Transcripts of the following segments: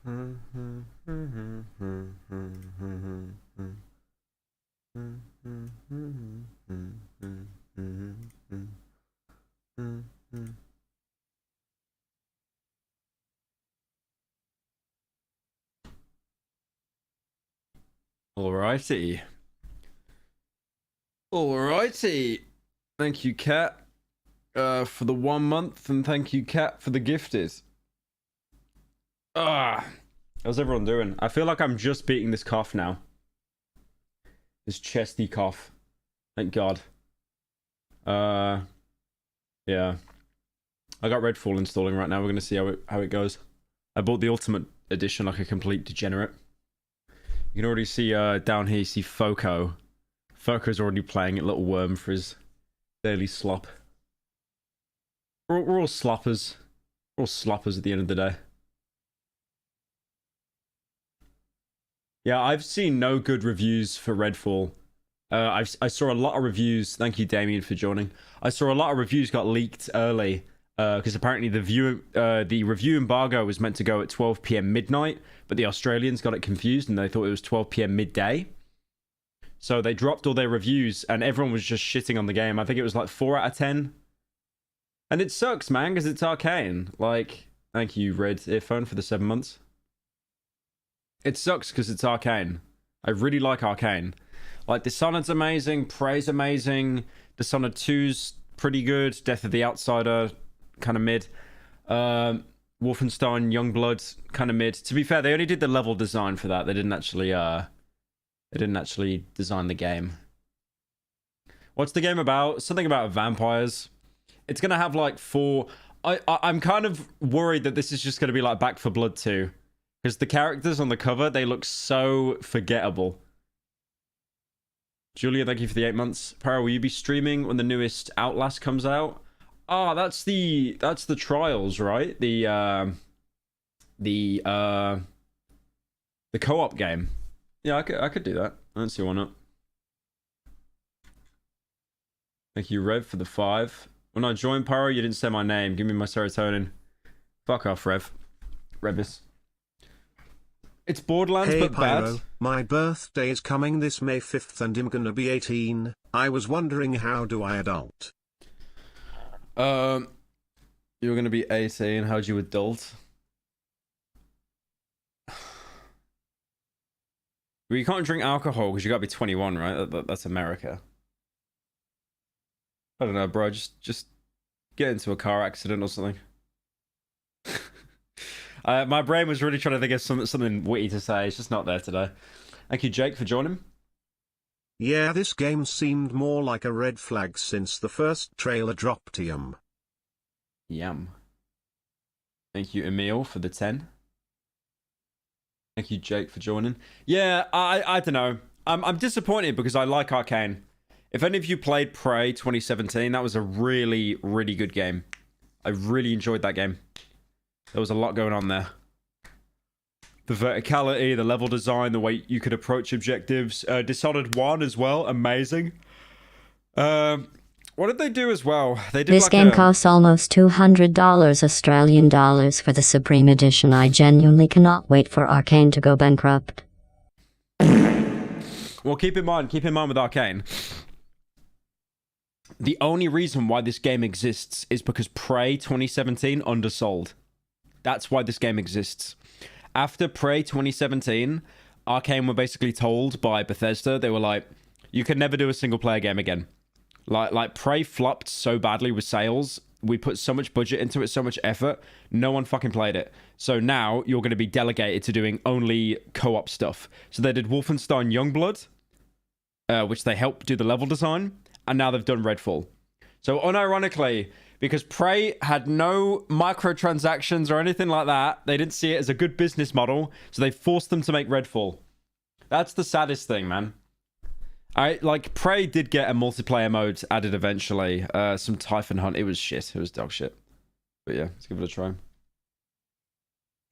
Alrighty. Alrighty. Thank you, Kat, for the 1 month, and thank you, Kat, for the gifted. How's everyone doing? I feel like I'm just beating this cough now. This chesty cough. Thank God. Yeah. I got Redfall installing right now. We're gonna see how it goes. I bought the Ultimate Edition like a complete degenerate. You can already see down here, you see Foco. Foco's already playing it, little worm, for his daily slop. We're all sloppers. We're all sloppers at the end of the day. Yeah, I've seen no good reviews for Redfall. I saw a lot of reviews. Thank you, Damien, for joining. I saw a lot of reviews got leaked early because apparently the review embargo was meant to go at 12 p.m. midnight, but the Australians got it confused and they thought it was 12 p.m. midday. So they dropped all their reviews and everyone was just shitting on the game. I think it was like 4 out of 10. And it sucks, man, because it's Arcane. Like, thank you, Red Earphone, for the 7 months. It sucks because it's Arcane. I really like Arcane. Like, Dishonored's amazing, Prey's amazing, Dishonored 2's pretty good, Death of the Outsider, kind of mid. Wolfenstein Youngblood, kind of mid. To be fair, they only did the level design for that. They didn't actually design the game. What's the game about? Something about vampires. It's gonna have like 4... I'm kind of worried that this is just gonna be like Back 4 Blood 2. Because the characters on the cover, they look so forgettable. Julia, thank you for the 8 months. Pyro, will you be streaming when the newest Outlast comes out? Ah, that's the Trials, right? The co-op game. Yeah, I could do that. I don't see why not. Thank you, Rev, for the 5. When I joined Pyro, you didn't say my name. Give me my serotonin. Fuck off, Rev. Rebus. It's Borderlands, hey, but Pyro, bad. My birthday is coming this May 5th and I'm gonna be 18. I was wondering, how do I adult? You're gonna be 18. How'd you adult? Well, you can't drink alcohol because you gotta be 21, right? That's America. I don't know, bro. Just get into a car accident or something. My brain was really trying to think of something witty to say. It's just not there today. Thank you, Jake, for joining. Yeah, this game seemed more like a red flag since the first trailer dropped. Yum. Thank you, Emil, for the 10. Thank you, Jake, for joining. Yeah, I don't know. I'm disappointed because I like Arcane. If any of you played Prey 2017, that was a really, really good game. I really enjoyed that game. There was a lot going on there. The verticality, the level design, the way you could approach objectives. Dishonored 1 as well, amazing. What did they do as well? They did this like game costs almost $200 Australian dollars for the Supreme Edition. I genuinely cannot wait for Arcane to go bankrupt. Well, keep in mind with Arcane, the only reason why this game exists is because Prey 2017 undersold. That's why this game exists. After Prey 2017, Arcane were basically told by Bethesda, they were like, you can never do a single player game again. Like Prey flopped so badly with sales. We put so much budget into it, so much effort. No one fucking played it. So now you're going to be delegated to doing only co-op stuff. So they did Wolfenstein Youngblood, which they helped do the level design. And now they've done Redfall. So unironically, because Prey had no microtransactions or anything like that, they didn't see it as a good business model, so they forced them to make Redfall. That's the saddest thing, man. Like, Prey did get a multiplayer mode added eventually. Some Typhon Hunt. It was shit. It was dog shit. But yeah, let's give it a try.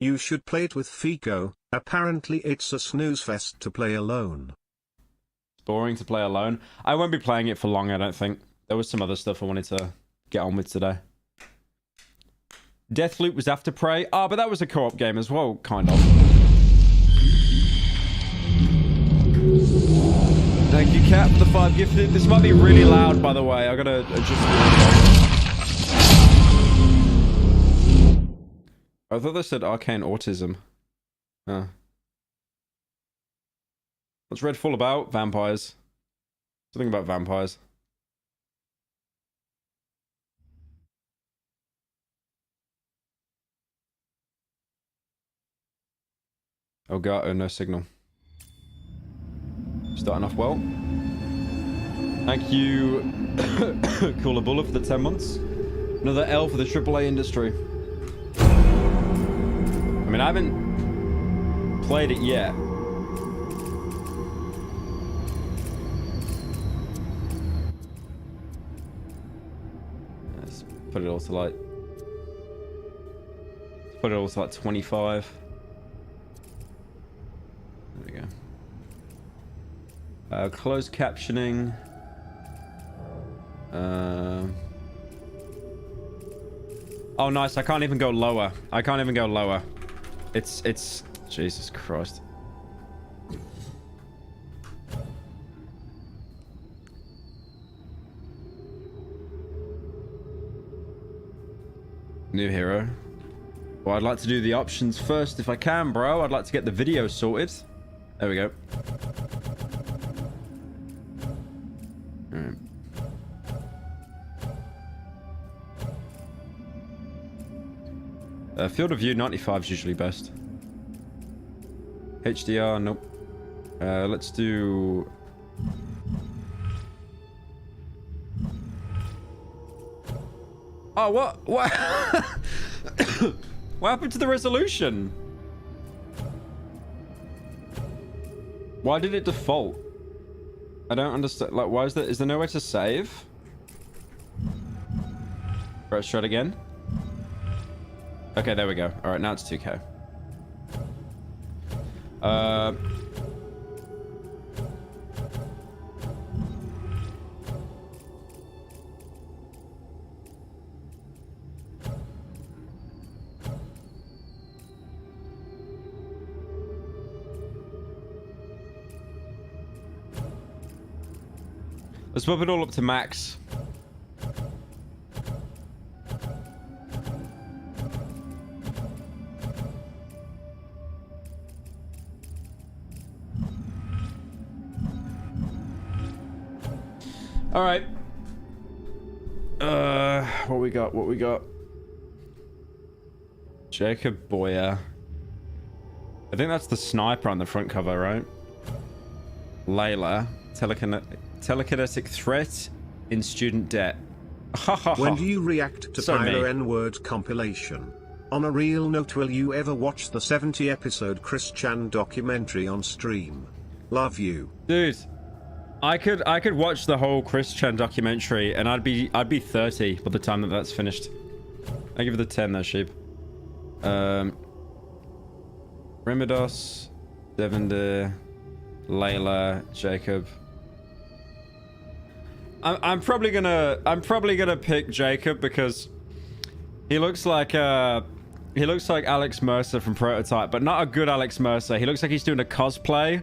You should play it with Fico. Apparently it's a snooze fest to play alone. It's boring to play alone. I won't be playing it for long, I don't think. There was some other stuff I wanted to get on with today. Deathloop was after Prey. Ah, but that was a co-op game as well, kind of. Thank you, Cat, for the 5 gifted. This might be really loud, by the way. I gotta adjust. I thought they said arcane autism. Huh. What's Redfall about? Vampires. Something about vampires. Oh god, oh no signal. Starting off well. Thank you, Cooler Buller, for the 10 months. Another L for the AAA industry. I mean, I haven't played it yet. Let's put it all to like... Put it all to like 25. There we go. Closed captioning. Oh, nice. I can't even go lower. I can't even go lower. It's Jesus Christ. New hero. Well, I'd like to do the options first if I can, bro. I'd like to get the video sorted. There we go. Alright. Field of view 95 is usually best. HDR, nope. Let's do... Oh, what? What? What happened to the resolution? Why did it default? I don't understand. Like, why is there... Is there no way to save? Let's try it again. Okay, there we go. All right, now it's 2K. Let's bump it all up to max. All right. What we got? What we got? Jacob Boyer. I think that's the sniper on the front cover, right? Layla. Telekinetic threat in student debt. When do you react to So Pyro me. N-word compilation? On a real note, will you ever watch the 70-episode Chris Chan documentary on stream? Love you. Dude, I could watch the whole Chris Chan documentary and I'd be 30 by the time that that's finished. I give it a 10 there, sheep. Remidos, Devender, Layla, Jacob. I'm probably gonna pick Jacob because he looks like Alex Mercer from Prototype, but not a good Alex Mercer. He looks like he's doing a cosplay,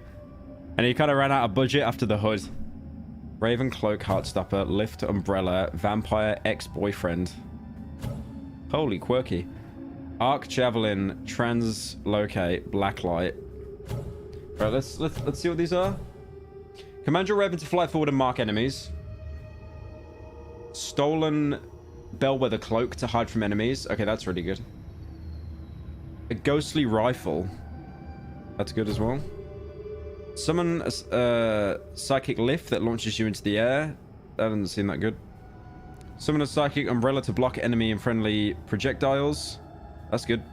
and he kind of ran out of budget after the hood. Raven Cloak, Heartstopper, Lift Umbrella, Vampire Ex-Boyfriend. Holy quirky. Arc Javelin, Translocate, Blacklight. Right, let's see what these are. Command your Raven to fly forward and mark enemies. Stolen Bellwether Cloak to hide from enemies. Okay, that's really good. A Ghostly Rifle. That's good as well. Summon a Psychic Lift that launches you into the air. That doesn't seem that good. Summon a Psychic Umbrella to block enemy and friendly projectiles. That's good.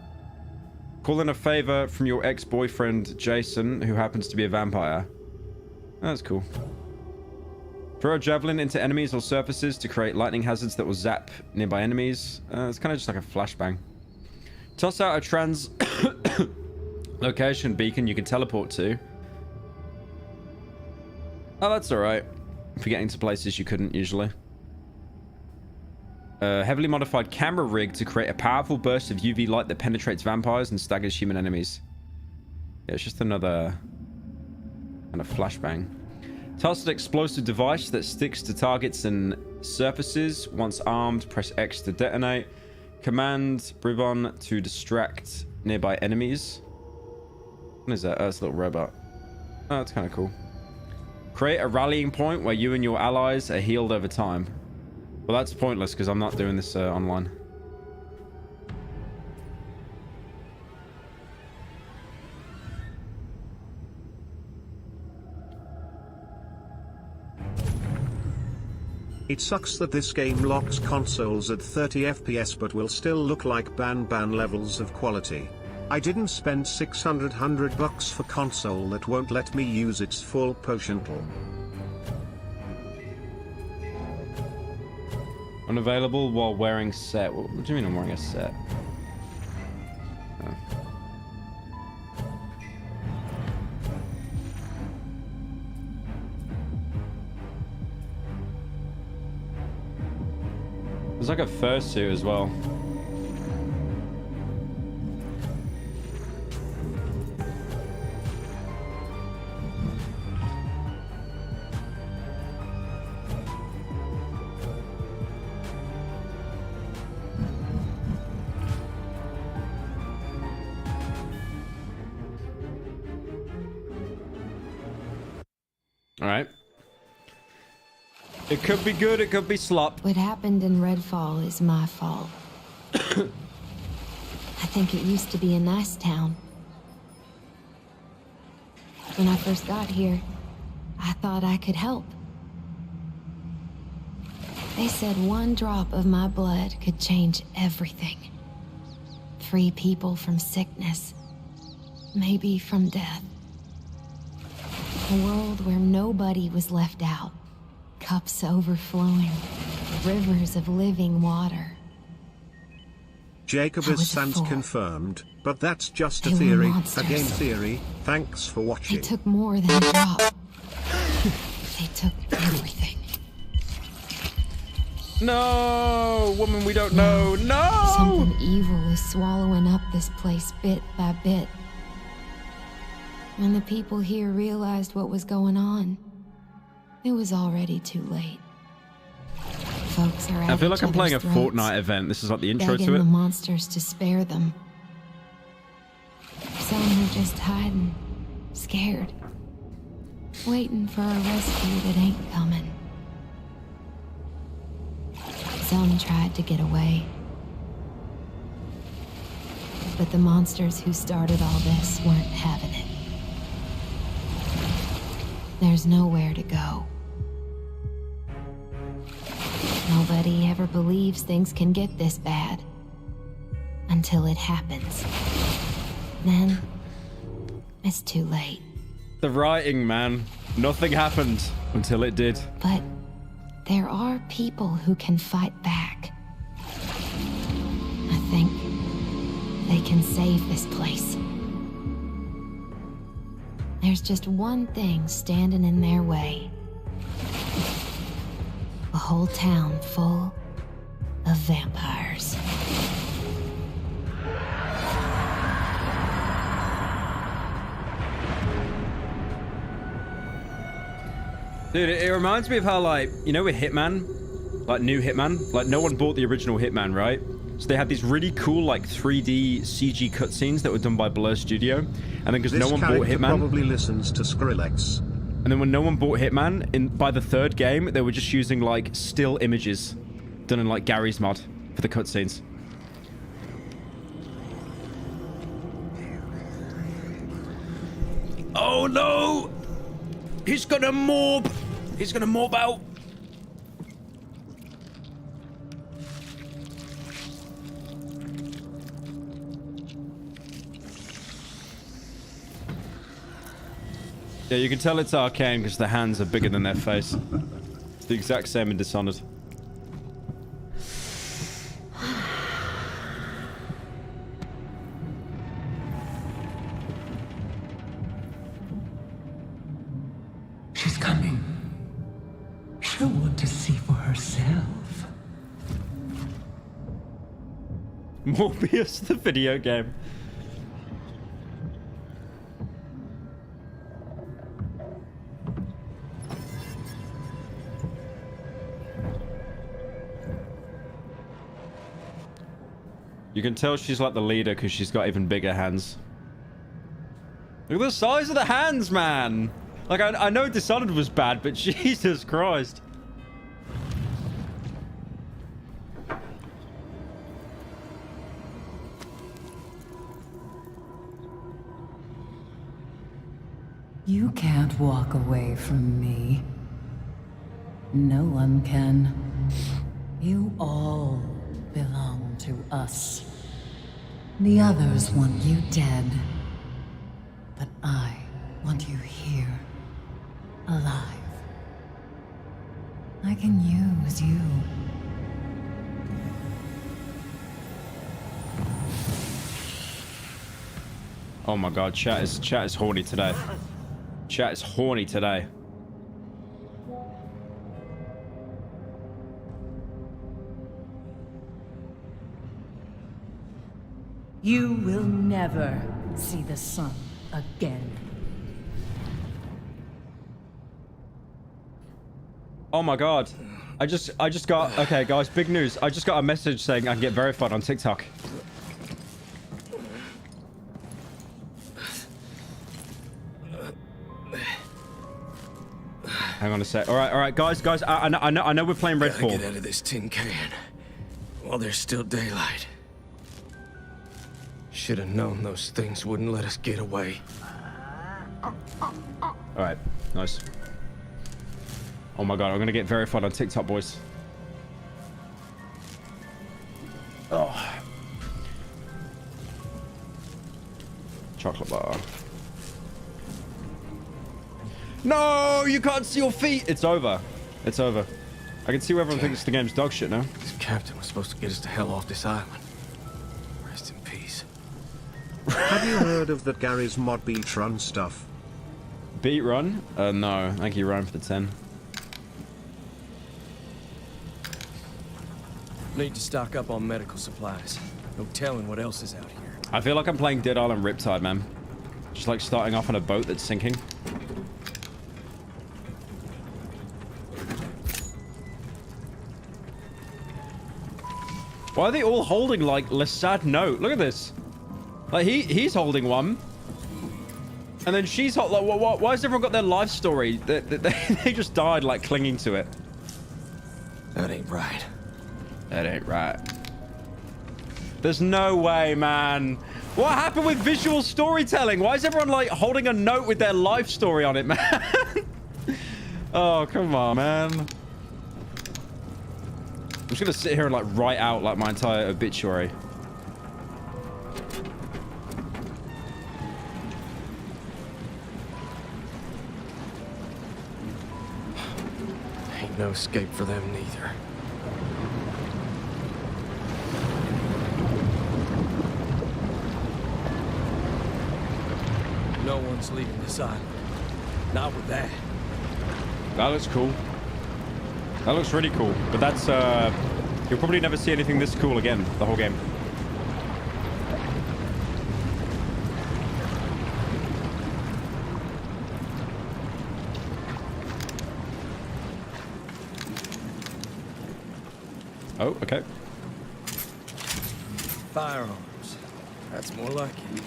Call in a favor from your ex-boyfriend, Jason, who happens to be a vampire. That's cool. Throw a javelin into enemies or surfaces to create lightning hazards that will zap nearby enemies. It's kind of just like a flashbang. Toss out a trans location beacon you can teleport to. Oh, that's alright. For getting to places you couldn't usually. A heavily modified camera rig to create a powerful burst of UV light that penetrates vampires and staggers human enemies. Yeah, it's just another kind of flashbang. Tossed explosive device that sticks to targets and surfaces. Once armed, press X to detonate. Command Bribon to distract nearby enemies. What is that? Oh, it's a little robot. Oh, that's kind of cool. Create a rallying point where you and your allies are healed over time. Well, that's pointless because I'm not doing this online. It sucks that this game locks consoles at 30 FPS but will still look like ban levels of quality. I didn't spend $600 for console that won't let me use its full potential. Unavailable while wearing set. What do you mean I'm wearing a set? Oh. There's like a fursuit as well. All right. It could be good, it could be slop. What happened in Redfall is my fault. I think it used to be a nice town. When I first got here, I thought I could help. They said one drop of my blood could change everything. Free people from sickness, maybe from death. A world where nobody was left out. Cups overflowing, rivers of living water. Jacob is sans confirmed, but that's just a They were theory, a monsters. game theory. Thanks for They watching. took more than a drop. They took everything. No, woman, we don't know. No! Something evil is swallowing up this place bit by bit. When the people here realized what was going on, it was already too late. Folks are at I feel like each I'm playing a other's throats, Fortnite event. This is like the intro begging to it. the monsters to spare them. Some are just hiding, scared, waiting for a rescue that ain't coming. Some tried to get away. But the monsters who started all this weren't having it. There's nowhere to go. Nobody ever believes things can get this bad. Until it happens. Then, it's too late. The writing, man. Nothing happened until it did. But there are people who can fight back. I think they can save this place. There's just one thing standing in their way. A whole town full of vampires. Dude, it reminds me of how, like, you know, with Hitman, like new Hitman, like no one bought the original Hitman, right? So they had these really cool, like 3D CG cutscenes that were done by Blur Studio, and then because no one bought Hitman, probably listens to Skrillex. and then when no one bought Hitman, by the third game, they were just using like still images done in like Gary's mod for the cutscenes. Oh no! He's gonna morb! He's gonna morb out! Yeah, you can tell it's Arcane because the hands are bigger than their face. It's the exact same in Dishonored. She's coming. She'll want to see for herself. Morbius the video game. You can tell she's like the leader because she's got even bigger hands. Look at the size of the hands, man. Like, I know Dishonored was bad, but Jesus Christ. You can't walk away from me. No one can. You all belong to us. The others want you dead. But I want you here. Alive. I can use you. Oh my god, chat is horny today. Chat is horny today. You will never see the sun again. Oh my god. I just got, okay guys, big news. I just got a message saying I can get verified on TikTok. Hang on a sec. All right, guys. I know we're playing Redfall. Gotta get out of this tin can while there's still daylight. Should have known those things wouldn't let us get away. All right, nice. Oh my god, I'm gonna get verified on TikTok, boys. Oh. Chocolate bar. No, you can't see your feet. It's over. It's over. I can see where everyone thinks the game's dog shit now. This captain was supposed to get us the hell off this island. Rest in peace. Have you heard of that Gary's mod beat run stuff? Beat run? No. Thank you, Ryan, for the 10. Need to stock up on medical supplies. No telling what else is out here. I feel like I'm playing Dead Island Riptide, man. Just like starting off on a boat that's sinking. Why are they all holding like Le Sad Note? Look at this. Like he's holding one, and then she's hot. Like why has everyone got their life story? They just died like clinging to it. That ain't right. That ain't right. There's no way, man. What happened with visual storytelling? Why is everyone like holding a note with their life story on it, man? Oh, come on, man. I'm just gonna sit here and like write out like my entire obituary. Ain't no escape for them neither. No one's leaving this island. Not with that. That looks cool. That looks really cool. But that's, you'll probably never see anything this cool again, the whole game. Oh, okay. Firearms. That's more like it.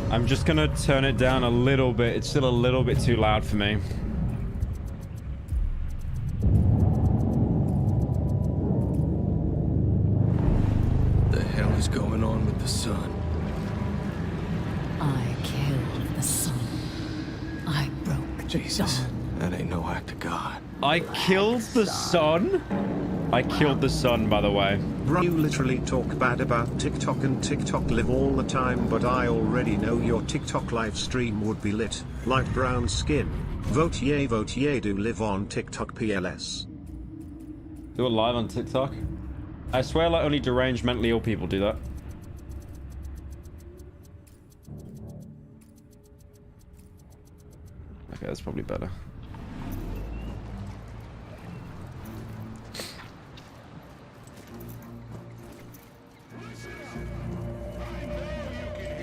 I'm just gonna turn it down a little bit. It's still a little bit too loud for me. The hell is going on with the sun? I killed the sun. I broke Jesus, the dawn. that ain't no act of God. I killed the sun? I killed the sun, by the way. Bro, you literally talk bad about TikTok and TikTok live all the time, but I already know your TikTok live stream would be lit. Light brown skin. Vote yay, do live on TikTok PLS. Do it live on TikTok? I swear like only deranged mentally ill people do that. Okay, that's probably better.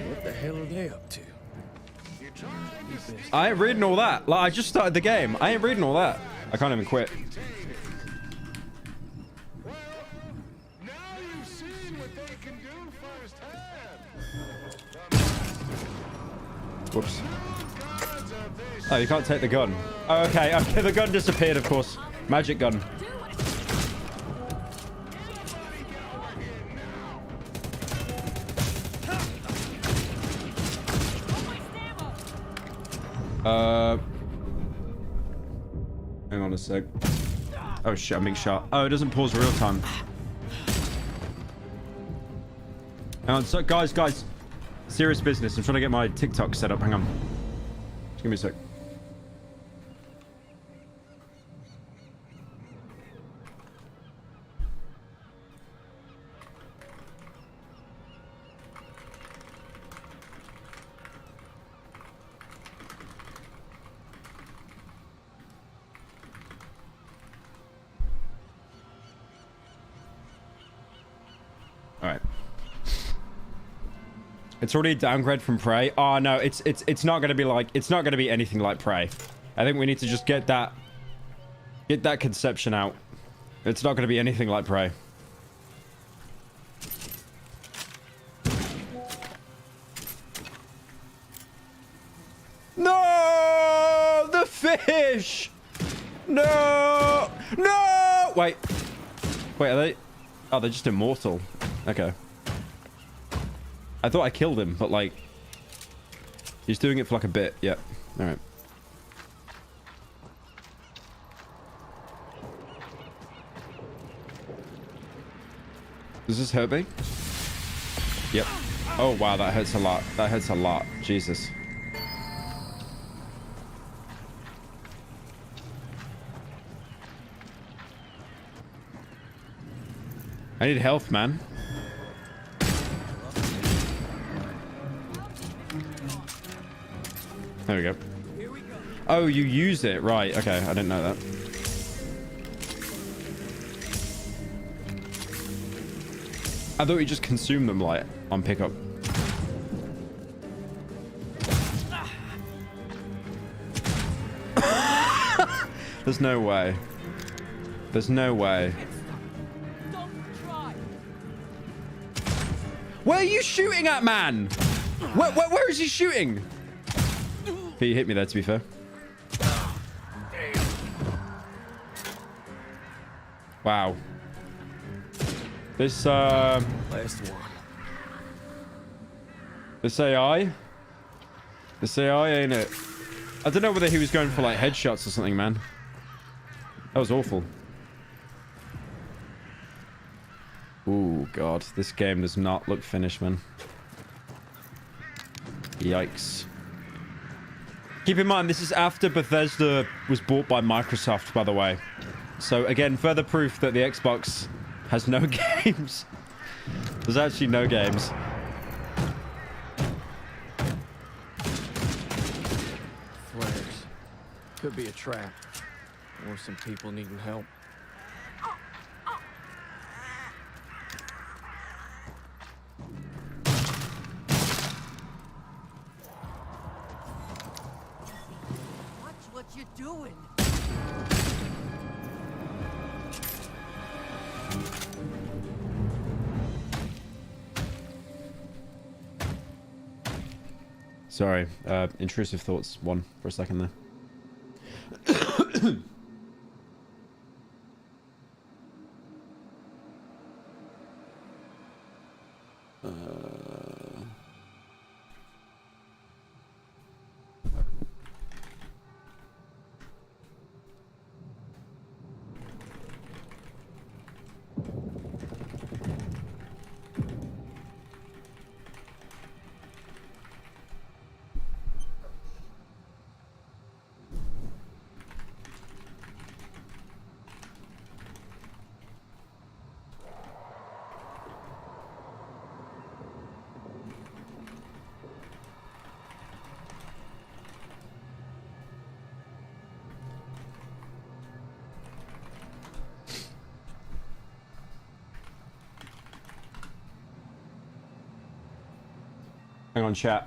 What the hell are they up to? I ain't reading all that. Like, I just started the game. I ain't reading all that. I can't even quit. Whoops. Oh, you can't take the gun. Oh, okay, okay, the gun disappeared, of course. Magic gun. Hang on a sec. Oh shit, I'm being shot. Oh, it doesn't pause real time. Hang on, so guys. Serious business. I'm trying to get my TikTok set up. Hang on. Just give me a sec. All right. It's already a downgrade from Prey. Oh no, it's not gonna be like, it's not gonna be anything like Prey. I think we need to just get that conception out. It's not gonna be anything like Prey. No, the fish. No, no. Wait, are they? Oh, they're just immortal. Okay. I thought I killed him, but like... He's doing it for like a bit. Yeah. Alright. Does this hurt me? Yep. Oh wow, that hurts a lot. That hurts a lot. Jesus. I need health, man. There we go. Oh, you use it. Right. Okay. I didn't know that. I thought you just consumed them, like, on pickup. There's no way. There's no way. Where are you shooting at, man? Where is he shooting? He hit me there, to be fair. Wow. This, Last one. This AI? This AI, ain't it? I don't know whether he was going for, like, headshots or something, man. That was awful. Ooh, God. This game does not look finished, man. Yikes. Keep in mind, this is after Bethesda was bought by Microsoft, by the way. So, again, further proof that the Xbox has no games. There's actually no games. Flares. Could be a trap. Or some people needing help. What you doing? Sorry. Intrusive thoughts. One for a second there. Hang on, chat.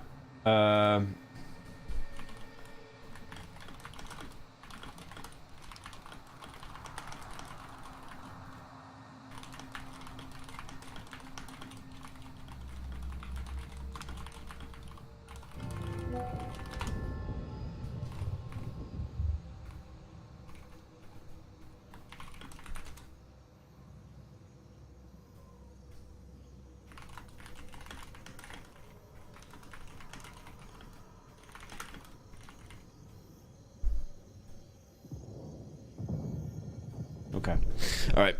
Okay. All right.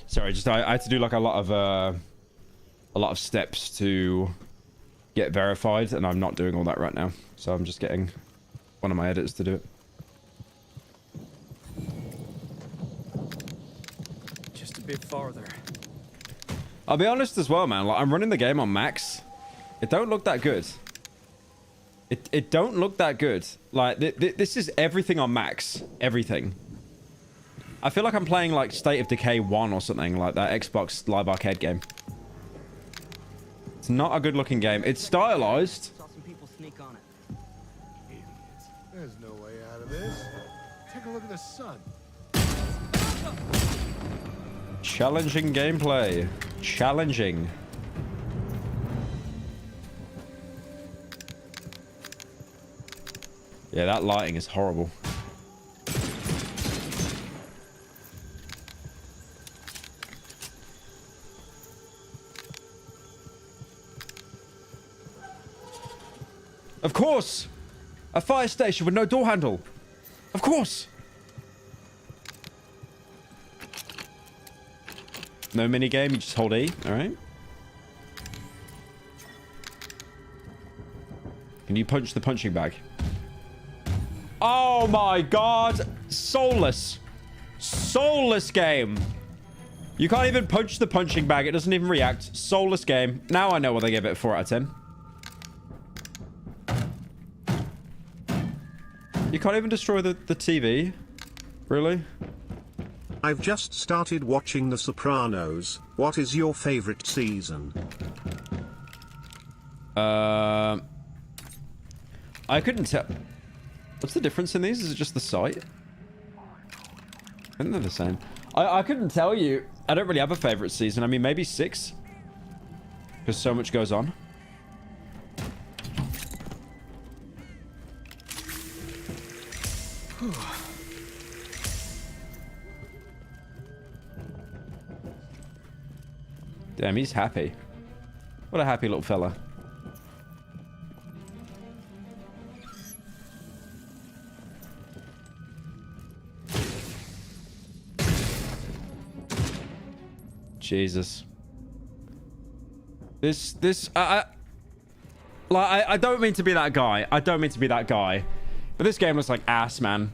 Sorry, just I had to do like a lot of steps to get verified, and I'm not doing all that right now. So I'm just getting one of my editors to do it. Just a bit farther. I'll be honest as well, man. Like, I'm running the game on max. It don't look that good. It don't look that good. Like this is everything on max. Everything. I feel like I'm playing like State of Decay 1 or something, like that Xbox Live Arcade game. It's not a good looking game. It's stylized. Saw some people sneak on it. Idiots. There's no way out of this. Take a look at the sun. Challenging gameplay. Challenging. Yeah, that lighting is horrible. Of course! A fire station with no door handle. Of course! No minigame, you just hold E, alright? Can you punch the punching bag? Oh my god! Soulless! Soulless game! You can't even punch the punching bag, it doesn't even react. Soulless game. Now I know what they gave it a 4 out of 10. You can't even destroy the TV? Really? I've just started watching The Sopranos. What is your favorite season? I couldn't tell. What's the difference in these? Is it just the sight? I think they're the same. I couldn't tell you. I don't really have a favorite season. I mean, maybe 6. Because so much goes on. Damn, he's happy. What a happy little fella. Jesus. I don't mean to be that guy. I don't mean to be that guy. But this game looks like ass, man.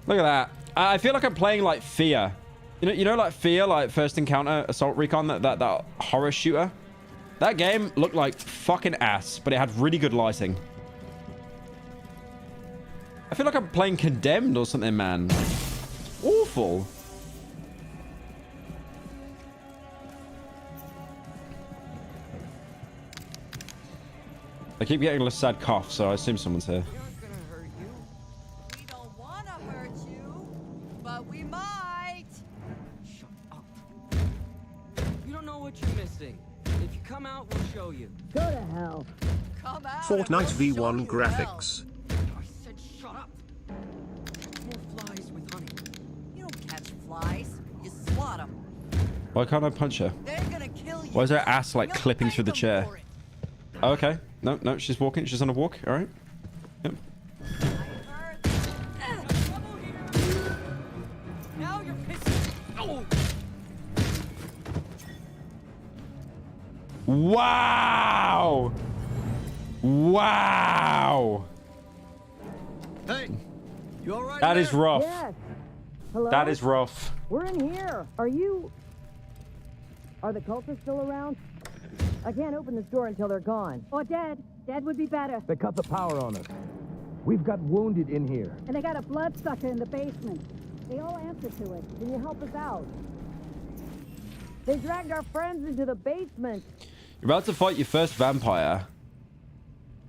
Look at that. I feel like I'm playing like Fear. You know, like Fear, like First Encounter, Assault Recon, that horror shooter. That game looked like fucking ass, but it had really good lighting. I feel like I'm playing Condemned or something, man. Awful. I keep getting a sad cough, so I assume someone's here. We aren't gonna hurt you. We don't wanna hurt you, but we might. Shut up. You don't know what you're missing. If you come out, we'll show you. Come out. and Fortnite we'll show V1 you graphics. I said shut up. More flies with honey. You don't catch flies. You swat them. Why can't I punch her? They're gonna kill you. Why is her ass like You'll clipping thank through the them chair? for it. Oh, okay. No, she's walking. She's on a walk. All right. Yep. I heard. Trouble here. Now you're pissing. Oh. Wow! Wow! Hey, you all right? That is there? rough. Yes. Hello? That is rough. We're in here. Are the cultists still around? I can't open this door until they're gone. Or dead. Dead would be better. They cut the power on us. We've got wounded in here. And they got a bloodsucker in the basement. They all answer to it. Can you help us out? They dragged our friends into the basement. You're about to fight your first vampire.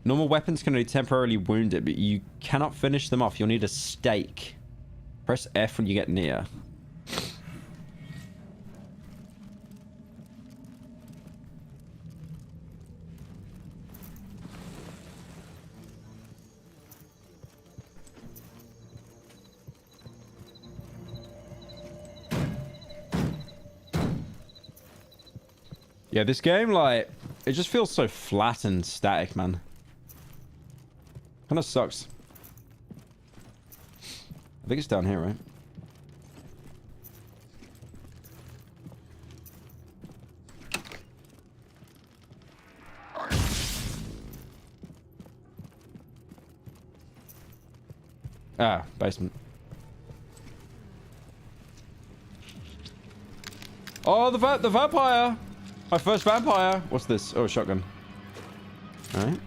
Normal weapons can only temporarily wound it, but you cannot finish them off. You'll need a stake. Press F when you get near. Yeah, this game, like, it just feels so flat and static, man. Kind of sucks. I think it's down here, right? Ah, basement. Oh, the vampire! My first vampire! What's this? Oh, a shotgun. Alright.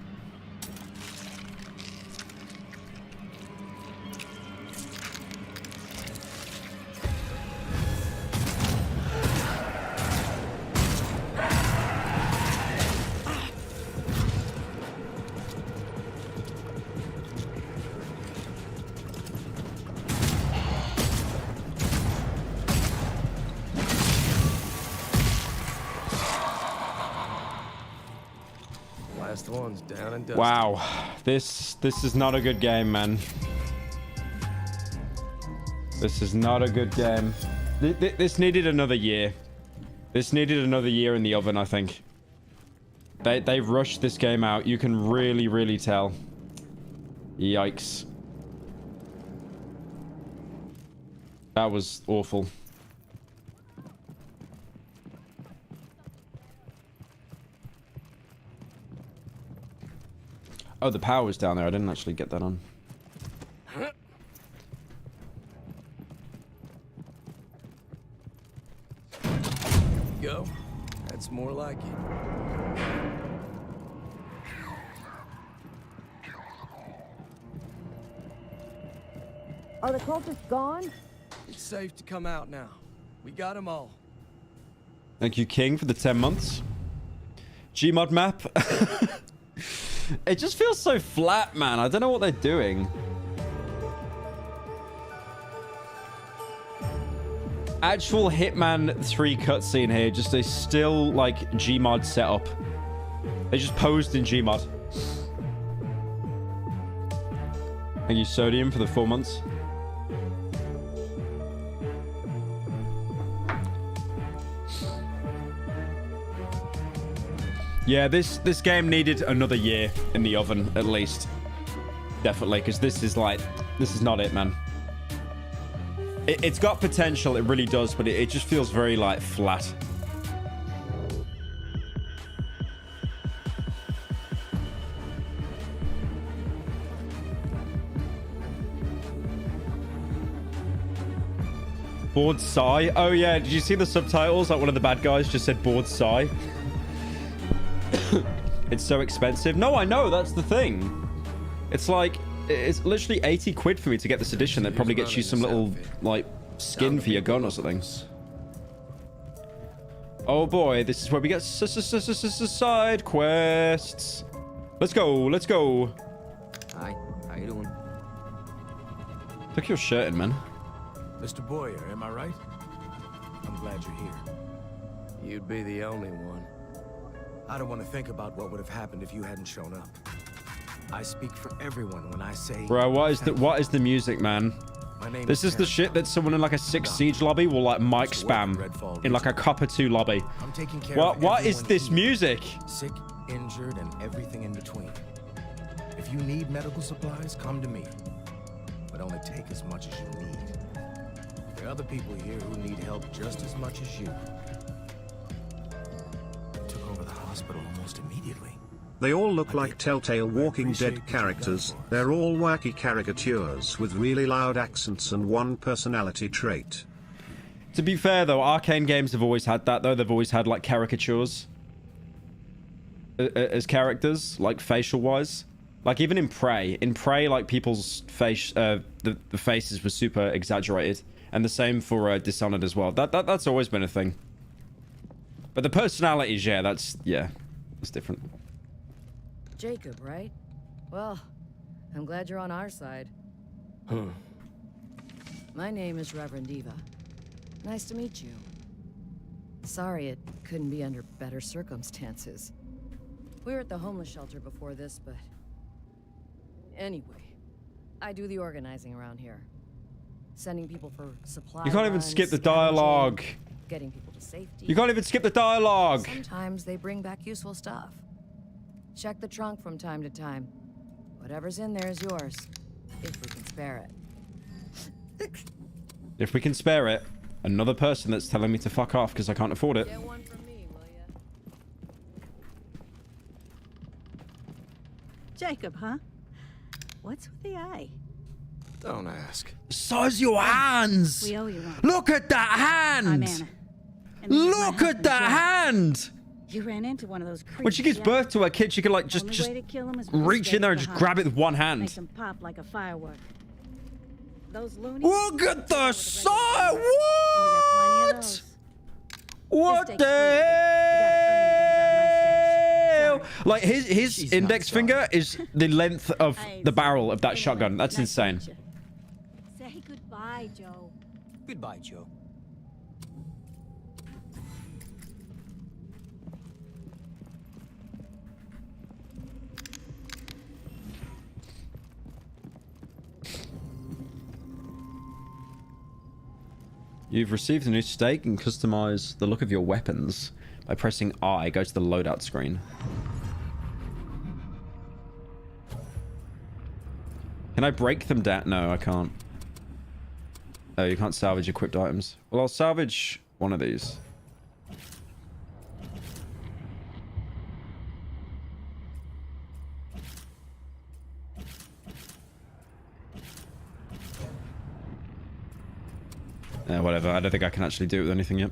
Last one's down and dusty. Wow. This is not a good game, man. This is not a good game. This needed another year. This needed another year in the oven, I think. They rushed this game out. You can really, really tell. Yikes. That was awful. Oh, the power's down there. I didn't actually get that on. Go. That's more like it. Are the cultists gone? It's safe to come out now. We got them all. Thank you, King, for the 10 months. Gmod map. It just feels so flat, man. I don't know what they're doing. Actual Hitman 3 cutscene here. Just a still, like, Gmod setup. They just posed in Gmod. Thank you, Sodium, for the 4 months. Yeah, this game needed another year in the oven, at least. Definitely, because this is not it, man. It's got potential, it really does, but it just feels very, like, flat. Bored sigh? Oh, yeah, did you see the subtitles? Like, one of the bad guys just said bored sigh. It's so expensive. No, I know. That's the thing. It's like, it's literally 80 quid for me to get this edition. That probably gets you some little, like, skin for your gun or something. Oh boy, this is where we get side quests. Let's go. Let's go. Hi. How you doing? Look your shirt in, man. Mr. Boyer, am I right? I'm glad you're here. You'd be the only one. I don't want to think about what would have happened if you hadn't shown up. I speak for everyone when I say... Bro, what is the music, man? This is the shit that someone in like a 6 Siege lobby will like mic spam in like a Copper 2 lobby. I'm taking care what is this music? Sick, injured, and everything in between. If you need medical supplies, come to me. But only take as much as you need. There are other people here who need help just as much as you. Took over the hospital almost immediately. They all look like Telltale Walking Dead characters. They're all wacky caricatures with really loud accents and one personality trait. To be fair though, Arcane games have always had that though. They've always had like caricatures as characters, like facial wise. Like even in Prey, like people's face, the faces were super exaggerated, and the same for Dishonored as well. That's always been a thing. But the personalities, yeah, It's different. Jacob, right? Well, I'm glad you're on our side. My name is Reverend Eva. Nice to meet you. Sorry it couldn't be under better circumstances. We were at the homeless shelter before this, but... Anyway, I do the organizing around here. Sending people for supplies. You can't even skip the dialogue. Getting people to safety. You can't even skip the dialogue. Sometimes they bring back useful stuff. Check the trunk from time to time. Whatever's in there is yours, if we can spare it. If we can spare it, another person that's telling me to fuck off because I can't afford it. Get one from me, will ya? Jacob, huh? What's with the eye? Don't ask. Size your hands. We owe you one. Look at that hand. I'm Anna. And this is my Look at husband, that Joe. hand. You ran into one of those creeps. When she gives yeah? birth to her kid, she can like just Only way to kill 'em is with a reach in there and stake just to the grab it with one heart. hand. Makes them pop like a firework. Those loonies. Look at the size! What? What the hell? Like his She's index not sorry. finger is the length of the barrel of that shotgun. That's insane. Say goodbye, Joe. Goodbye, Joe. You've received a new stake and customize the look of your weapons by pressing I. Go to the loadout screen. Can I break them down? No, I can't. Oh, you can't salvage equipped items. Well, I'll salvage one of these. Whatever. I don't think I can actually do it with anything yet.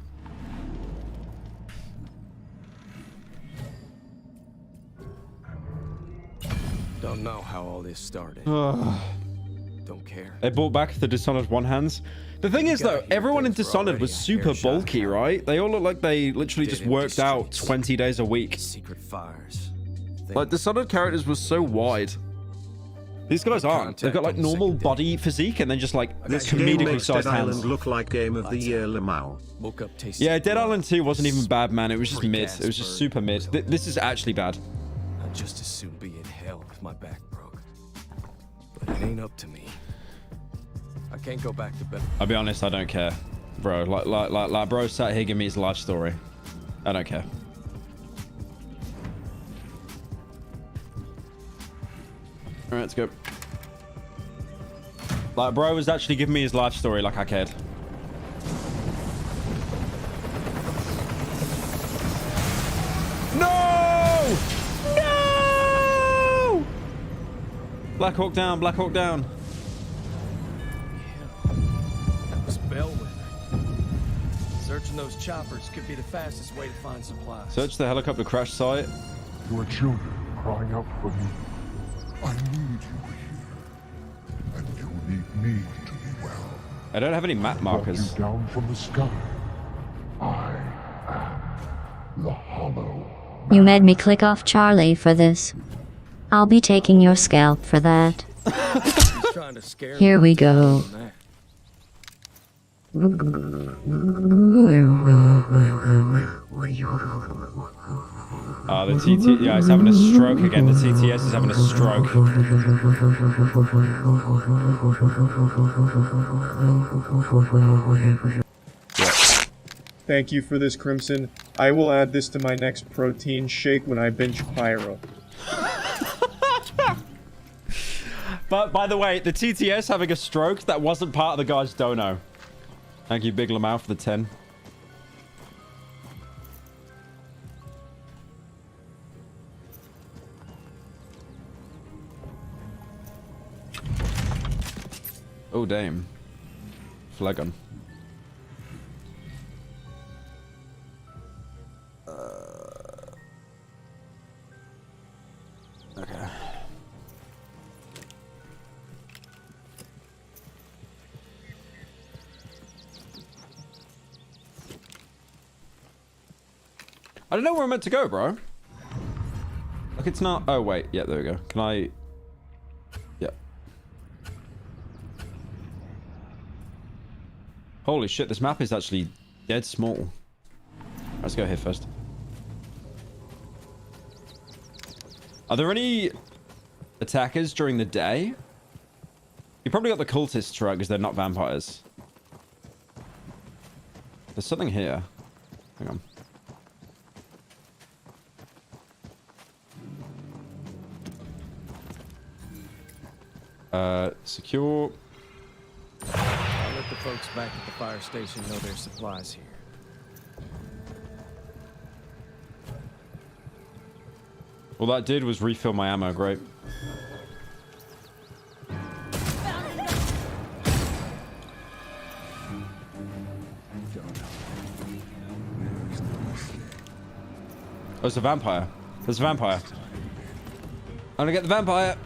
Don't know how all this started. Don't care. They brought back the Dishonored one hands. The thing is, though, got here, everyone in things were Dishonored already was a super hair shot bulky, apart. right? They all look like they literally Dead just empty worked out streets. 20 days a week. Secret fires. Like, Dishonored characters were so wide. Things guys aren't. They've got, like, Contact on the normal second day. body physique and then just, like, This game comedically makes sized Dead hands. Island look like Game of the Year Lamau. Woke up tasting Yeah, Dead blood. Island 2 wasn't even bad, man. It was just Freak mid. ass It was just bird. super mid. This is actually bad. I'd just as soon be in hell if my back broke. But it ain't up to me. I can't go back to bed. I'll be honest, I don't care. Bro, like bro sat here giving me his life story. I don't care. Alright, let's go. Like, bro was actually giving me his life story like I cared. No! No! Black Hawk down, Black Hawk down. That was Bellwether. Searching those choppers could be the fastest way to find supplies. Search the helicopter crash site. Your children crying out for me. I need you here. And you need me to be well. I don't have any map markers. Brought you down from the sky. I am the Hollow. You made me click off Charlie for this. I'll be taking your scalp for that. He's trying to scare me. Here we go. The TT, yeah, he's having a stroke again. The TTS is having a stroke. Thank you for this, Crimson. I will add this to my next protein shake when I binge Pyro. But by the way, the TTS having a stroke, that wasn't part of the guy's dono. Thank you, Big Lamau, for the 10. Oh, damn. Flagon. Okay. I don't know where I'm meant to go, bro. it's not? Oh, wait. Yeah, there we go. Can I... Yeah. Holy shit, this map is actually dead small. Let's go here first. Are there any attackers during the day? You probably got the cultists, right? Because they're not vampires. There's something here. Hang on. Secure. I'll let the folks back at the fire station know there's supplies here. All that did was refill my ammo. Great. Oh, it's a vampire. There's a vampire. I'm gonna get the vampire.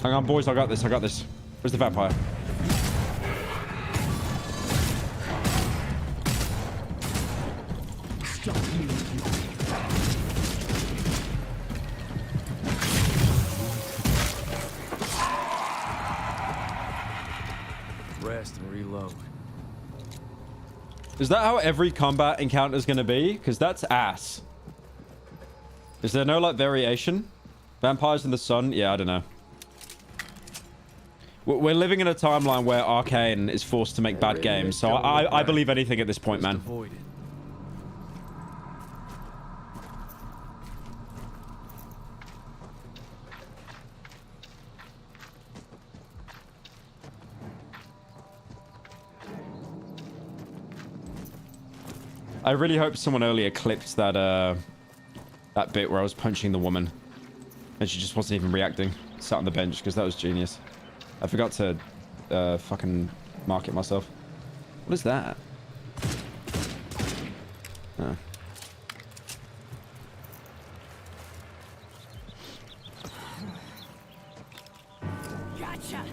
Hang on, boys. I got this. I got this. Where's the vampire? Rest and reload. Is that how every combat encounter is going to be? Because that's ass. Is there no, like, variation? Vampires in the sun? Yeah, I don't know. We're living in a timeline where Arcane is forced to make bad games, so I believe anything at this point, man. I really hope someone earlier clipped that that bit where I was punching the woman and she just wasn't even reacting. Sat on the bench, because that was genius. I forgot to fucking mark it myself. What is that? Oh. Gotcha.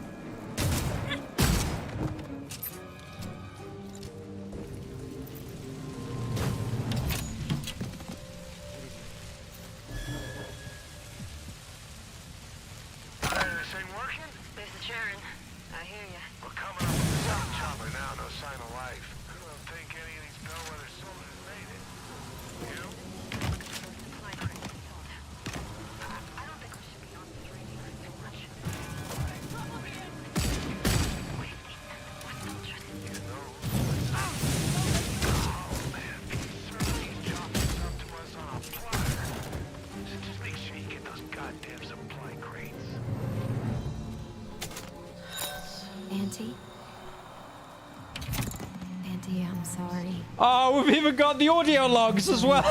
Auntie, I'm sorry. Oh, we've even got the audio logs as well.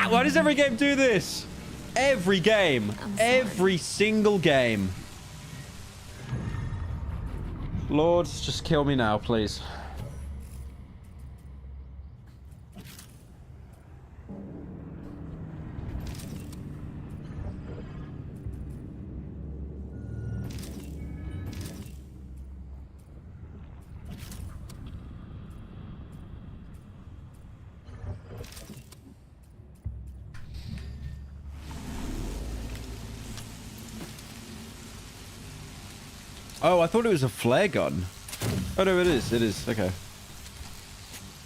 Why does every game do this? Every game. Every single game. Lord, just kill me now, please. Oh, I thought it was a flare gun. Oh, no, it is. It is. Okay.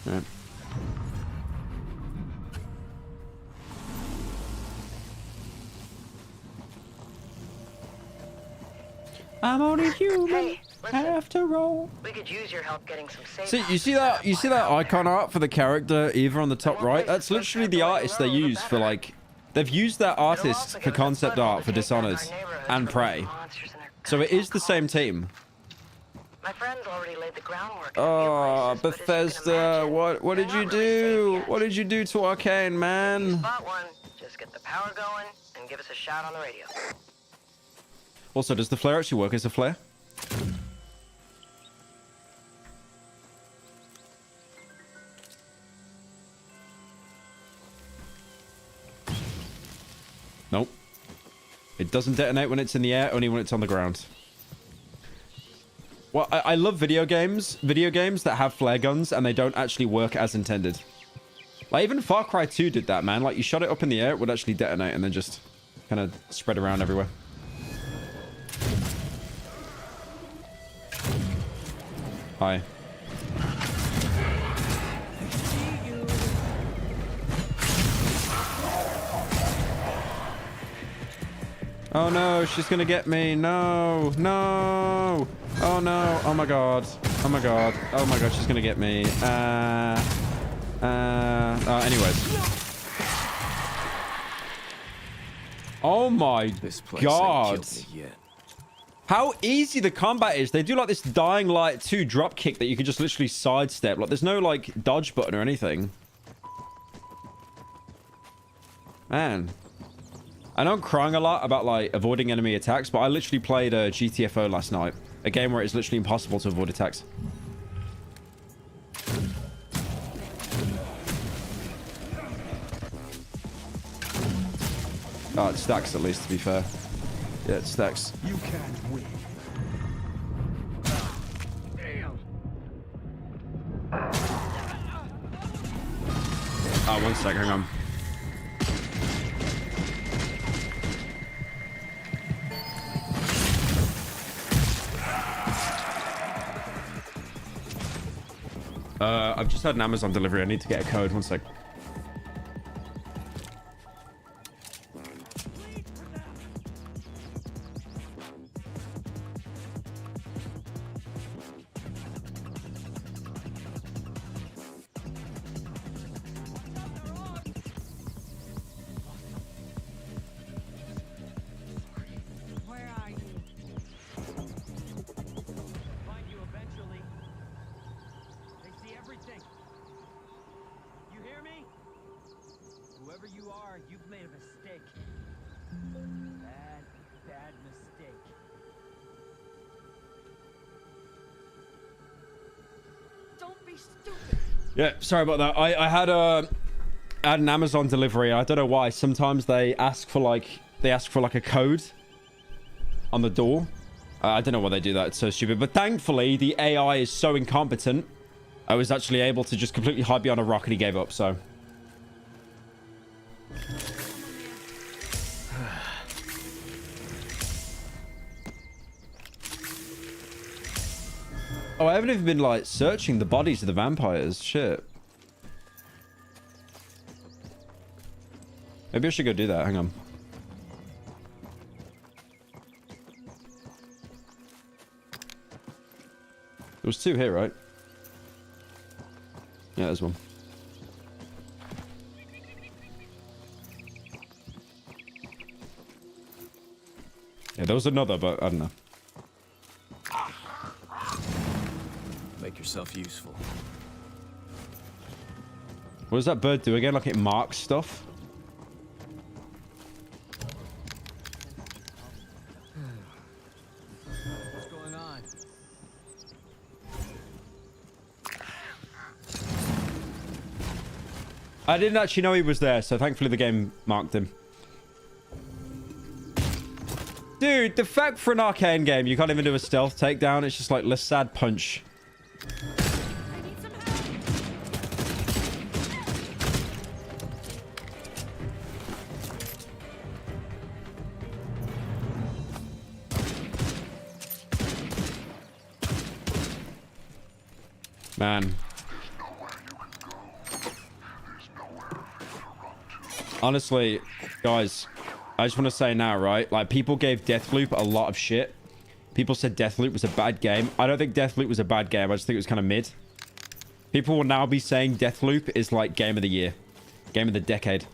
All right. I'm only human after all. We could use your help getting some safe. See, you see that? You see that icon art for the character Eva on the top right? That's literally the artist they use for, like, they've used that artist for concept art for Dishonored and Prey. So it is the same team. My friends already laid the groundwork. Oh, Bethesda, what did you do? What did you do to Arcane, man? Spot one, just get the power going and give us a shout on the radio. Also, does the flare actually work as a flare? Nope. It doesn't detonate when it's in the air, only when it's on the ground. Well, I love video games that have flare guns and they don't actually work as intended. Like, even Far Cry 2 did that, man. Like, you shot it up in the air, it would actually detonate and then just kind of spread around everywhere. Hi. Oh no, she's gonna get me. No, no. Oh no. Oh my god. Oh my god. Oh my god, she's gonna get me. Anyways. Oh my god. How easy the combat is. They do like this Dying Light 2 drop kick that you can just literally sidestep. Like, there's no like dodge button or anything. Man. I know I'm crying a lot about like avoiding enemy attacks, but I literally played GTFO last night. A game where it's literally impossible to avoid attacks. Oh, it stacks at least, to be fair. Yeah, it stacks. You can't win. Oh, 1 sec, hang on. I've just had an Amazon delivery. I need to get a code. 1 sec. Where are you? Find you eventually. They see everything. You hear me? Whoever you are, you've made a mistake. Bad mistake. Don't be stupid. Yeah, sorry about that. I had an Amazon delivery. I don't know why. Sometimes they ask for like a code on the door. I don't know why they do that. It's so stupid. But thankfully, the AI is so incompetent. I was actually able to just completely hide behind a rock and he gave up. So. Oh, I haven't even been like searching the bodies of the vampires. Shit. Maybe I should go do that. Hang on. There was 2 here, right? Yeah, there's 1. Yeah, there was another, but I don't know. Make yourself useful. What does that bird do again? Like it marks stuff? What's going on? I didn't actually know he was there, so thankfully the game marked him. Dude, the fact for an arcane game, you can't even do a stealth takedown. It's just like, let's sad punch. Man. Honestly, guys, I just want to say now, right? Like, people gave Deathloop a lot of shit. People said Deathloop was a bad game. I don't think Deathloop was a bad game. I just think it was kind of mid. People will now be saying Deathloop is like game of the year. Game of the decade.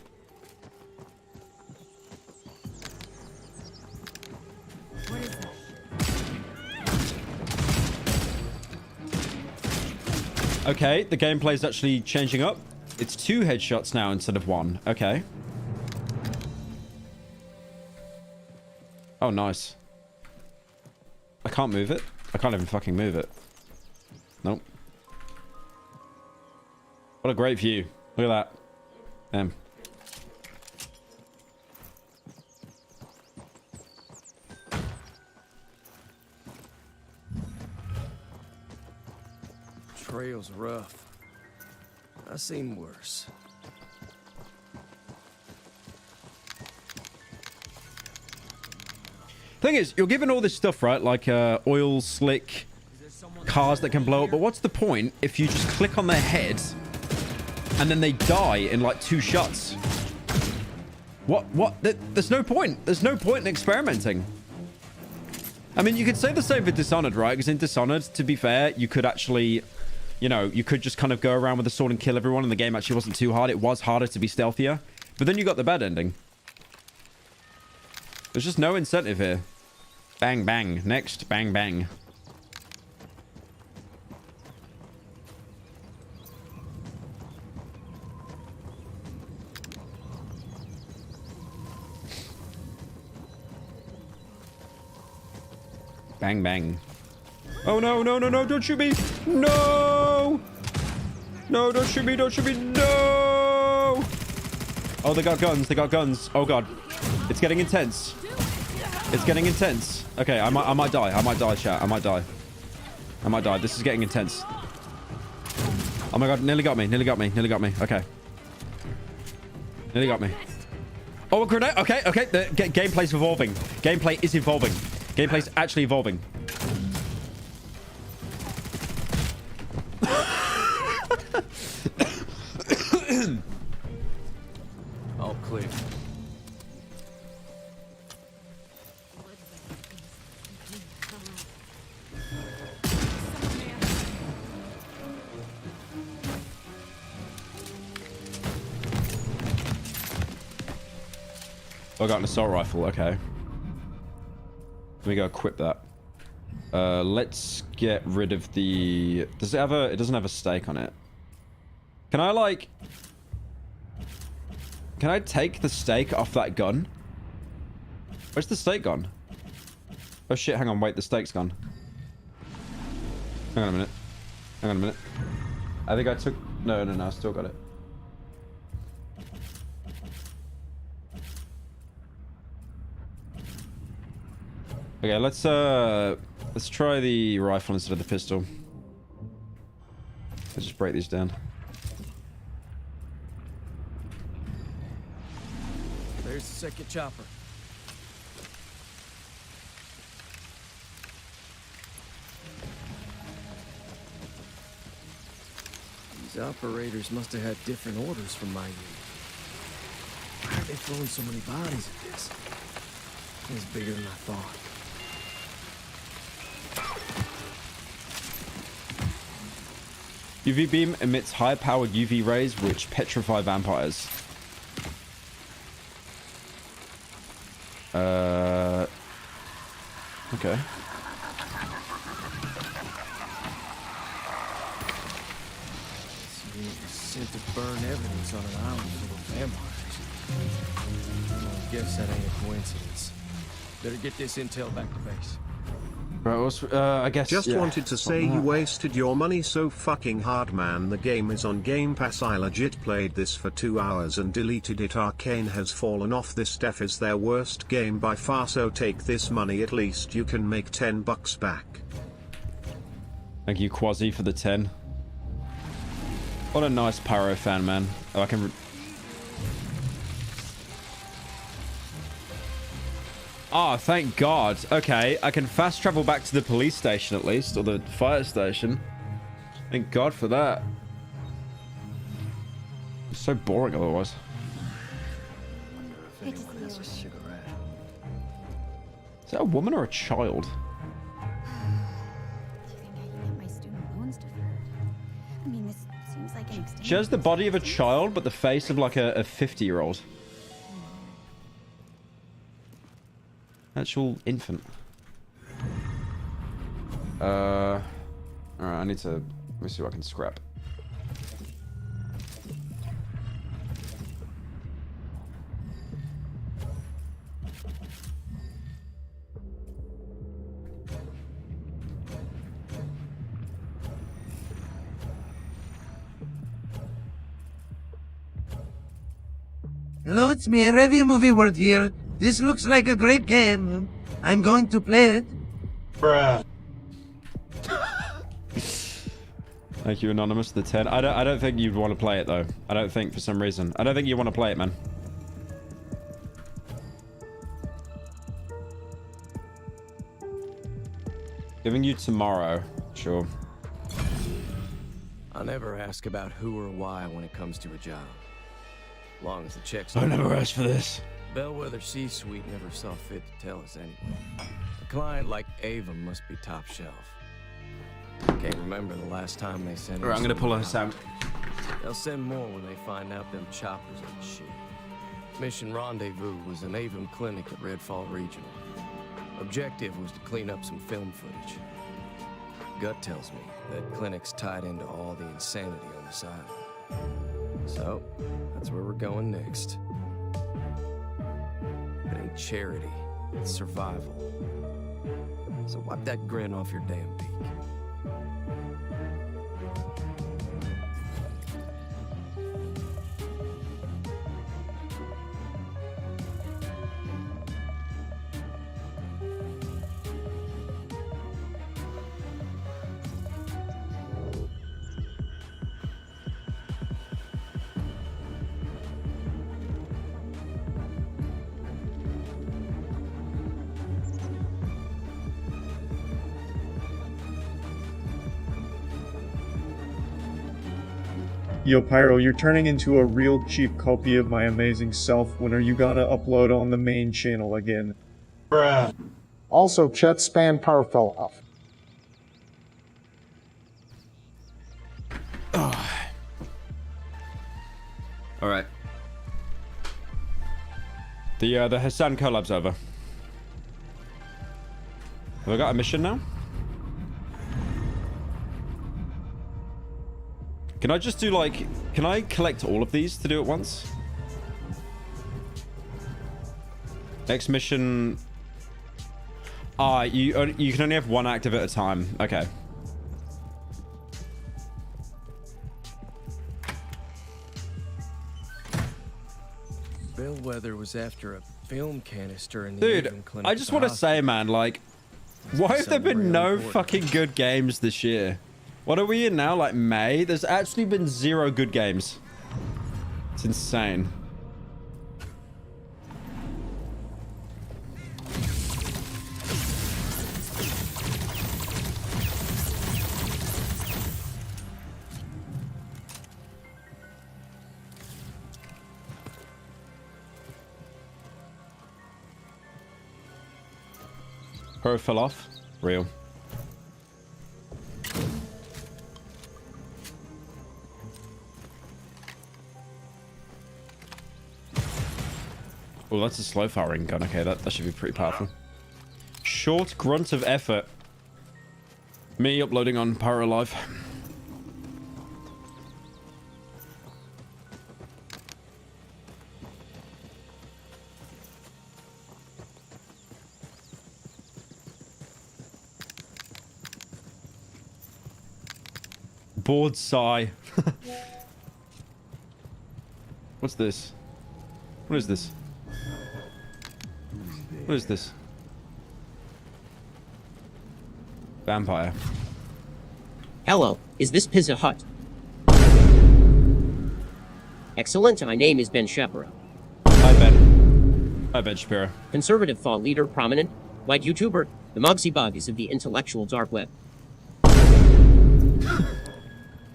Okay, the gameplay is actually changing up. It's 2 headshots now instead of 1. Okay. Oh, nice. I can't move it. I can't even fucking move it. Nope. What a great view. Look at that. Damn. trail's rough. I've seen worse. Thing is, you're given all this stuff, right? Like oil slick, cars that can blow up. But what's the point if you just click on their head and then they die in like 2 shots? What? There's no point. There's no point in experimenting. I mean, you could say the same for Dishonored, right? Because in Dishonored, to be fair, you could actually, you know, you could just kind of go around with a sword and kill everyone, and the game actually wasn't too hard. It was harder to be stealthier. But then you got the bad ending. There's just no incentive here. Bang, bang. Next, bang, bang. Bang, bang. Oh, no, no, no, no, don't shoot me. No! No, don't shoot me, don't shoot me. No! Oh, they got guns, they got guns. Oh, God. It's getting intense. It's getting intense. Okay, I might die. I might die, chat. I might die. I might die. This is getting intense. Oh, my God. Nearly got me. Nearly got me. Nearly got me. Okay. Nearly got me. Oh, a grenade. Okay, okay. The gameplay's evolving. Gameplay is evolving. Gameplay's actually evolving. All clear. I got an assault rifle. Okay. Let me go equip that. Let's get rid of the... Does it have a... It doesn't have a stake on it. Can I, like... Can I take the stake off that gun? Where's the stake gone? Oh, shit. Hang on. Wait. The stake's gone. Hang on a minute. Hang on a minute. I think I took... No, no, no. I still got it. Okay, let's try the rifle instead of the pistol. Let's just break these down. There's the second chopper. These operators must have had different orders from my unit. Why are they throwing so many bodies at this? It's bigger than I thought. UV beam emits high-powered UV rays which petrify vampires. Okay. Sent to burn evidence on an island full of vampires. I guess that ain't a coincidence. Better get this intel back to base. Right, I guess... Just wanted to say you wasted your money so fucking hard, man. The game is on Game Pass. I legit played this for 2 hours and deleted it. Arcane has fallen off. This def is their worst game by far, so take this money. At least you can make $10 back. Thank you, Quasi, for the 10. What a nice Pyro fan, man. Oh, I can... Oh, thank God. Okay, I can fast travel back to the police station at least, or the fire station. Thank God for that. It's so boring otherwise. If anyone has a cigarette. Is that a woman or a child? She has the body of a child, but the face of like a 50-year-old. Actual infant. Alright, I need to... Let me see what I can scrap. Hello, it's me, Review Movie World here. This looks like a great game. I'm going to play it. Bruh. Thank you, Anonymous, the 10. I don't think you'd want to play it, though. I don't think, for some reason. I don't think you want to play it, man. Giving you tomorrow. Sure. I never ask about who or why when it comes to a job. Long as the checks... I never asked for this. Bellwether C-Suite never saw fit to tell us anyway. A client like Ava must be top shelf. Can't remember the last time they sent... Alright, I'm gonna pull us out. They'll send more when they find out them choppers are the shit. Mission Rendezvous was an Avon clinic at Redfall Regional. Objective was to clean up some film footage. Gut tells me that clinic's tied into all the insanity on this island. So, that's where we're going next. It ain't charity, it's survival. So wipe that grin off your damn beak. Yo, Pyro, you're turning into a real cheap copy of my amazing self. When are you gonna upload on the main channel again? Bruh. Also, chat spam power fell off. Alright. The Hassan collab's over. Have I got a mission now? Can I just do like... Can I collect all of these to do it once? Next mission... Ah, you can only have one active at a time. Okay. Bellwether was after a film canister in the Dude, Avon clinic. I just want to say, man, like... Why have there been no fucking good games this year? What are we in now? Like May? There's actually been 0 good games. It's insane. Pro fell off. Real. Oh, that's a slow firing gun. Okay, that should be pretty powerful. Short grunt of effort. Me uploading on Pyro Live. Bored sigh. What's this? What is this? What is this? Vampire. Hello, is this Pizza Hut? Excellent, my name is Ben Shapiro. Hi, Ben. Hi, Ben Shapiro. Conservative thought leader, prominent, white YouTuber, the Mugsy Buggies of the intellectual dark web.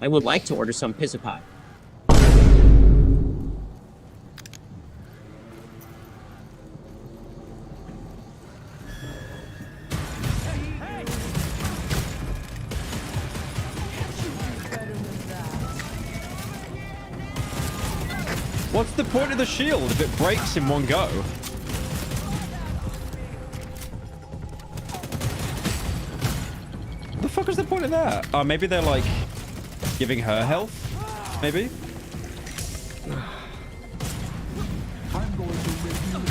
I would like to order some pizza pie. What's the point of the shield if it breaks in one go? What the fuck is the point of that? Oh, maybe they're like giving her health? Maybe? I'm going to make you know.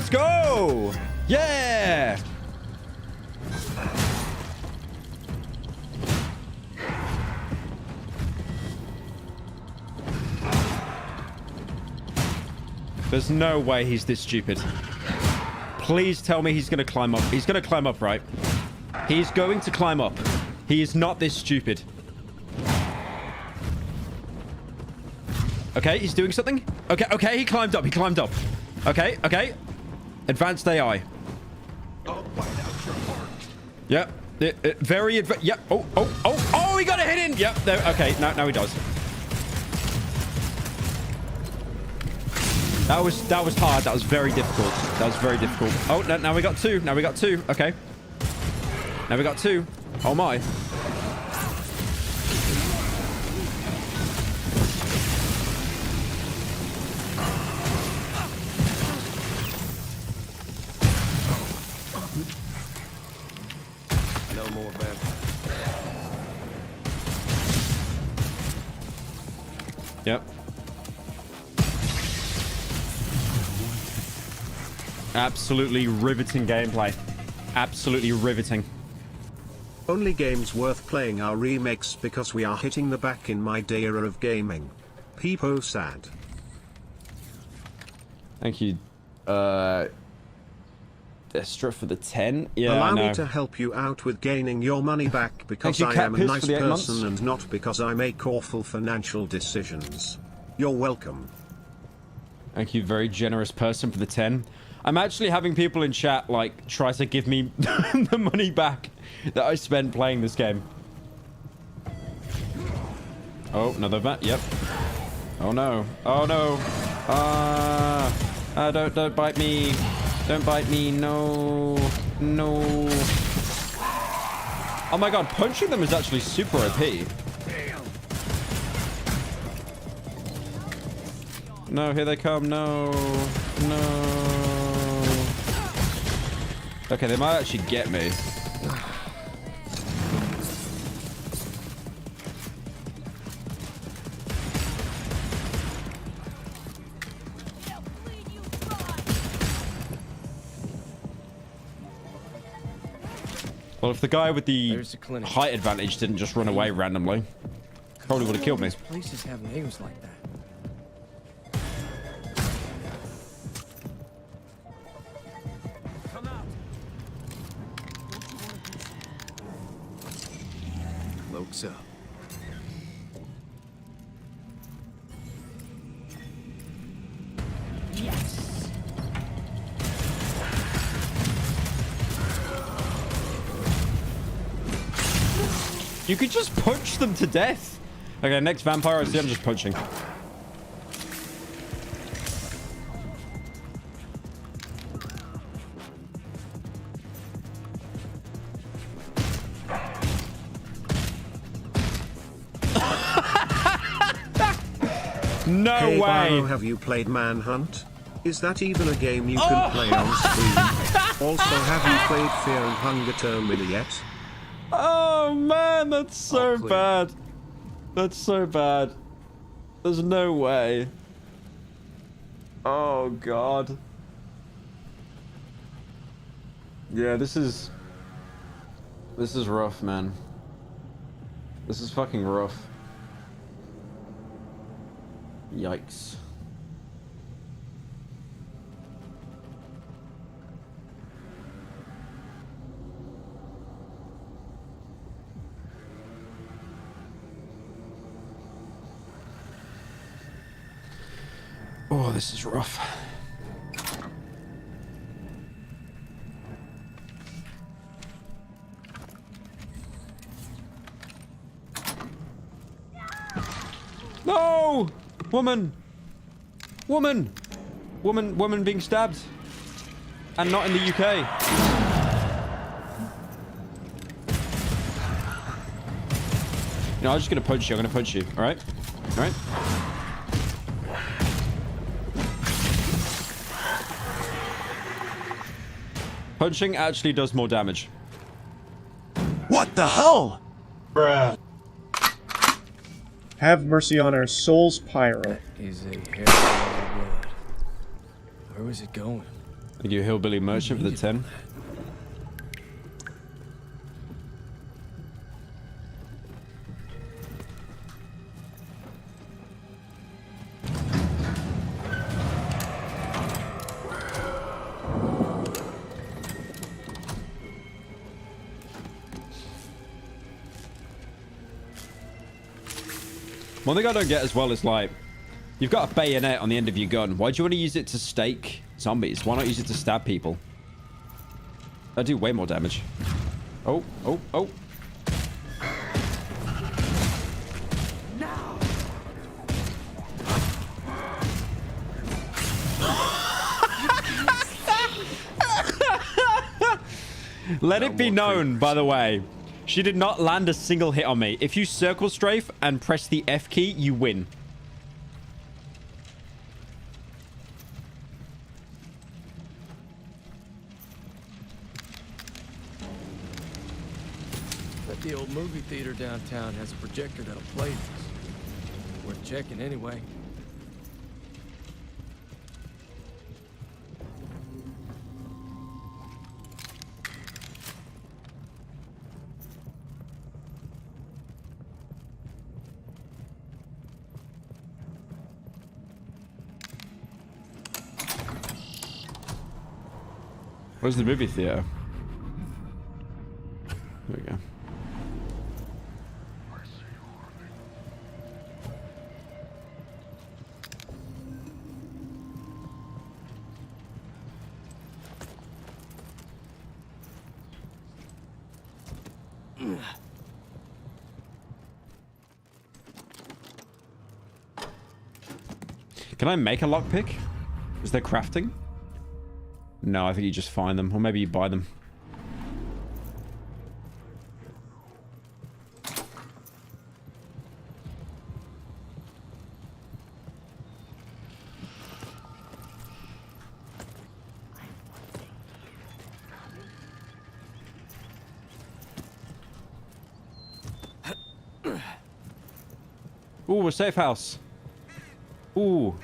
Let's go! Yeah! There's no way he's this stupid. Please tell me he's going to climb up. He's going to climb up, right? He's going to climb up. He is not this stupid. Okay, he's doing something. Okay, okay, he climbed up. He climbed up. Okay, okay. Advanced AI. Yep. Very advanced. Yep. Oh, he got a hit in. Yep. There. Okay, now he does. That was hard. That was very difficult. That was very difficult. Oh, no, now we got two. Now we got two. Okay. Now we got two. Oh my. No more vampires. Yep. Absolutely riveting gameplay. Absolutely riveting. Only games worth playing are remakes because we are hitting the back in my day era of gaming. Peepo sad. Thank you, Destra for the 10. Yeah, Allow I know. me to help you out with gaining your money back because you, I am a Catpiss, nice for the 8 months. person and not because I make awful financial decisions. You're welcome. Thank you, very generous person, for the 10. I'm actually having people in chat, like, try to give me the money back that I spent playing this game. Oh, another bat. Yep. Oh, no. Oh, no. Don't bite me. Don't bite me. No. No. Oh, my God. Punching them is actually super OP. No, here they come. No. No. Okay, they might actually get me. Well, if the guy with the height advantage didn't just run away randomly, probably would have killed me. Places have names like that. Cloaks up. Yes. You could just punch them to death. Okay, next vampire I see, I'm just punching. No hey, way. Barrow, have you played Manhunt? Is that even a game you can play on Steam? Also, have you played Fear and Hunger Terminal yet? Oh man, that's so bad. That's so bad. There's no way. Oh god. Yeah, this is rough, man. This is fucking rough. Yikes. Oh, this is rough. No! Woman! Woman! Woman being stabbed. And not in the UK. No, I'm just gonna punch you. I'm gonna punch you. Alright? Alright? Punching actually does more damage. What the hell? Bruh. Have mercy on our souls, Pyro. Is a hair of blood. Where was it going? Thank you, Hillbilly Merchant, for the 10. One thing I don't get as well is, like, you've got a bayonet on the end of your gun. Why do you want to use it to stake zombies? Why not use it to stab people? That'd do way more damage. Oh, oh, oh. Let it be known, by the way, she did not land a single hit on me. If you circle strafe and press the F key, you win. Bet the old movie theater downtown has a projector that'll play this. Worth checking anyway. Where's the movie theater? There we go. Can I make a lockpick? Is there crafting? No, I think you just find them. Or maybe you buy them. Ooh, a safe house. Ooh.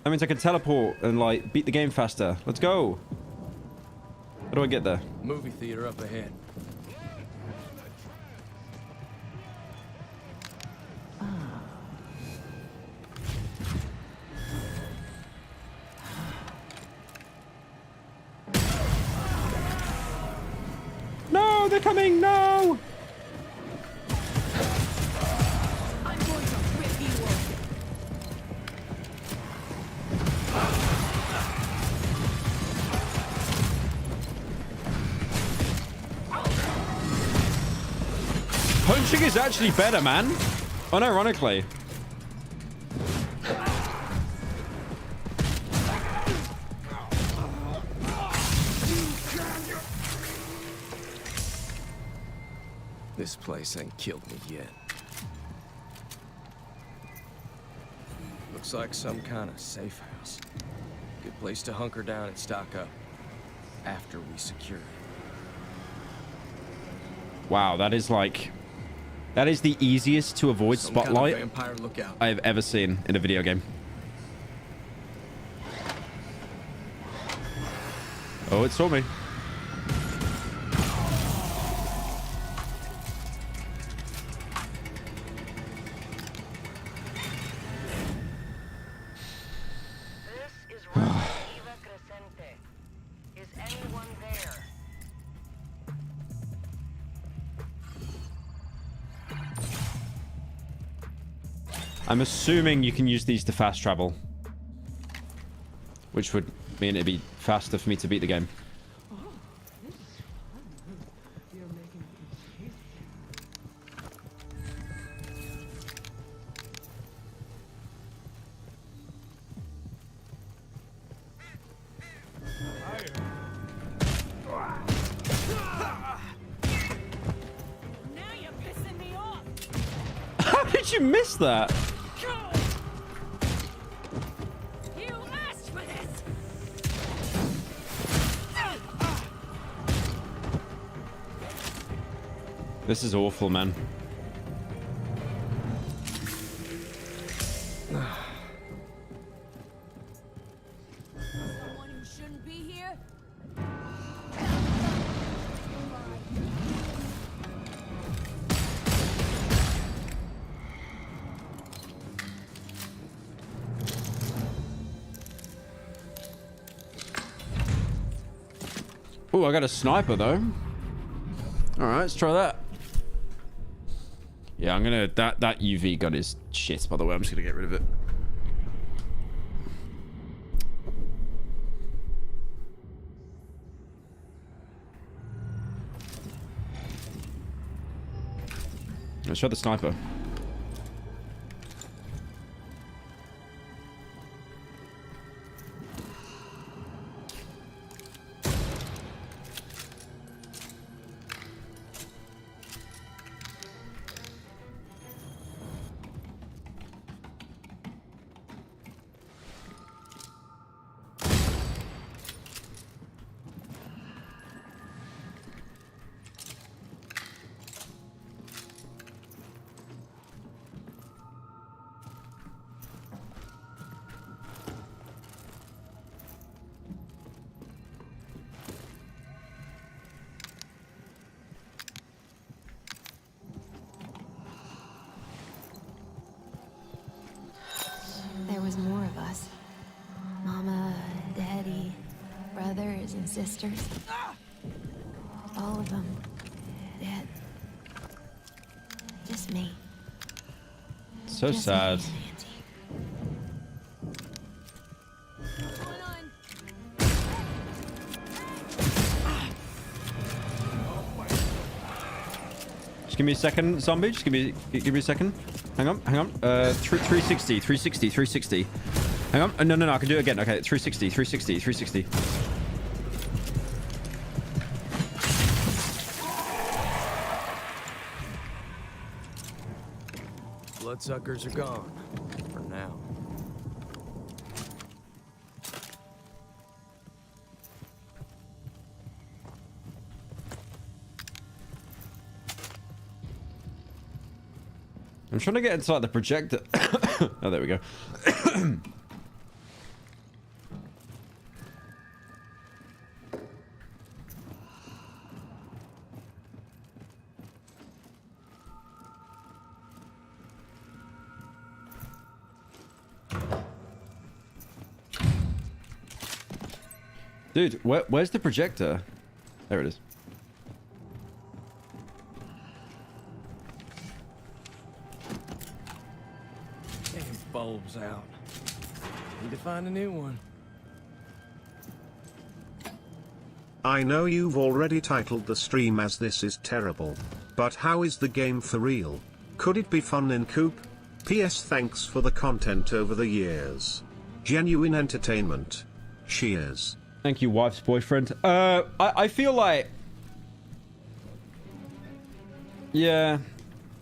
That means I can teleport and, like, beat the game faster. Let's go. How do I get there? Movie theater up ahead. No, they're coming. No. Punching is actually better, man. Unironically. This place ain't killed me yet. Looks like some kind of safe house. Good place to hunker down and stock up after we secure it. Wow, that is like... That is the easiest to avoid spotlight kind of vampire lookout. I have ever seen in a video game. Oh, it saw me. Is anyone there? I'm assuming you can use these to fast travel. Which would mean it'd be faster for me to beat the game. How did you miss that? This is awful, man. Someone who shouldn't be here? Oh, I got a sniper though. All right, let's try that. Yeah, I'm gonna... That UV gun is shit, by the way. I'm just gonna get rid of it. Let's try the sniper. There was more of us. Mama, Daddy, brothers and sisters. All of them dead. Just me. So Just sad. me and Just give me a second, zombie. Just give me a second. Hang on. 360. Hang on. No, I can do it again. Okay, 360. Bloodsuckers are gone. For now. I'm trying to get inside the projector. Oh, there we go. Dude, where's the projector? There it is. These bulbs out. Need to find a new one. I know you've already titled the stream as This Is Terrible, but how is the game for real? Could it be fun in Coop? PS thanks for the content over the years. Genuine entertainment. Cheers. Thank you, wife's boyfriend. I feel like... Yeah.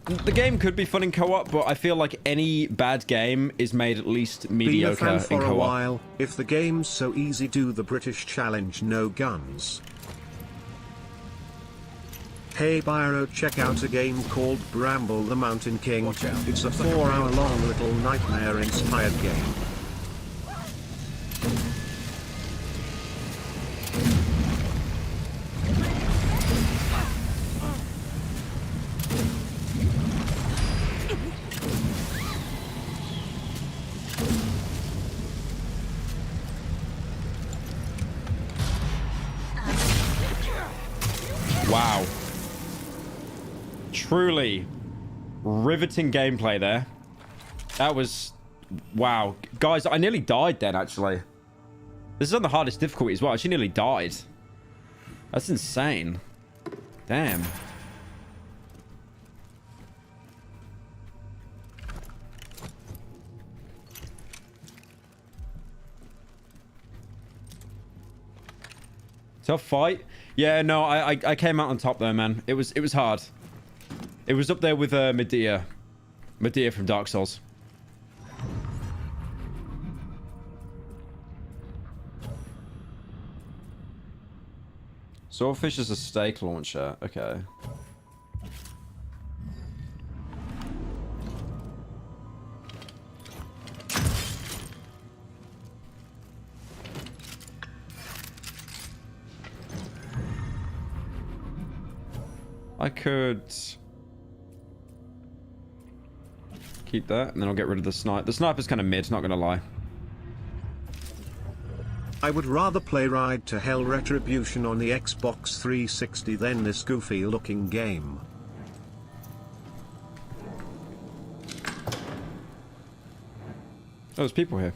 The game could be fun in co-op, but I feel like any bad game is made at least mediocre Been a fan in for a co-op. while. If the game's so easy, do the British challenge, no guns. Hey Byro, check out a game called Bramble the Mountain King. It's a 4-hour-long little nightmare-inspired game. Wow. Truly riveting gameplay there. That was... Wow. Guys, I nearly died then, actually. This is on the hardest difficulty as well. I actually nearly died. That's insane. Damn. Tough fight. Yeah, no, I came out on top though, man. It was hard. It was up there with Medea. Medea from Dark Souls. Swordfish is a steak launcher. Okay. I could keep that, and then I'll get rid of the sniper. The sniper's kind of mid, not gonna lie. I would rather play Ride to Hell Retribution on the Xbox 360 than this goofy looking game. Oh, there's people here.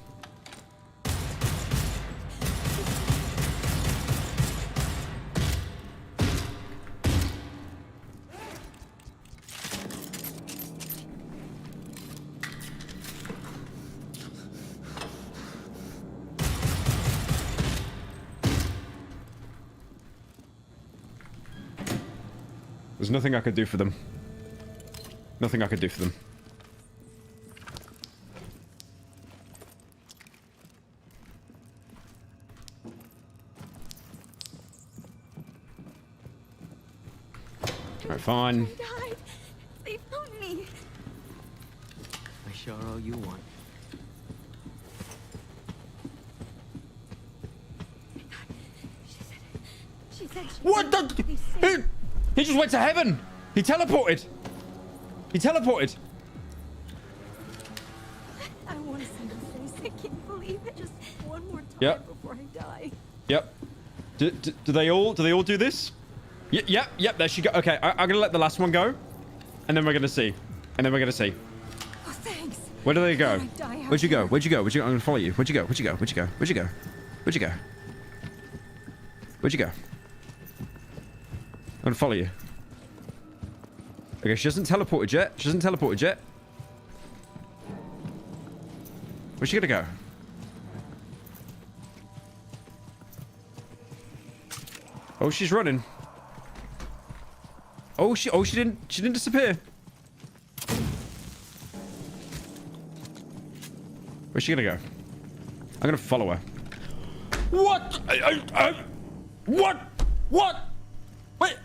There's nothing I could do for them. Nothing I could do for them. Alright, fine. Died. They found me. I sure owe you one. She said What the? He just went to heaven. He teleported. He teleported. I want to see his face. I can't believe it. Just one more time before I die. Yep. Do they all do this? Yep. There she go. Okay, I'm gonna let the last one go, and then we're gonna see. Oh, thanks. Where do they go? Where'd you go? Where'd I'm gonna follow you. Where'd you go? I'm gonna follow you. Okay, she hasn't teleported yet. Where's she gonna go? Oh, she's running. Oh, she didn't disappear. Where's she gonna go? I'm gonna follow her. What? What? Wait.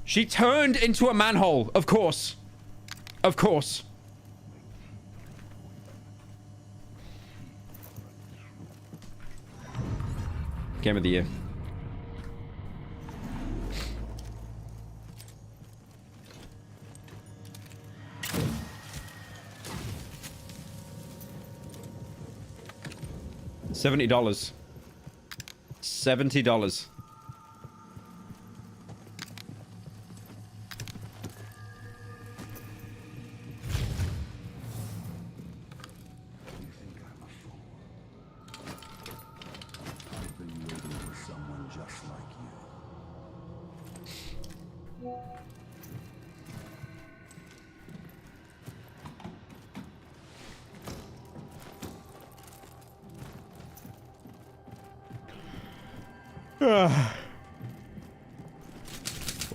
She turned into a manhole. Of course. Game of the year. $70. $70.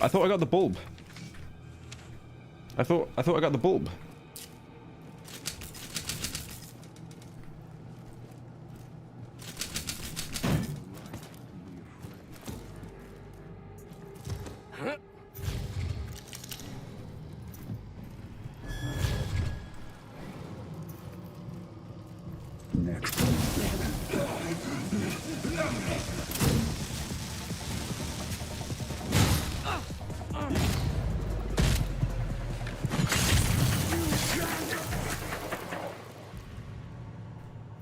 I thought I got the bulb. I thought I got the bulb.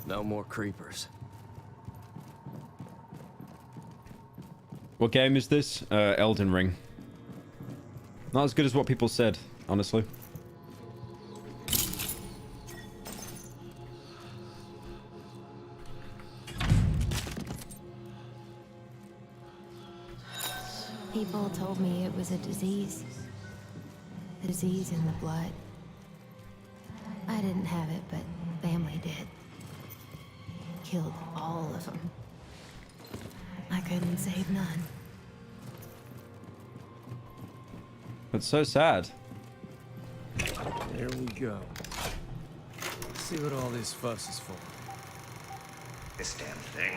No more creepers. What game is this? Elden Ring. Not as good as what people said, honestly. People told me it was a disease. A disease in the blood. I didn't have it, but family did. Killed all of them. I couldn't save none. That's so sad. There we go. Let's see what all this fuss is for. This damn thing.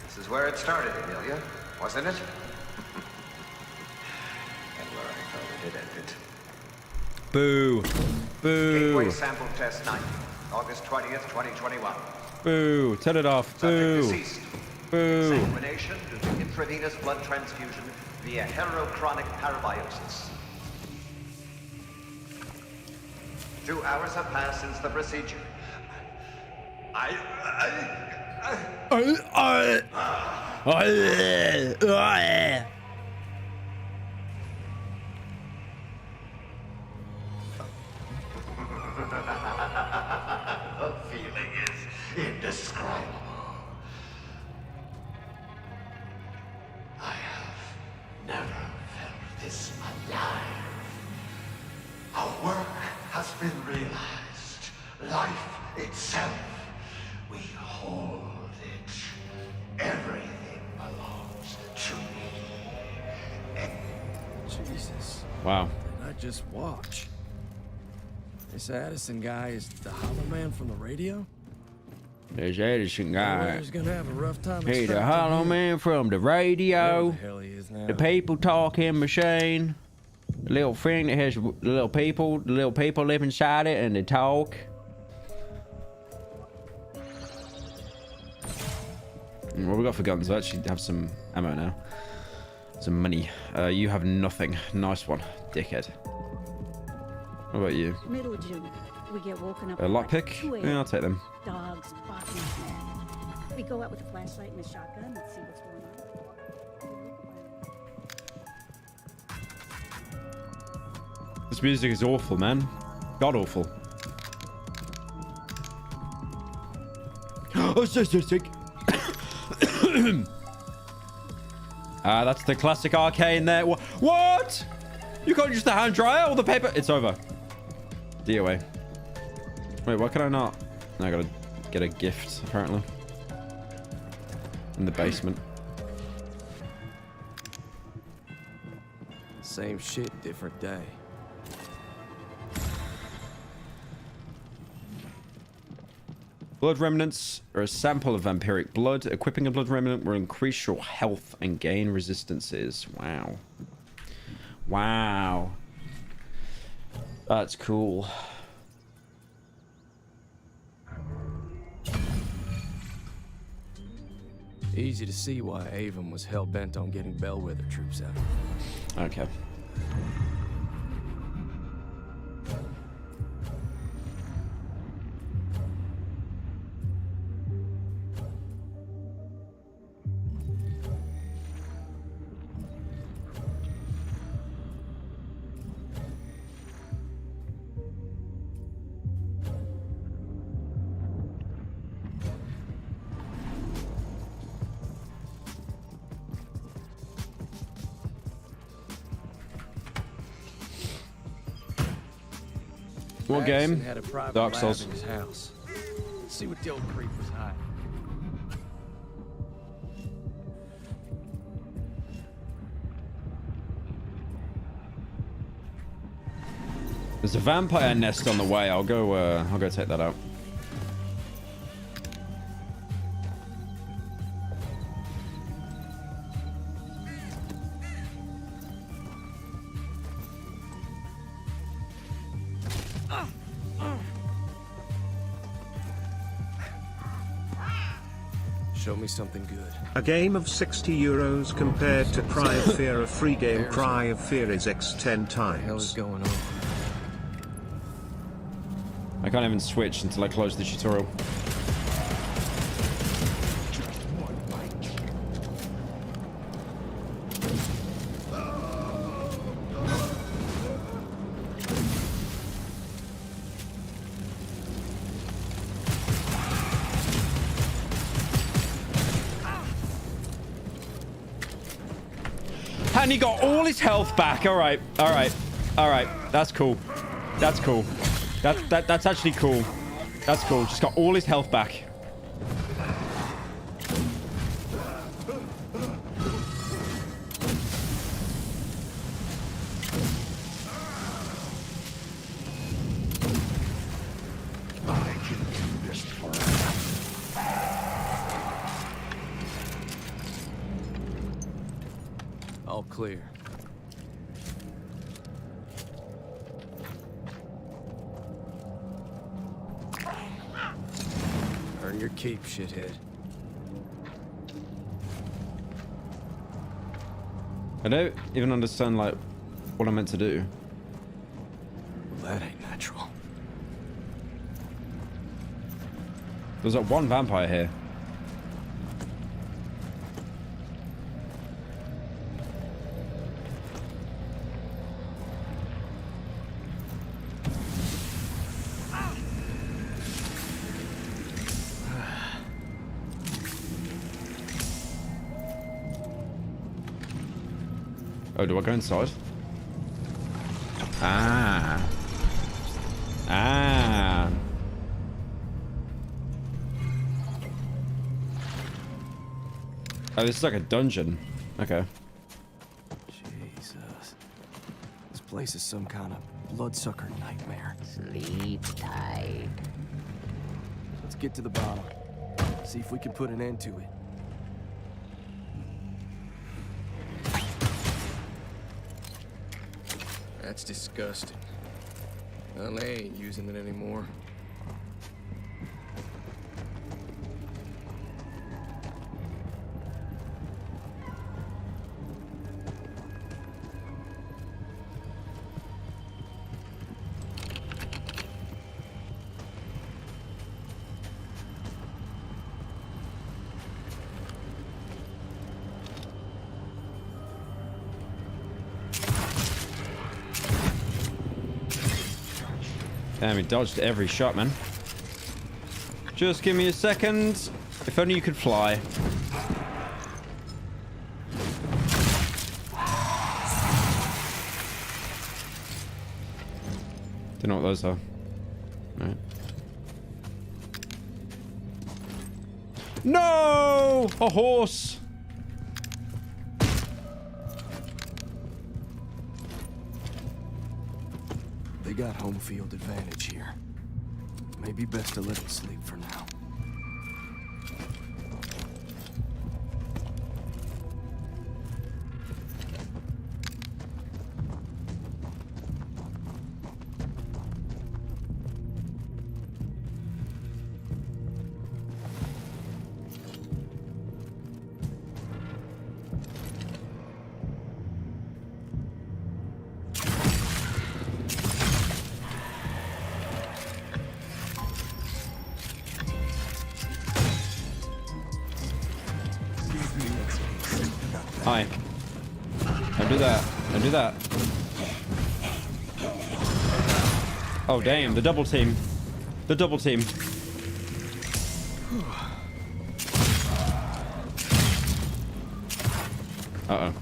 This is where it started, Amelia, wasn't it? And where I thought it had ended. Boo. Boo. Gateway sample test 90, August 20th, 2021. Boo. Turn it off. Boo. Deceased. Boo. Sanguination due to intravenous blood transfusion via heterochronic parabiosis. 2 hours have passed since the procedure. I The feeling is indescribable. I have never felt this alive. Our work has been realized. Life itself. We hold it. Everything belongs to me. Jesus. Wow. Did I just watch? This Addison guy is the Hollow Man from the radio? There's Edison guy. He's gonna have a rough time. Hey, the Hollow Man from the radio. Where the hell he is now. The people talking machine. The little thing that has the little people live inside it and they talk. What we got for guns? I actually have some ammo now. Some money. You have nothing. Nice one, dickhead. What about you? Middle of June, we get woken up. A lockpick? Yeah, I'll take them. Dogs barking. We go out with a flashlight and a shotgun and see what's going on. This music is awful, man. God awful. Oh, so sick. That's the classic arcane there. What? You can't use the hand dryer or the paper? It's over. DOA. Wait, why can I not? I gotta get a gift, apparently. In the basement. Same shit, different day. Blood remnants are a sample of vampiric blood. Equipping a blood remnant will increase your health and gain resistances. Wow. Wow. That's cool. Easy to see why Avon was hell-bent on getting Bellwether troops out. Okay. What game? Had a private Dark lab Souls. in his house. Let's see what the old creep was hiding. There's a vampire nest on the way. I'll go take that out. Show me something good. A game of €60 compared to Cry of Fear, a free game. Cry of Fear is X 10 times. What the hell is going on? I can't even switch until I close the tutorial. And he got all his health back. All right, all right, all right. That's cool. That's cool. That's actually cool. That's cool. Just got all his health back. I can do this forever. All clear. Earn your keep, shithead. I don't even understand, like, what I'm meant to do. Well, that ain't natural. There's like one vampire here. Oh, do I go inside? Ah. Ah. Oh, this is like a dungeon. Okay. Jesus. This place is some kind of bloodsucker nightmare. Sleep tight. Let's get to the bottom. See if we can put an end to it. That's disgusting. Well, they ain't using it anymore. Damn, he dodged every shot, man. Just give me a second. If only you could fly. Don't know what those are. Right. No! A horse! They got home field advantage here. Maybe best to let it sleep for now. Hi. Don't do that. Don't do that. Oh, damn. The double team. The double team. Uh-oh.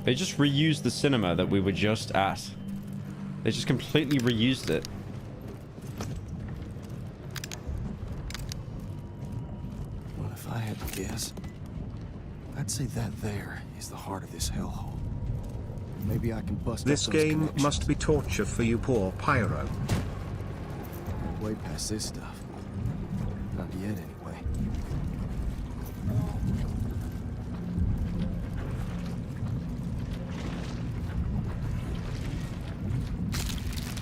They just reused the cinema that we were just at. They just completely reused it. Well, if I had to guess, I'd say that there is the heart of this hellhole. Maybe I can bust up This those game connections. must be torture for you poor Pyro. Way past this stuff. Not yet, anyway.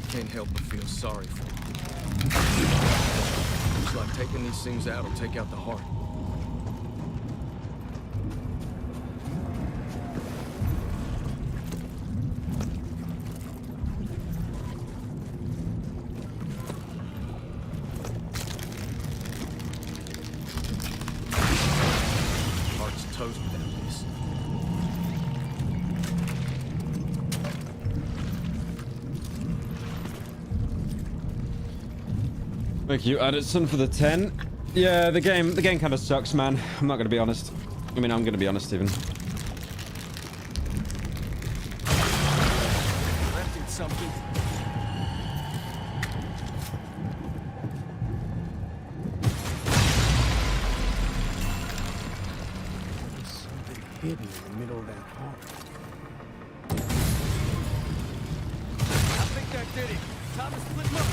Can't help but feel sorry for him. It's like taking these things out will take out the heart. Heart's toast without this. Thank you, Addison, for the 10. Yeah, the game kind of sucks, man. I'm not gonna be honest. I mean, I'm gonna be honest, even. That did something. There's something hidden in the middle of that hall. did it. Time to split them up.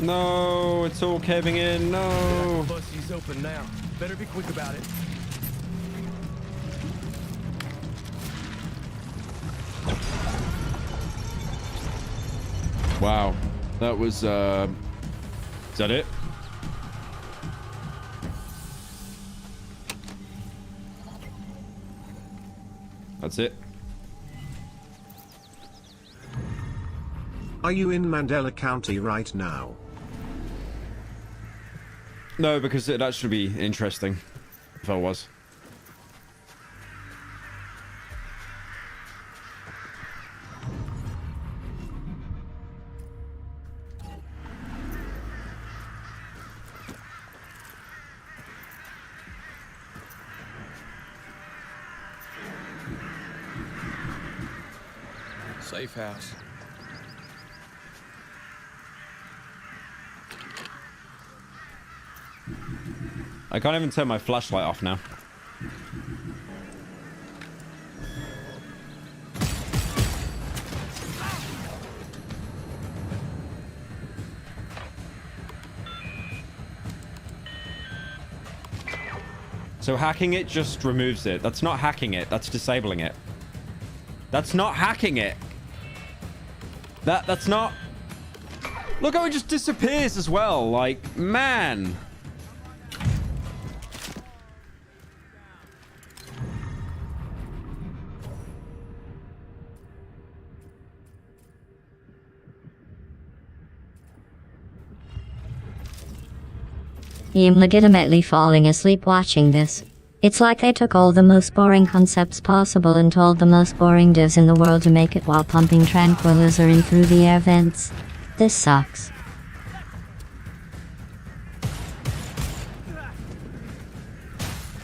No, it's all caving in. No. Busty's open now. Better be quick about it. Wow. That was, is that it? That's it. Are you in Mandela County right now? No, because it'd actually be interesting if I was. Safe house. I can't even turn my flashlight off now. So hacking it just removes it. That's not hacking it. That's disabling it. That's not hacking it. That's not... Look how it just disappears as well. Like, man. I'm legitimately falling asleep watching this. It's like they took all the most boring concepts possible and told the most boring devs in the world to make it while pumping tranquilizer in through the air vents. This sucks.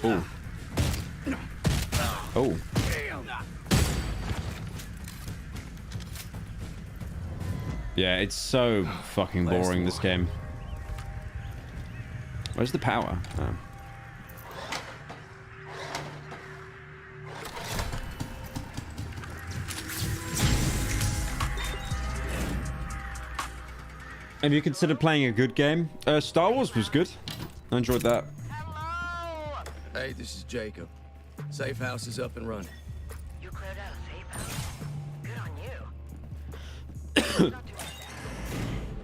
Oh. Oh. Yeah, it's so fucking boring, this game. Where's the power? Oh. Have you considered playing a good game? Star Wars was good. I enjoyed that. Hey, this is Jacob. Safe house is up and running. You cleared out a safe house? Good on you. Not too much damage.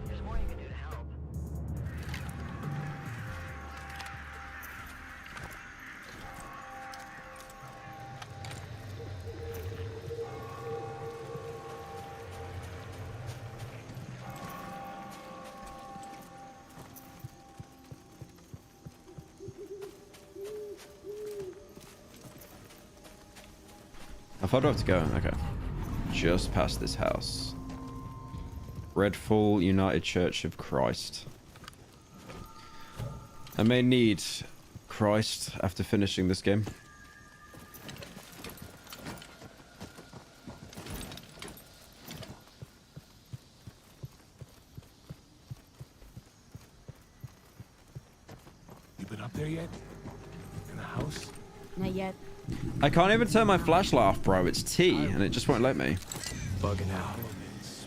There's more you can do to help. How far do I have to go? Okay. Just past this house. Redfall United Church of Christ. I may need Christ after finishing this game. You been up there yet? In the house? Not yet. I can't even turn my flashlight off, bro. It's T, and it just won't let me. Bugging out.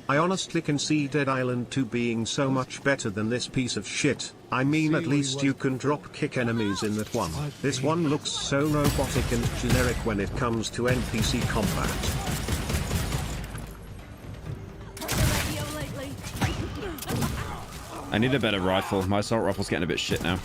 I honestly can see Dead Island 2 being so much better than this piece of shit. I mean, at least you can drop kick enemies in that one. This one looks so robotic and generic when it comes to NPC combat. I need a better rifle. My assault rifle's getting a bit shit now.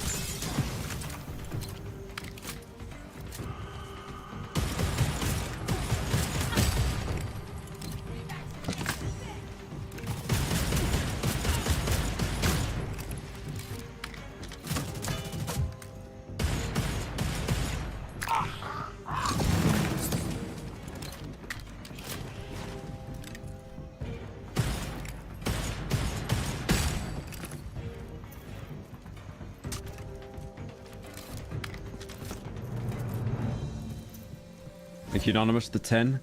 Thank you, Anonymous, the 10.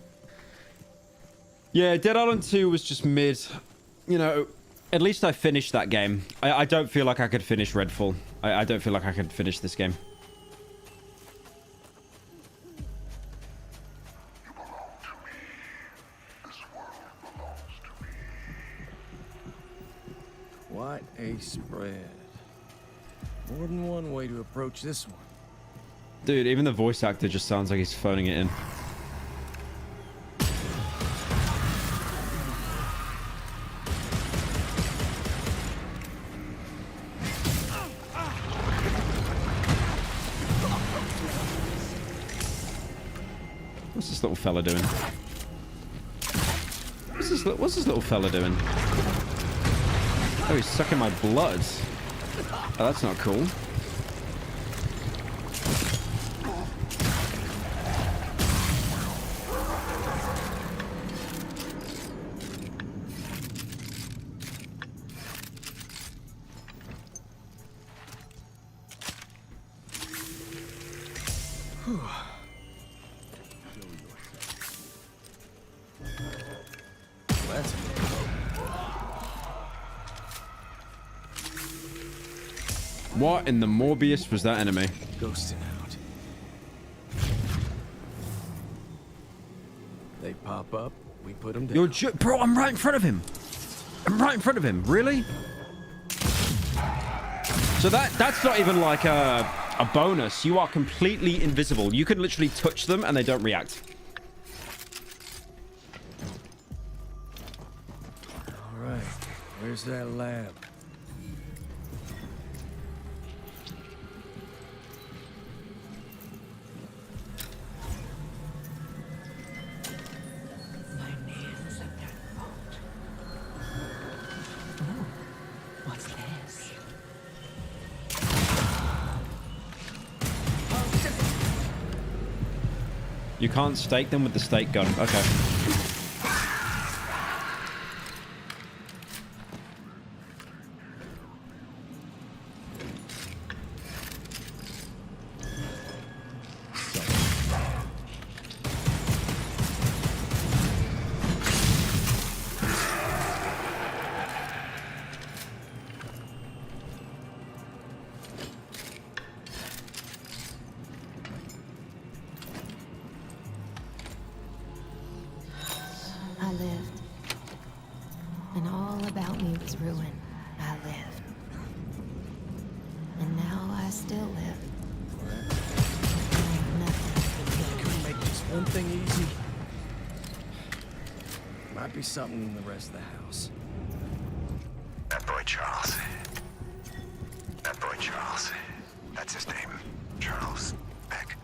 Yeah, Dead Island 2 was just mid. You know, at least I finished that game. I don't feel like I could finish Redfall. I don't feel like I could finish this game. Thinly spread. More than one way to approach this one. Dude, even the voice actor just sounds like he's phoning it in. What's this little fella doing? What's this little fella doing? Oh, he's sucking my blood. Oh, that's not cool. What in the Morbius was that enemy? Ghosting out. They pop up, we put them down. Bro, I'm right in front of him. I'm right in front of him. Really? So that's not even like a bonus. You are completely invisible. You can literally touch them and they don't react. All right, where's that lab? What's this? You can't stake them with the stake gun. Okay. I lived. And all about me was ruin. I lived. And now I still live. Nothing. Can we make just one thing easy? Might be something in the rest of the house. That boy Charles. That boy Charles. That's his name. Charles Beck.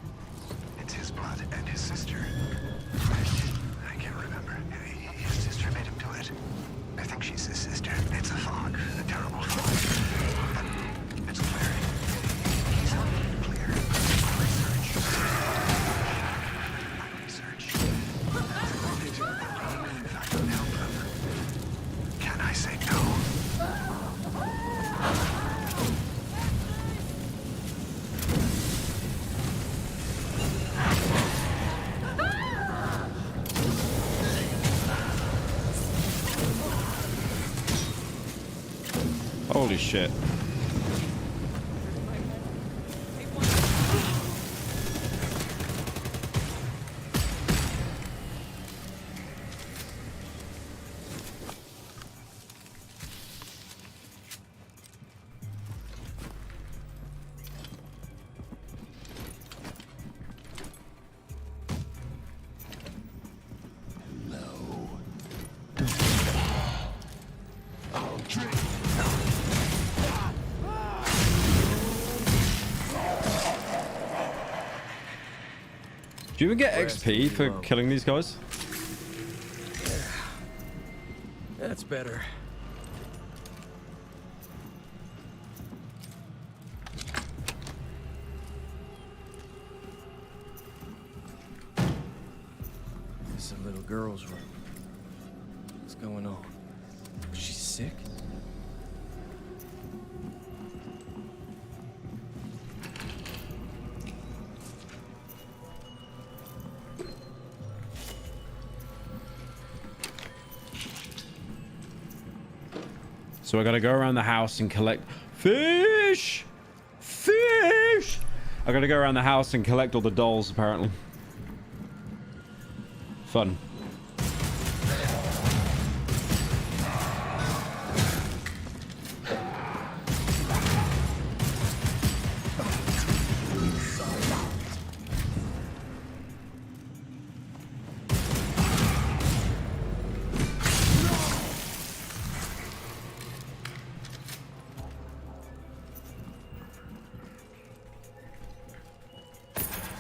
It's his blood and his sister. I can't remember. His sister made him do it. I think she's his sister. It's a fog. A terrible fog. But it's clear. He's helping me clear. My research. If I can help him. Can I say no? Holy shit. Do you even get XP for killing these guys? Yeah. That's better. This is a little girl's room. What's going on? She's sick? So I gotta go around the house and collect fish. Fish. I gotta go around the house and collect all the dolls, apparently. Fun.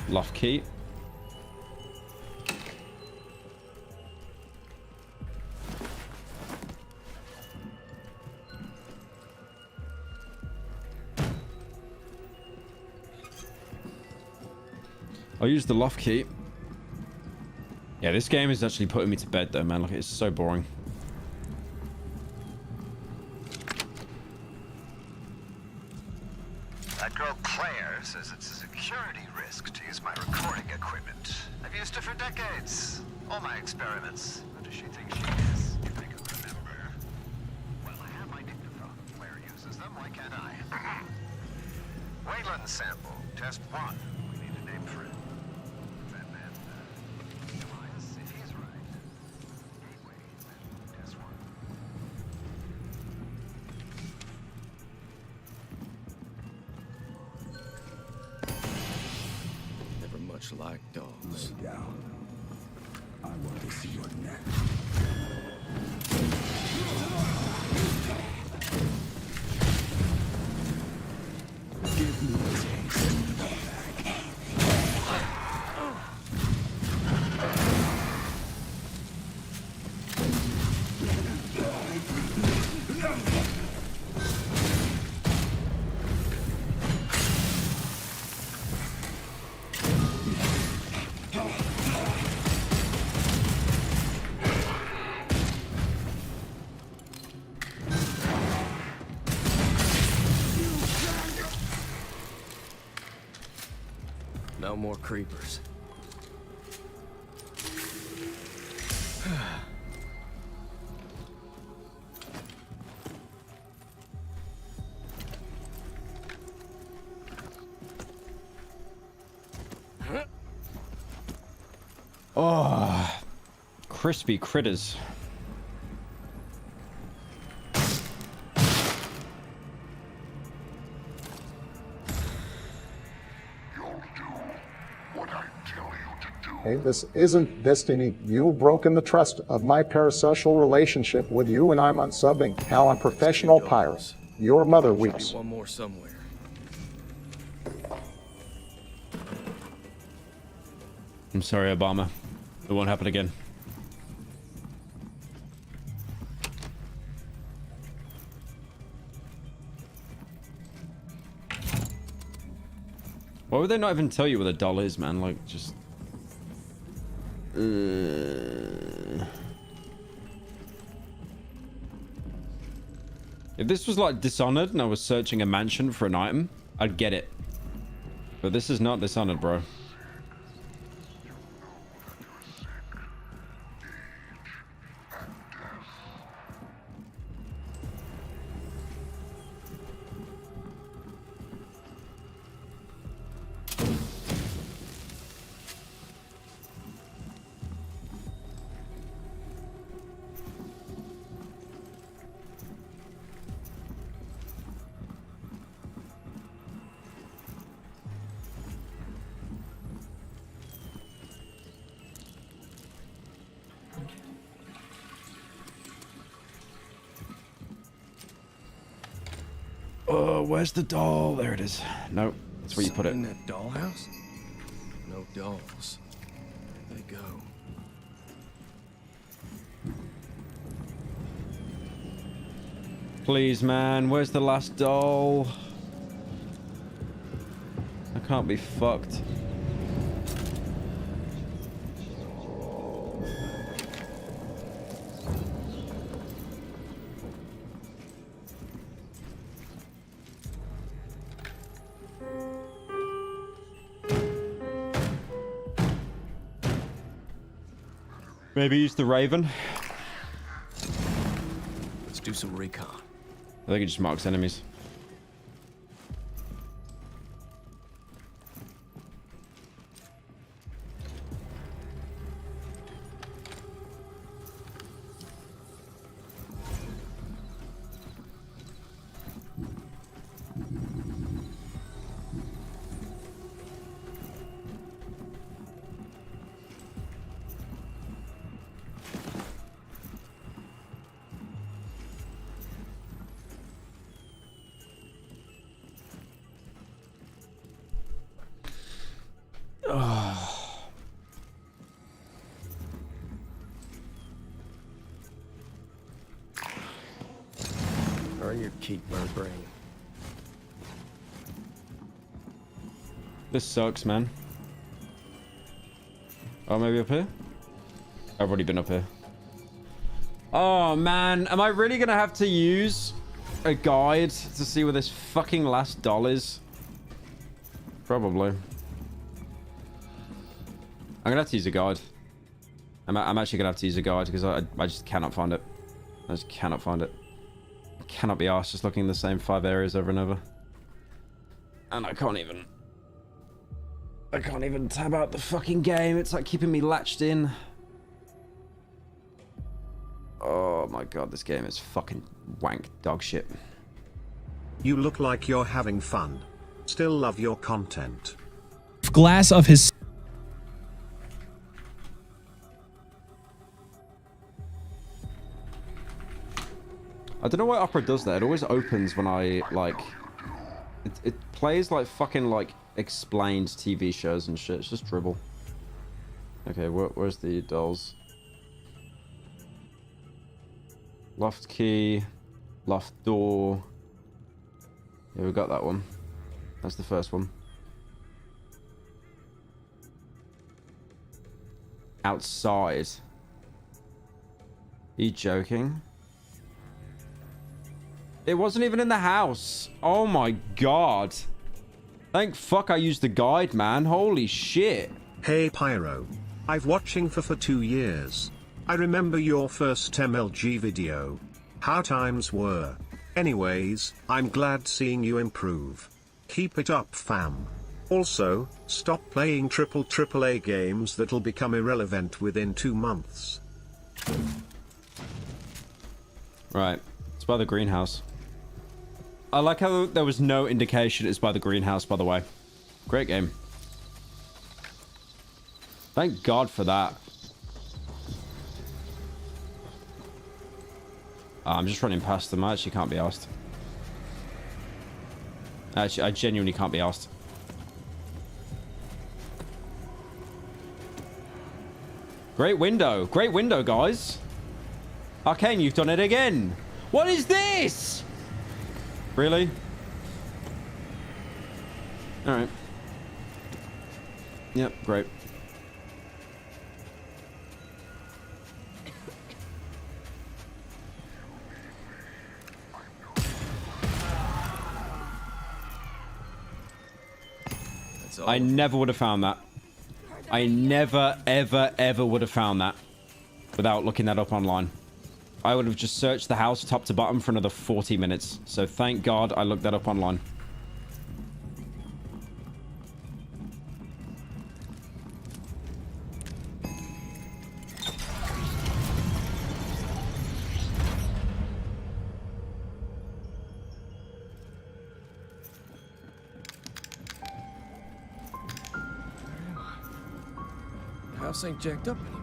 Loft key. I'll use the loft key. Yeah, this game is actually putting me to bed though, man. Like, it's so boring. That girl Claire says it's a security risk to use my recording equipment. I've used it for decades. All my experiments. What does she think she is? I can remember. Well, I have my dictaphone. Claire uses them. Why can't I? Wayland sample. Test 1. We need a name for it. That man, Elias, if he's right. Gateway. Test 1. Never much like dogs. Lay down. I want to see your neck. Give me a taste. No more creepers. Oh, crispy critters. Hey, this isn't destiny. You've broken the trust of my parasocial relationship with you, and I'm unsubbing. Now I'm professional pirate. Your mother weeps. One more somewhere. I'm sorry, Obama. It won't happen again. Why would they not even tell you what a doll is, man? Like, just... If this was like Dishonored and I was searching a mansion for an item, I'd get it. But this is not Dishonored, bro. Where's the doll? There it is. No, that's where you put it. In that dollhouse? No dolls. There they go. Please, man. Where's the last doll? I can't be fucked. Maybe use the Raven. Let's do some recon. I think it just marks enemies. Or your keeper brain. This sucks, man. Oh, maybe up here? I've already been up here. Oh, man. Am I really going to have to use a guide to see where this fucking last doll is? Probably. I'm going to have to use a guide. I'm actually going to have to use a guide because I just cannot find it. I just cannot find it. I cannot be arsed just looking in the same 5 areas over and over. And I can't even tab out the fucking game. It's like keeping me latched in. Oh my god, this game is fucking wank dog shit. You look like you're having fun. Still love your content. Glass of his... I don't know why Opera does that. It always opens when I, like... It plays like fucking, like, explained TV shows and shit. It's just dribble. Okay, where's the dolls? Loft key. Loft door. Yeah, we got that one. That's the first one. Outside. Are you joking? It wasn't even in the house. Oh my god. Thank fuck I used the guide, man. Holy shit. Hey Pyro. I've watching for 2 years. I remember your first MLG video. How times were. Anyways, I'm glad seeing you improve. Keep it up, fam. Also, stop playing AAA games that'll become irrelevant within 2 months. Right. It's by the greenhouse. I like how there was no indication it's by the greenhouse, by the way. Great game. Thank God for that. I'm just running past them. I actually can't be asked. Actually, I genuinely can't be asked. Great window. Great window, guys. Arcane, you've done it again. What is this? Really? Alright. Yep, great. I never would have found that. I never, ever, ever would have found that without looking that up online. I would have just searched the house top to bottom for another 40 minutes. So thank God I looked that up online. House ain't jacked up anymore.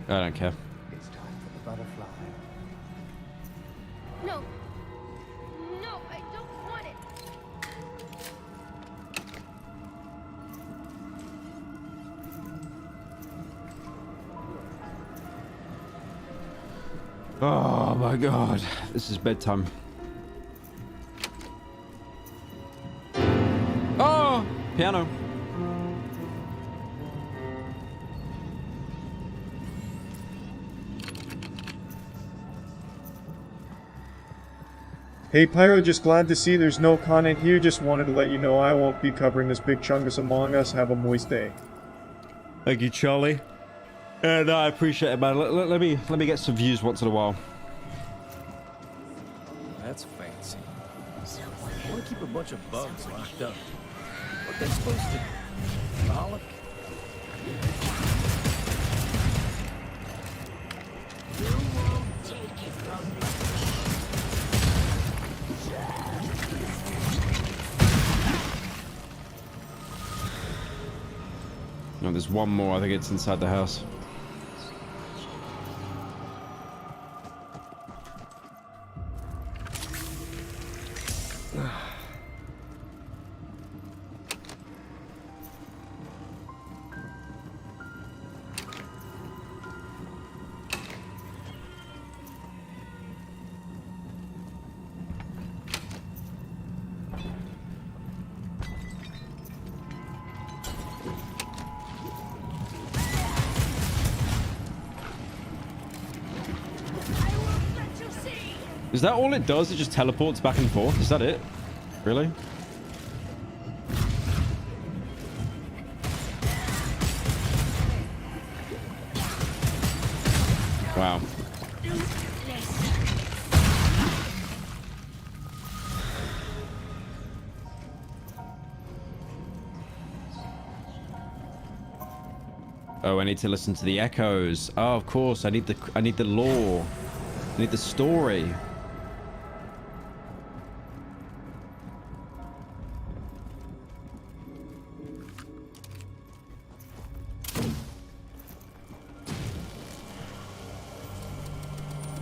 I don't care. It's time for the butterfly. No. No, I don't want it. Oh my god. This is bedtime. Oh! Piano. Hey Pyro, just glad to see there's no content here. Just wanted to let you know I won't be covering this big chungus Among Us. Have a moist day. Thank you, Charlie. And I appreciate it, man. Let me get some views once in a while. That's fancy. I want to keep a bunch of bugs locked up. What they supposed to do? Frolic? You won't take it from me. No, there's one more. I think it's inside the house. Is that all it does? It just teleports back and forth? Is that it? Really? Wow. Oh, I need to listen to the echoes. Oh, of course. I need the lore. I need the story.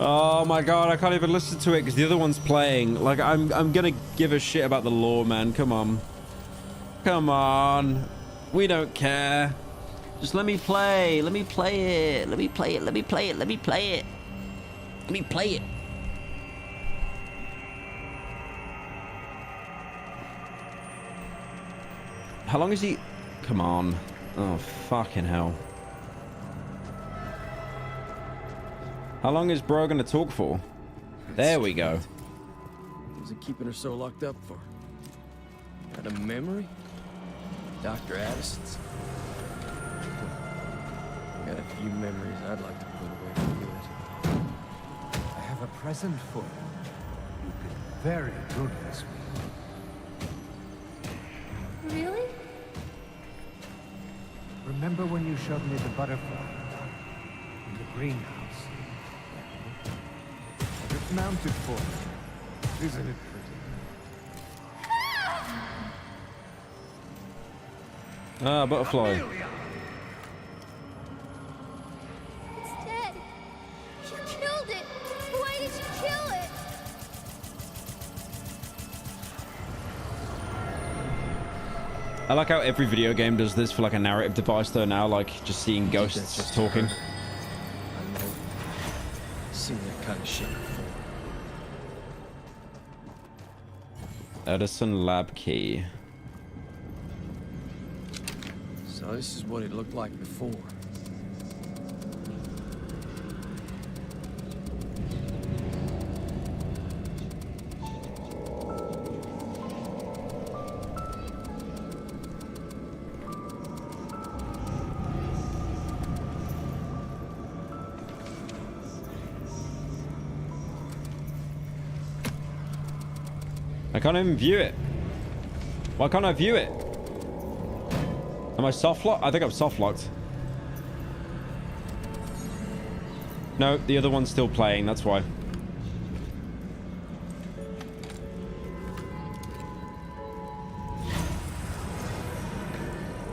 Oh my god, I can't even listen to it because the other one's playing. Like, I'm gonna give a shit about the lore, man. Come on. Come on. We don't care. Just let me play. Let me play it. Let me play it. Let me play it. Let me play it. Let me play it. How long is he? Come on. Oh, fucking hell. How long is bro gonna talk for? There we go. What's it keeping her so locked up for? Got a memory? Dr. Addison's? Got a few memories I'd like to put away for good. I have a present for you. You've been very good this week. Really? Remember when you showed me the butterfly in the greenhouse? It's mounted for me. Isn't it pretty? Ah, butterfly. It's dead. You killed it. Why did you kill it? I like how every video game does this for like a narrative device though now, like just seeing ghosts talking. I know. Seen that kind of shit before. Edison lab key. So this is what it looked like before. I can't even view it. Why can't I view it? Am I soft locked? I think I'm soft locked. No, the other one's still playing, that's why.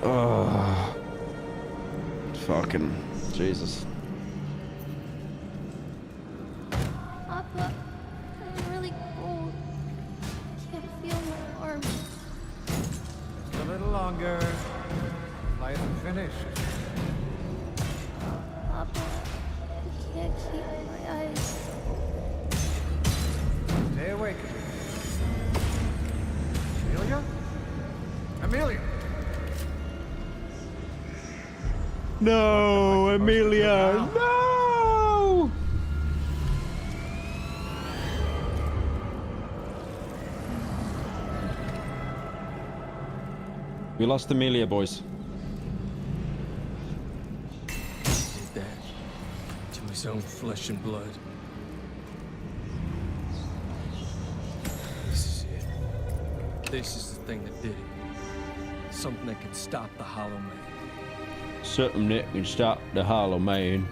Oh. Fucking Jesus. Papa, I'm really cold. I can't feel my arms. Just a little longer. Flight isn't finished. Papa, I can't keep my eyes. Stay awake. Amelia? Amelia! No, Amelia, no! We lost Amelia, boys. Did that to his own flesh and blood. This is it. This is the thing that did it. Something that could stop the Hollow Man. Something that can stop the Hollow Man.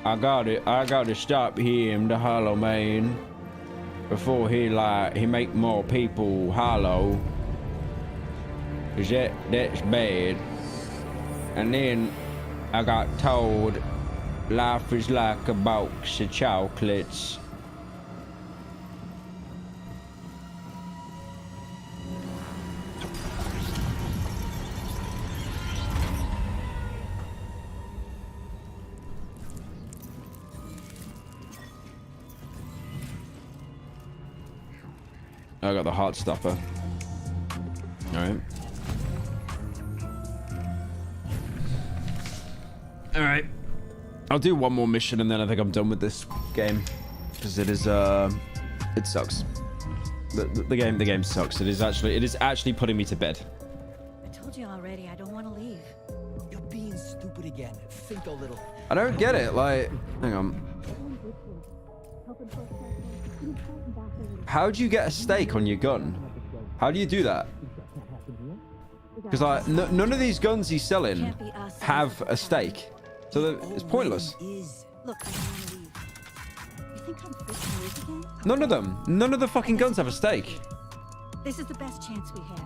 I got it. I got to stop him, the Hollow Man, before he make more people hollow. 'Cause that's bad. And then I got told life is like a box of chocolates. I got the heart stopper. Alright. Alright. I'll do one more mission and then I think I'm done with this game. Because it is it sucks. The game sucks. It is actually putting me to bed. I told you already, I don't want to leave. You're being stupid again. Think a little. I don't get it, like, hang on. How do you get a stake on your gun? How do you do that? Because like none of these guns he's selling have a stake, so it's pointless. Look, I don't want to leave. You think I'm fixing yours again? None of them. None of the fucking guns have a stake. This is the best chance we have.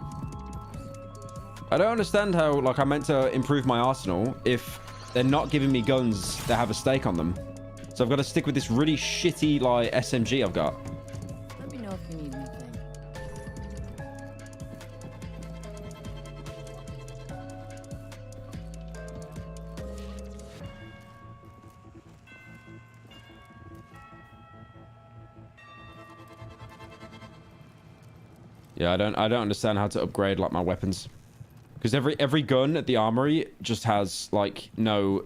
I don't understand how like I'm meant to improve my arsenal if they're not giving me guns that have a stake on them. So I've got to stick with this really shitty like SMG I've got. Let me know if you need anything. Yeah, I don't understand how to upgrade like my weapons. Because every gun at the armory just has like no.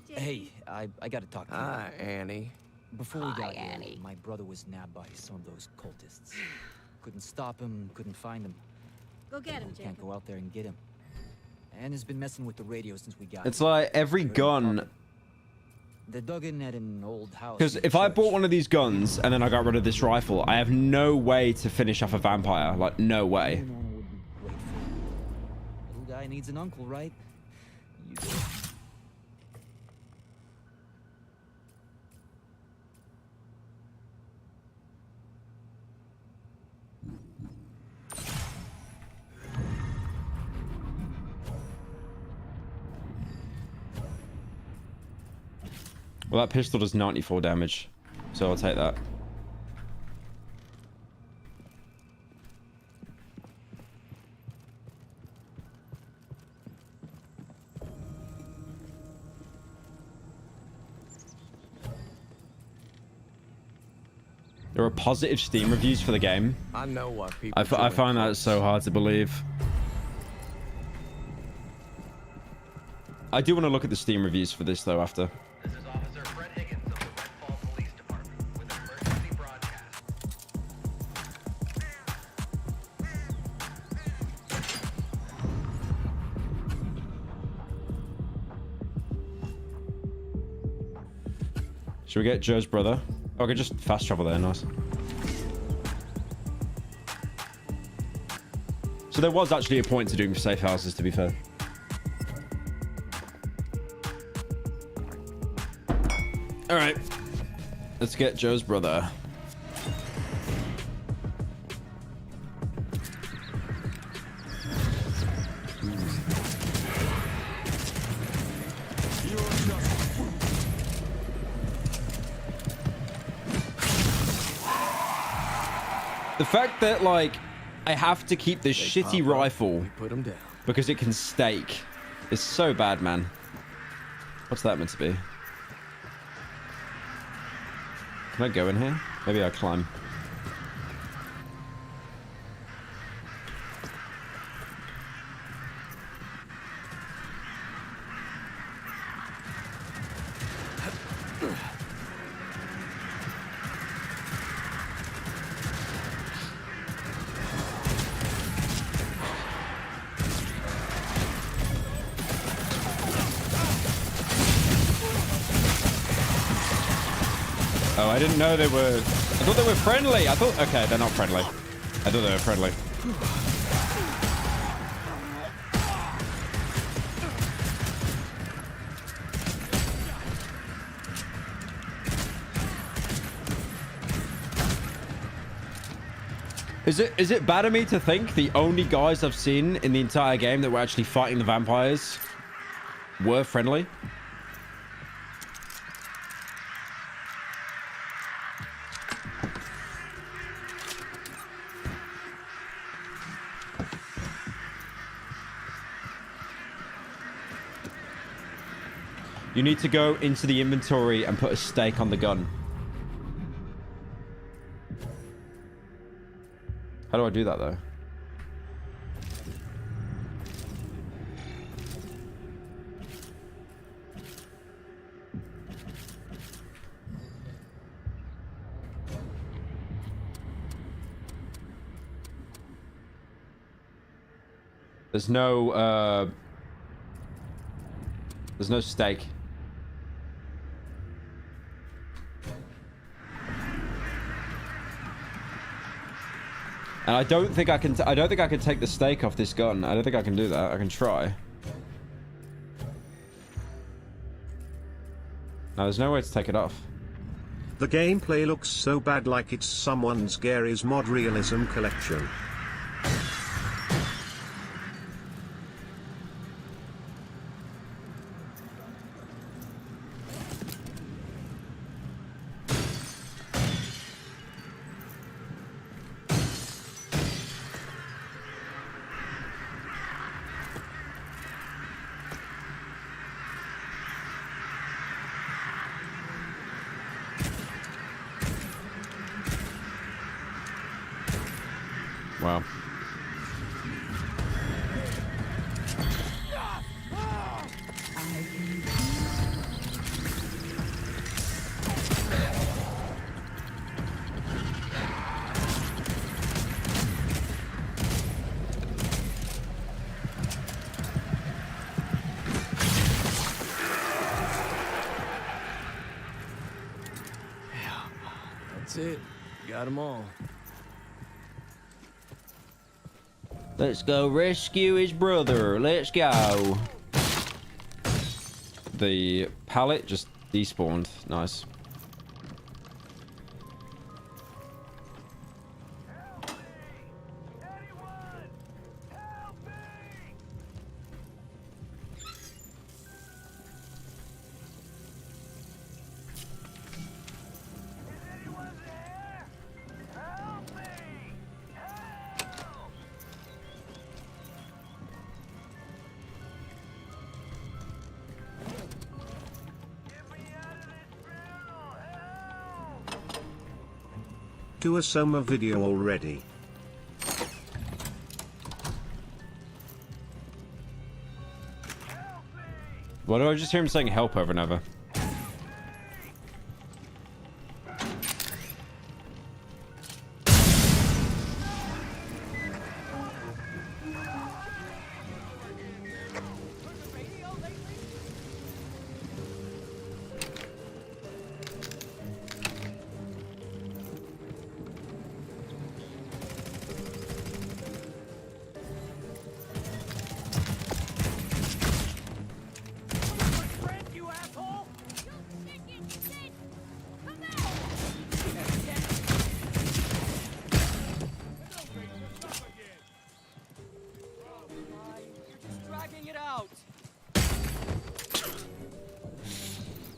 Hey, I gotta talk to you. Hi, Annie. Before we got here, my brother was nabbed by some of those cultists. Couldn't stop him, couldn't find him. Go get him, Can't go out there and get him. And has been messing with the radio since we got It's here. like every gun. They're dug in at an old house. Because if I bought one of these guns and then I got rid of this rifle, I have no way to finish off a vampire. Like, no way. Little guy needs an uncle, right? You do. Well, that pistol does 94 damage, so I'll take that. There are positive Steam reviews for the game. I know why people. I find that so hard to believe. I do want to look at the Steam reviews for this though after. Should we get Joe's brother? Oh, I could just fast travel there, nice. So there was actually a point to doing safe houses, to be fair. Alright. Let's get Joe's brother. The fact that, like, I have to keep this shitty rifle because it can stake is so bad, man. What's that meant to be? Can I go in here? Maybe I climb. Oh, I didn't know they were... I thought they were friendly. I thought... Okay, they're not friendly. I thought they were friendly. Is it bad of me to think the only guys I've seen in the entire game that were actually fighting the vampires were friendly? You need to go into the inventory and put a stake on the gun. How do I do that, though? There's no stake. And I don't think I can. I don't think I can take the stake off this gun. I don't think I can do that. I can try. No, there's no way to take it off. The gameplay looks so bad, like it's someone's Gary's Mod Realism collection. Wow. That's it. Got them all. Let's go rescue his brother. Let's go. The pallet just despawned. Nice. Do a Soma video already. Why do I just hear him saying help over and over?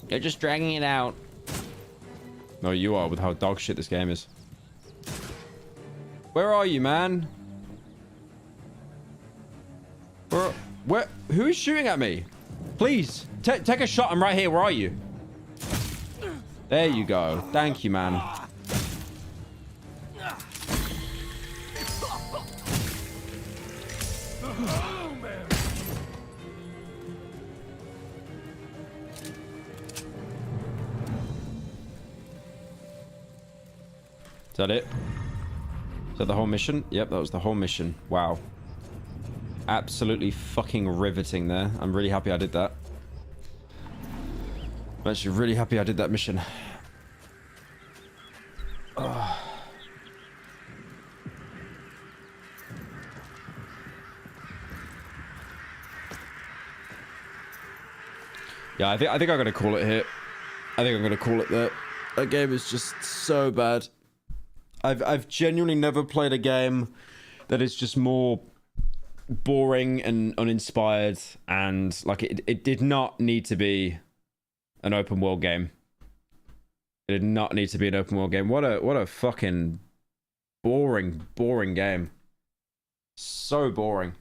They're just dragging it out. No, you are with how dog shit this game is. Where are you, man? Where? Who is shooting at me? Please, take a shot. I'm right here. Where are you? There you go. Thank you, man. Is that it? Is that the whole mission? Yep, that was the whole mission. Wow. Absolutely fucking riveting there. I'm really happy I did that. I'm actually really happy I did that mission. Yeah, I think I'm gonna call it here. I think I'm gonna call it that. That game is just so bad. I've genuinely never played a game that is just more boring and uninspired, and like it did not need to be an open world game. It did not need to be an open world game. What a fucking boring game. So boring.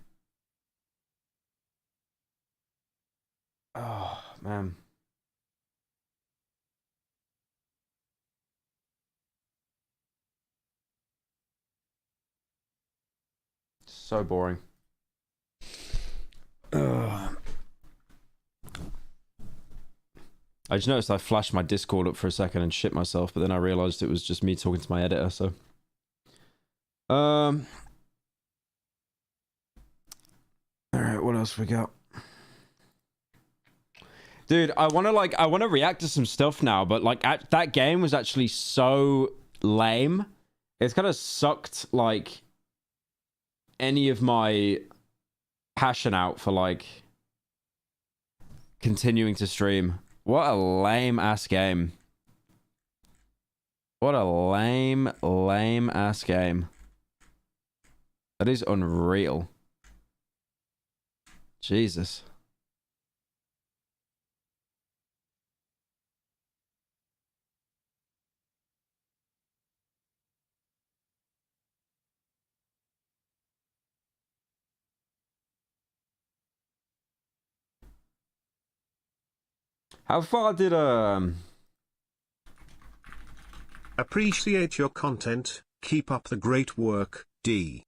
Oh man. So boring. Ugh. I just noticed I flashed my Discord up for a second and shit myself, but then I realized it was just me talking to my editor, so. Alright, what else we got? Dude, I wanna react to some stuff now, but like that game was actually so lame. It's kind of sucked like any of my passion out for like continuing to stream. What a lame ass game. What a lame ass game. That is unreal. Jesus. How far did Appreciate your content. Keep up the great work, D.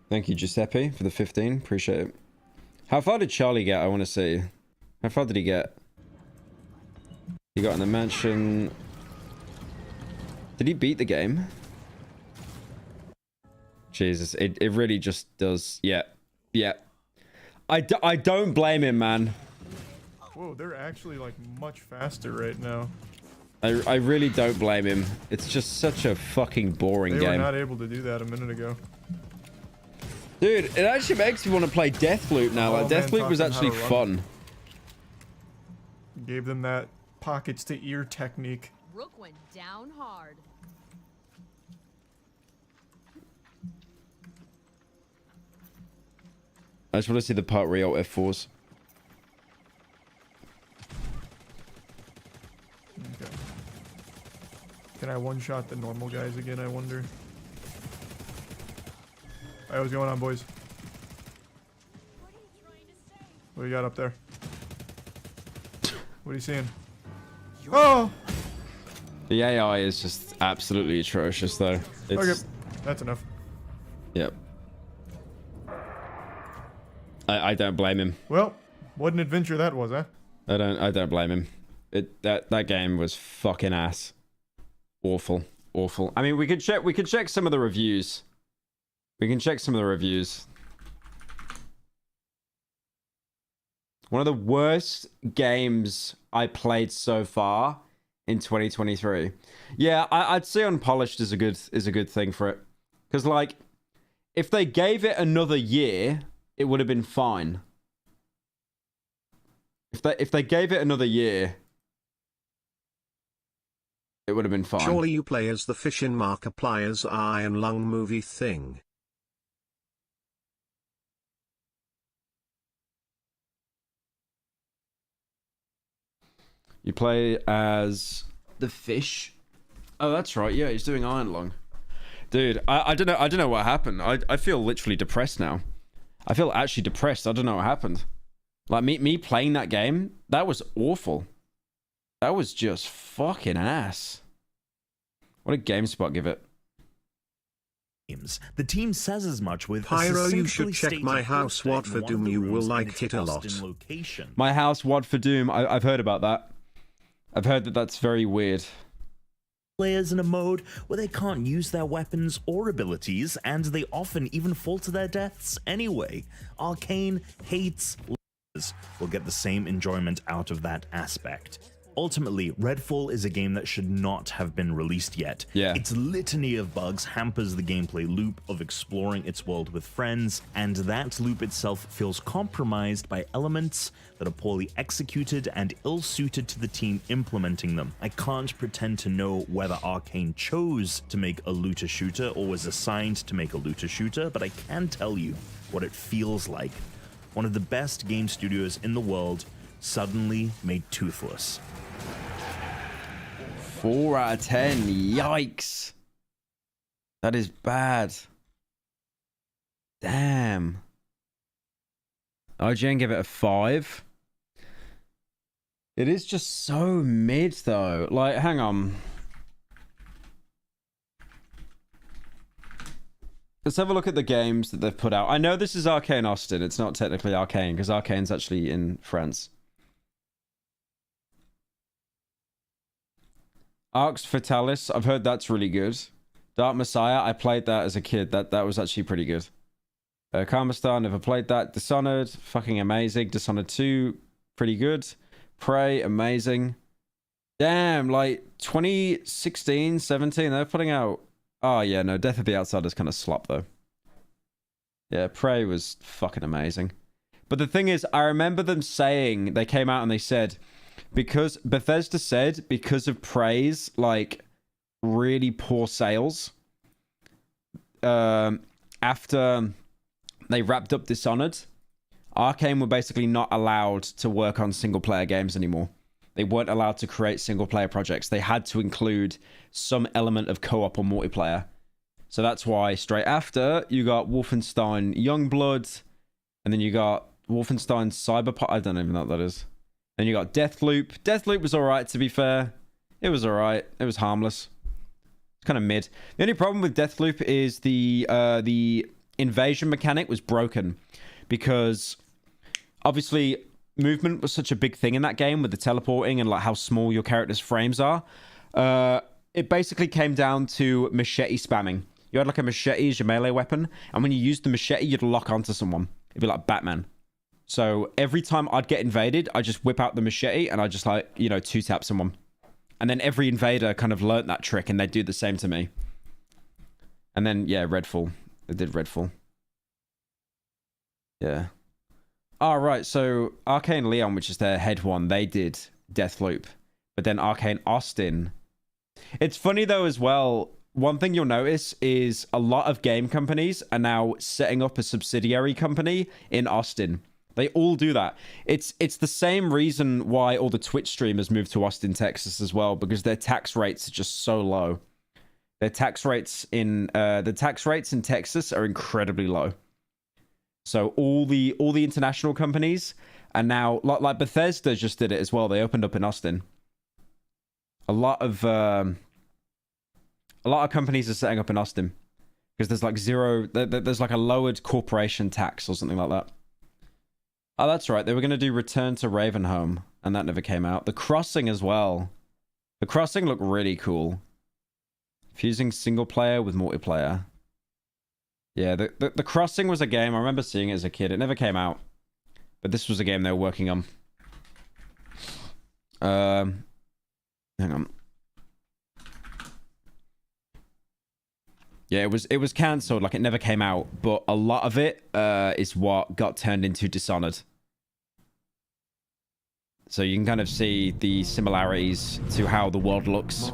Thank you, Giuseppe, for the 15. Appreciate it. How far did Charlie get? I want to see. How far did he get? He got in the mansion. Did he beat the game? Jesus, it really just does. Yeah. Yeah. I don't blame him, man. Whoa, they're actually like much faster right now. I really don't blame him. It's just such a fucking boring game. They were not able to do that a minute ago. Dude, it actually makes me want to play Deathloop now. Like, Deathloop was actually fun. Gave them that pockets to ear technique. Rook went down hard. I just want to see the part where you ult F4s. Okay. Can I one-shot the normal guys again, I wonder? Alright, what's going on, boys? What do you got up there? What are you seeing? Oh! The AI is just absolutely atrocious, though. It's... Okay, that's enough. Yep. I don't blame him. Well, what an adventure that was, huh? I don't blame him. That game was fucking ass. Awful. I mean, we could check some of the reviews. We can check some of the reviews. One of the worst games I played so far in 2023. Yeah, I'd say Unpolished is a good thing for it. Because like, if they gave it another year, it would have been fine. If they gave it another year, it would have been fine. Surely you play as the fish in Markiplier's Iron Lung movie thing. You play as the fish. Oh, that's right. Yeah, he's doing Iron Lung. Dude, I don't know what happened. I feel literally depressed now. I feel actually depressed. I don't know what happened. Like me playing that game, that was awful. That was just fucking ass. What did GameSpot give it? The team says as much with Pyro, you should check My House What for Doom, you will like it a lot. My House What for Doom, I've heard about that. I've heard that that's very weird. Players in a mode where they can't use their weapons or abilities, and they often even fall to their deaths anyway. Arcane hates players will get the same enjoyment out of that aspect. Ultimately, Redfall is a game that should not have been released yet. Yeah. Its litany of bugs hampers the gameplay loop of exploring its world with friends, and that loop itself feels compromised by elements that are poorly executed and ill-suited to the team implementing them. I can't pretend to know whether Arcane chose to make a looter shooter or was assigned to make a looter shooter, but I can tell you what it feels like. One of the best game studios in the world suddenly made toothless. 4 out of 10. Yikes. That is bad. Damn. IGN give it a 5. It is just so mid, though. Like, hang on. Let's have a look at the games that they've put out. I know this is Arcane Austin. It's not technically Arcane, because Arcane's actually in France. Arx Fatalis, I've heard that's really good. Dark Messiah, I played that as a kid. That was actually pretty good. Karma Star, never played that. Dishonored, fucking amazing. Dishonored 2, pretty good. Prey, amazing. Damn, like 2016, 17, they're putting out... Oh, yeah, no, Death of the Outsiders kind of slop, though. Yeah, Prey was fucking amazing. But the thing is, I remember them saying, they came out and they said... Because Bethesda said, because of Prey's like really poor sales, after they wrapped up Dishonored, Arcane were basically not allowed to work on single player games anymore. They weren't allowed to create single player projects. They had to include some element of co-op or multiplayer. So that's why straight after you got Wolfenstein Youngblood, and then you got Wolfenstein Cyberpunk. I don't even know what that is. Then you got Deathloop. Deathloop was alright, to be fair. It was alright. It was harmless. It's kind of mid. The only problem with Deathloop is the invasion mechanic was broken. Because, obviously, movement was such a big thing in that game with the teleporting and like how small your character's frames are. It basically came down to machete spamming. You had like a machete as your melee weapon. And when you used the machete, you'd lock onto someone. It'd be like Batman. So every time I'd get invaded, I just whip out the machete and I just like, you know, two-tap someone. And then every invader kind of learnt that trick and they'd do the same to me. And then, yeah, Redfall. They did Redfall. Yeah. Oh, right. So Arcane Leon, which is their head one, they did Deathloop. But then Arcane Austin. It's funny, though, as well. One thing you'll notice is a lot of game companies are now setting up a subsidiary company in Austin. They all do that. It's the same reason why all the Twitch streamers moved to Austin, Texas as well, because their tax rates are just so low. Their tax rates in Texas are incredibly low. So all the international companies are now like Bethesda just did it as well. They opened up in Austin. A lot of companies are setting up in Austin because there's like there's like a lowered corporation tax or something like that. Oh, that's right. They were going to do Return to Ravenholm, and that never came out. The Crossing as well. The Crossing looked really cool. Fusing single player with multiplayer. Yeah, the Crossing was a game. I remember seeing it as a kid. It never came out. But this was a game they were working on. Hang on. Yeah, it was cancelled, like it never came out, but a lot of it is what got turned into Dishonored. So you can kind of see the similarities to how the world looks.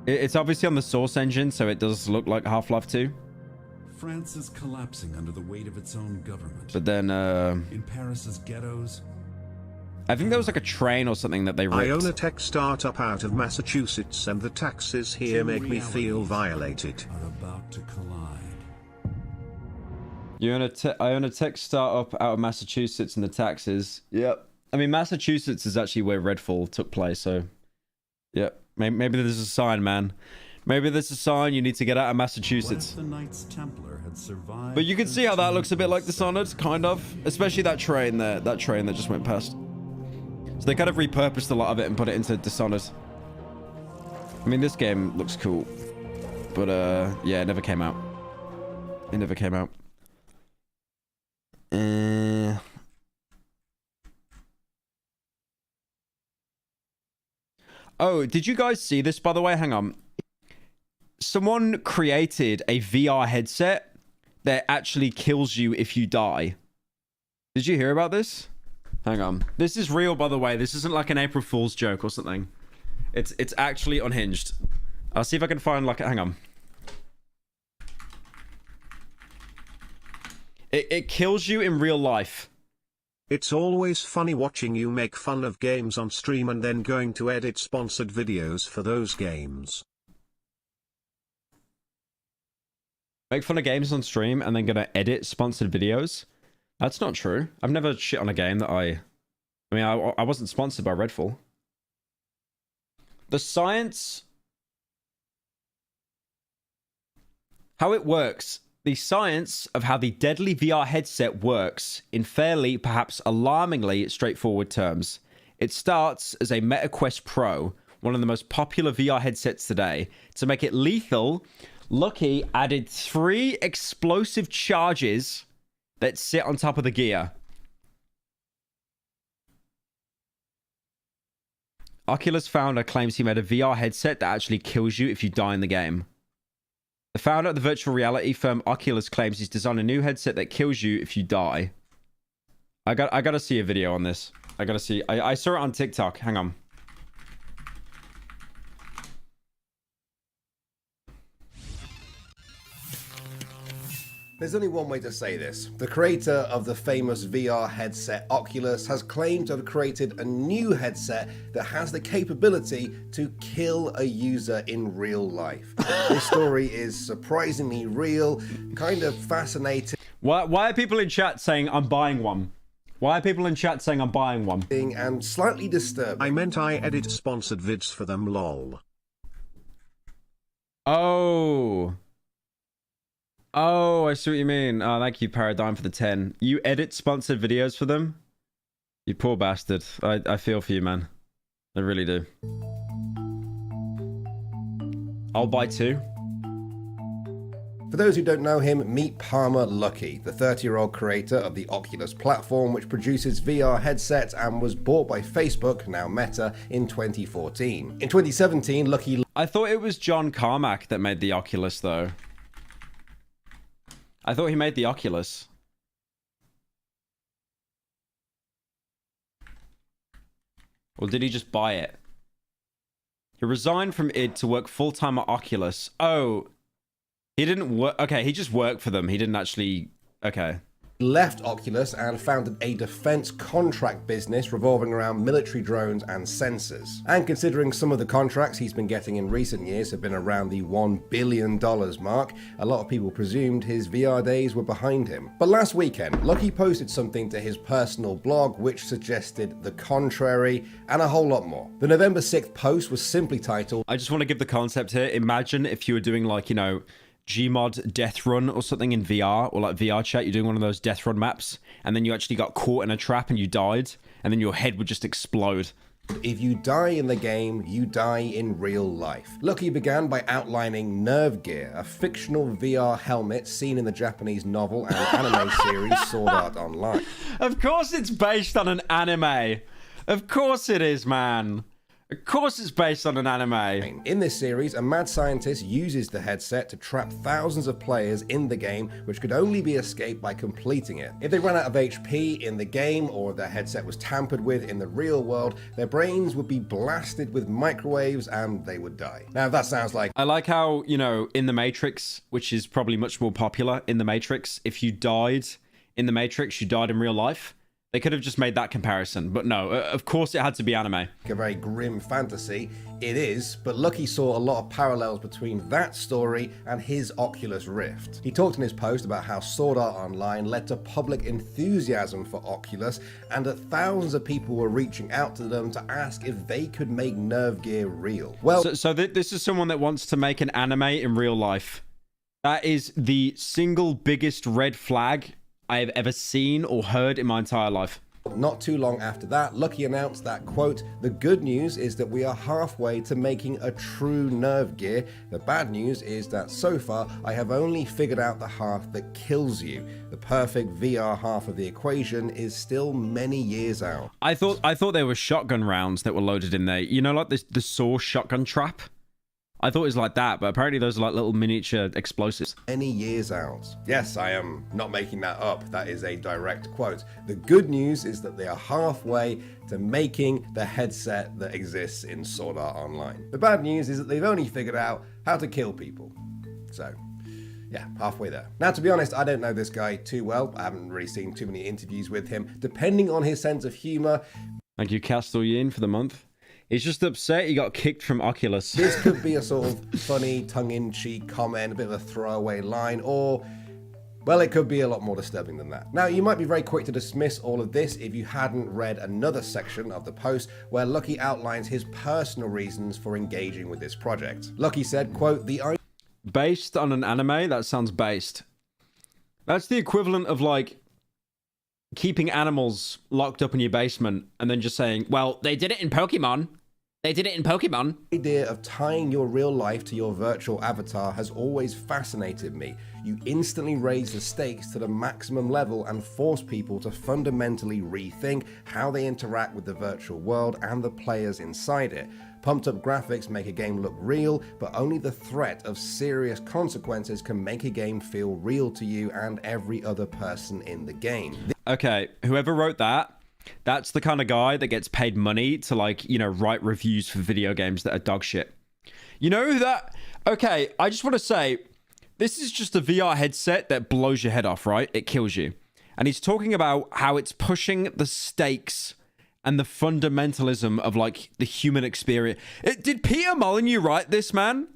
It's obviously on the Source engine, so it does look like Half-Life 2. France is collapsing under the weight of its own government. But then, in Paris's ghettos, I think there was like a train or something that they ripped. I own a tech startup out of Massachusetts, and the taxes here make me feel violated. are about to collide. I own a tech startup out of Massachusetts, and the taxes. Yep. I mean, Massachusetts is actually where Redfall took place, so... Yep. Maybe there's a sign, man. Maybe there's a sign you need to get out of Massachusetts. The Knights Templar had survived. But you can see how that looks a bit like Dishonored, kind of. Especially that train there. That train that just went past. So they kind of repurposed a lot of it and put it into Dishonored. I mean, this game looks cool. But, yeah, it never came out. It never came out. Oh, did you guys see this, by the way? Hang on. Someone created a VR headset that actually kills you if you die. Did you hear about this? Hang on. This is real, by the way. This isn't like an April Fool's joke or something. It's actually unhinged. I'll see if I can find like... Hang on. It kills you in real life. It's always funny watching you make fun of games on stream and then going to edit sponsored videos for those games. Make fun of games on stream and then gonna edit sponsored videos? That's not true. I've never shit on a game that I mean, I wasn't sponsored by Redfall. The science... How it works. The science of how the deadly VR headset works in fairly, perhaps alarmingly straightforward terms. It starts as a MetaQuest Pro, one of the most popular VR headsets today. To make it lethal, Lucky added 3 explosive charges that sit on top of the gear. Oculus founder claims he made a VR headset that actually kills you if you die in the game. The founder of the virtual reality firm Oculus claims he's designed a new headset that kills you if you die. I gotta see a video on this. I gotta see. I saw it on TikTok. Hang on. There's only one way to say this. The creator of the famous VR headset Oculus has claimed to have created a new headset that has the capability to kill a user in real life. This story is surprisingly real, kind of fascinating. Why are people in chat saying I'm buying one? Why are people in chat saying I'm buying one? And slightly disturbing. I meant I edit sponsored vids for them, lol. Oh, I see what you mean. Oh, thank you, Paradigm, for the 10. You edit sponsored videos for them? You poor bastard. I feel for you, man. I really do. I'll buy 2. For those who don't know him, meet Palmer Luckey, the 30-year-old creator of the Oculus platform, which produces VR headsets and was bought by Facebook, now Meta, in 2014. In 2017, Luckey... I thought it was John Carmack that made the Oculus, though. I thought he made the Oculus. Or did he just buy it? He resigned from id to work full-time at Oculus. Oh... He didn't work... Okay, he just worked for them. He didn't actually... Okay. Left Oculus and founded a defense contract business revolving around military drones and sensors. And considering some of the contracts he's been getting in recent years have been around the $1 billion mark, a lot of people presumed his VR days were behind him. But last weekend, Lucky posted something to his personal blog which suggested the contrary, and a whole lot more. The November 6th post was simply titled... I just want to give the concept here. Imagine if you were doing like, you know... Gmod Death Run or something in VR, or like VR chat, you're doing one of those Death Run maps, and then you actually got caught in a trap and you died, and then your head would just explode. If you die in the game, you die in real life. Lucky began by outlining Nerve Gear, a fictional VR helmet seen in the Japanese novel and anime series Sword Art Online. Of course it's based on an anime. Of course it is, man. Of course it's based on an anime. In this series, a mad scientist uses the headset to trap thousands of players in the game, which could only be escaped by completing it. If they ran out of HP in the game, or their headset was tampered with in the real world, their brains would be blasted with microwaves and they would die. Now that sounds like... I like how, you know, in The Matrix, which is probably much more popular in The Matrix, if you died in The Matrix, you died in real life. They could have just made that comparison, but no, of course it had to be anime. A very grim fantasy. It is, but Lucky saw a lot of parallels between that story and his Oculus Rift. He talked in his post about how Sword Art Online led to public enthusiasm for Oculus, and that thousands of people were reaching out to them to ask if they could make Nerve Gear real. Well, so this is someone that wants to make an anime in real life. That is the single biggest red flag I have ever seen or heard in my entire life. Not too long after that, Lucky announced that, quote, "The good news is that we are halfway to making a true nerve gear. The bad news is that so far I have only figured out the half that kills you. The perfect VR half of the equation is still many years out." I thought there were shotgun rounds that were loaded in there. You know, like the Saw shotgun trap? I thought it was like that, but apparently those are like little miniature explosives. Many years out. Yes, I am not making that up. That is a direct quote. The good news is that they are halfway to making the headset that exists in Sword Art Online. The bad news is that they've only figured out how to kill people. So, yeah, halfway there. Now, to be honest, I don't know this guy too well. I haven't really seen too many interviews with him. Depending on his sense of humor. Thank you, Castle Yin, for the month. He's just upset he got kicked from Oculus. This could be a sort of funny, tongue-in-cheek comment, a bit of a throwaway line, or, well, it could be a lot more disturbing than that. Now, you might be very quick to dismiss all of this if you hadn't read another section of the post where Lucky outlines his personal reasons for engaging with this project. Lucky said, quote, Based on an anime? That sounds based. That's the equivalent of, like, keeping animals locked up in your basement and then just saying, well, they did it in Pokemon. They did it in Pokemon. The idea of tying your real life to your virtual avatar has always fascinated me. You instantly raise the stakes to the maximum level and force people to fundamentally rethink how they interact with the virtual world and the players inside it. Pumped up graphics make a game look real, but only the threat of serious consequences can make a game feel real to you and every other person in the game. Okay, whoever wrote that, that's the kind of guy that gets paid money to, like, you know, write reviews for video games that are dog shit. You know who that... Okay, I just want to say, this is just a VR headset that blows your head off, right? It kills you. And he's talking about how it's pushing the stakes and the fundamentalism of, like, the human experience. Did Peter Molyneux write this, man?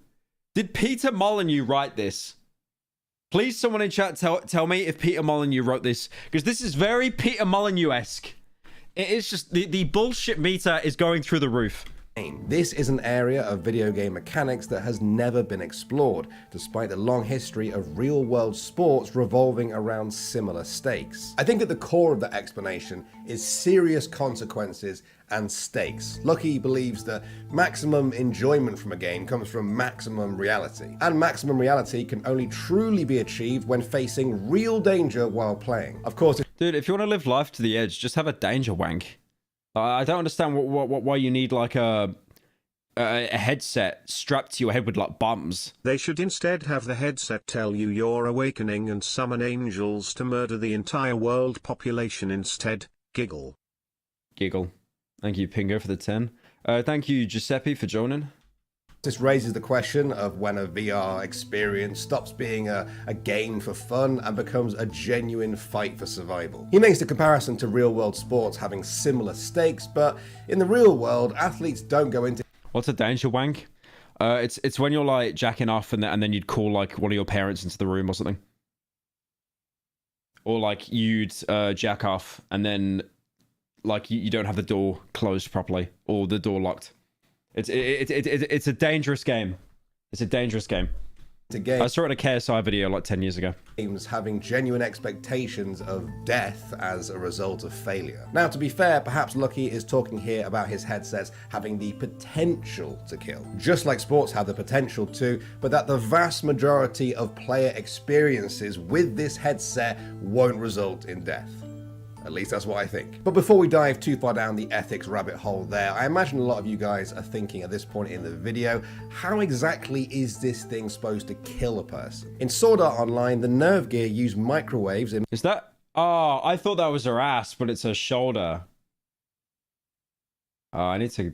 Did Peter Molyneux write this? Please, someone in chat, tell me if Peter Molyneux wrote this, because this is very Peter Molyneux-esque. It is just, the bullshit meter is going through the roof. This is an area of video game mechanics that has never been explored, despite the long history of real-world sports revolving around similar stakes. I think at the core of the explanation is serious consequences and stakes. Lucky believes that maximum enjoyment from a game comes from maximum reality, and maximum reality can only truly be achieved when facing real danger while playing. Of course, dude, if you want to live life to the edge, just have a danger wank. I don't understand why you need, like, a headset strapped to your head with, like, bombs. They should instead have the headset tell you you're awakening and summon angels to murder the entire world population instead. Giggle. Giggle. Thank you, Pingo, for the 10. Thank you, Giuseppe, for joining. This raises the question of when a VR experience stops being a game for fun and becomes a genuine fight for survival. He makes the comparison to real-world sports having similar stakes, but in the real world, athletes don't go into... What's a danger wank? It's when you're, like, jacking off and then you'd call, like, one of your parents into the room or something. Or, like, you'd jack off and then, like, you don't have the door closed properly or the door locked. It's a dangerous game. It's a dangerous game. I saw it in a KSI video like 10 years ago. Games having genuine expectations of death as a result of failure. Now, to be fair, perhaps Lucky is talking here about his headsets having the potential to kill, just like sports have the potential to, but that the vast majority of player experiences with this headset won't result in death. At least that's what I think. But before we dive too far down the ethics rabbit hole there, I imagine a lot of you guys are thinking at this point in the video, how exactly is this thing supposed to kill a person? In Sword Art Online, the nerve gear used microwaves in... Is that... Oh, I thought that was her ass, but it's her shoulder. I need to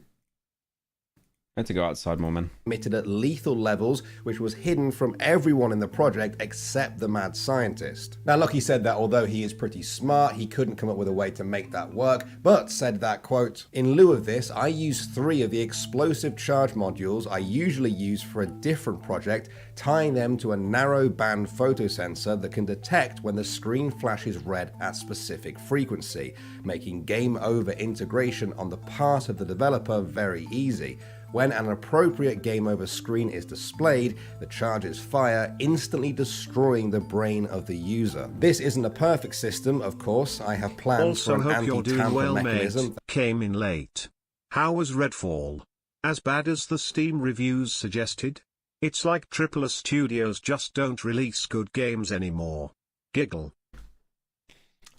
go outside more, man. Emitted at lethal levels, which was hidden from everyone in the project except the mad scientist. Now, Lucky said that although he is pretty smart, he couldn't come up with a way to make that work, but said that, quote, "In lieu of this, I used 3 of the explosive charge modules I usually use for a different project, tying them to a narrow band photosensor that can detect when the screen flashes red at specific frequency, making game over integration on the part of the developer very easy. When an appropriate game over screen is displayed, the charges fire, instantly destroying the brain of the user. This isn't a perfect system, of course. I have plans Also for an hope you're doing anti-tamper well, mate. mechanism. Came in late. How was Redfall? As bad as the Steam reviews suggested? It's like AAA studios just don't release good games anymore. Giggle.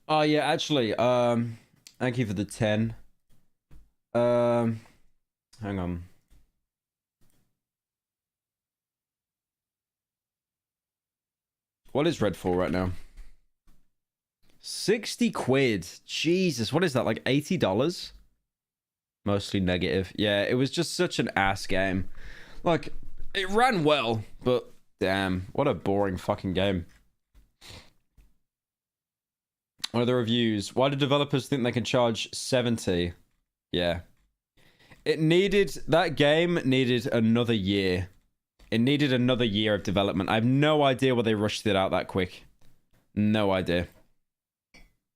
Oh yeah, actually, thank you for the 10. Hang on. What is Redfall right now? 60 quid. Jesus, what is that, like $80? Mostly negative. Yeah, it was just such an ass game. Like, it ran well, but damn, what a boring fucking game. What are the reviews? Why do developers think they can charge 70? Yeah. That game needed another year. It needed another year of development. I have no idea why they rushed it out that quick. No idea.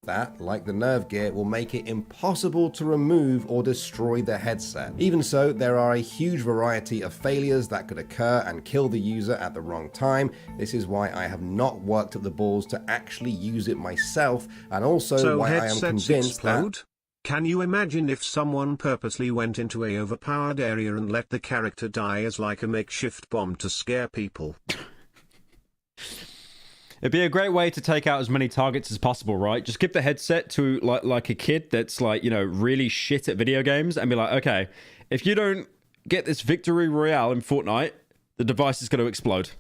That, like the nerve gear, will make it impossible to remove or destroy the headset. Even so, there are a huge variety of failures that could occur and kill the user at the wrong time. This is why I have not worked up the balls to actually use it myself, and also why I am convinced explode? that... Can you imagine if someone purposely went into a overpowered area and let the character die as like a makeshift bomb to scare people? It'd be a great way to take out as many targets as possible, right? Just give the headset to like a kid that's like, you know, really shit at video games and be like, okay, if you don't get this victory royale in Fortnite, the device is going to explode.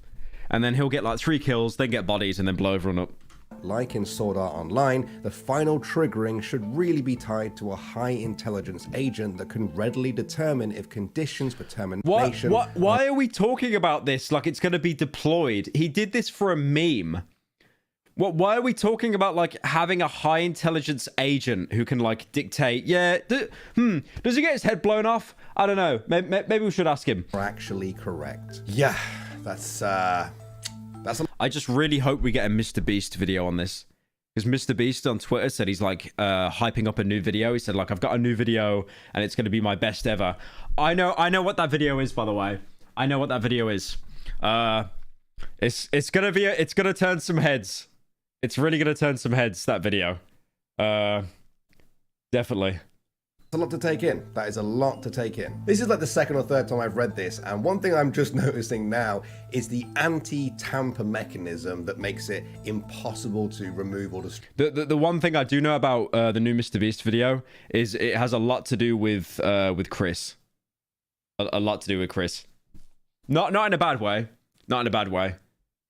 And then he'll get like 3 kills, then get bodies, and then blow everyone up. Like in Sword Art Online, the final triggering should really be tied to a high intelligence agent that can readily determine if conditions for termination... Why are we talking about this like it's going to be deployed? He did this for a meme. Why are we talking about like having a high intelligence agent who can like dictate, yeah, does he get his head blown off? I don't know. Maybe we should ask him. Actually correct. Yeah, that's I just really hope we get a Mr. Beast video on this. Because Mr. Beast on Twitter said he's like hyping up a new video. He said like, I've got a new video and it's going to be my best ever. I know what that video is, by the way. I know what that video is. It's going to turn some heads. It's really going to turn some heads, that video. Definitely. It's a lot to take in. That is a lot to take in. This is like the second or third time I've read this, and one thing I'm just noticing now is the anti-tamper mechanism that makes it impossible to remove or destroy. The one thing I do know about the new Mr. Beast video is it has a lot to do with Chris. A lot to do with Chris. Not in a bad way. Not in a bad way.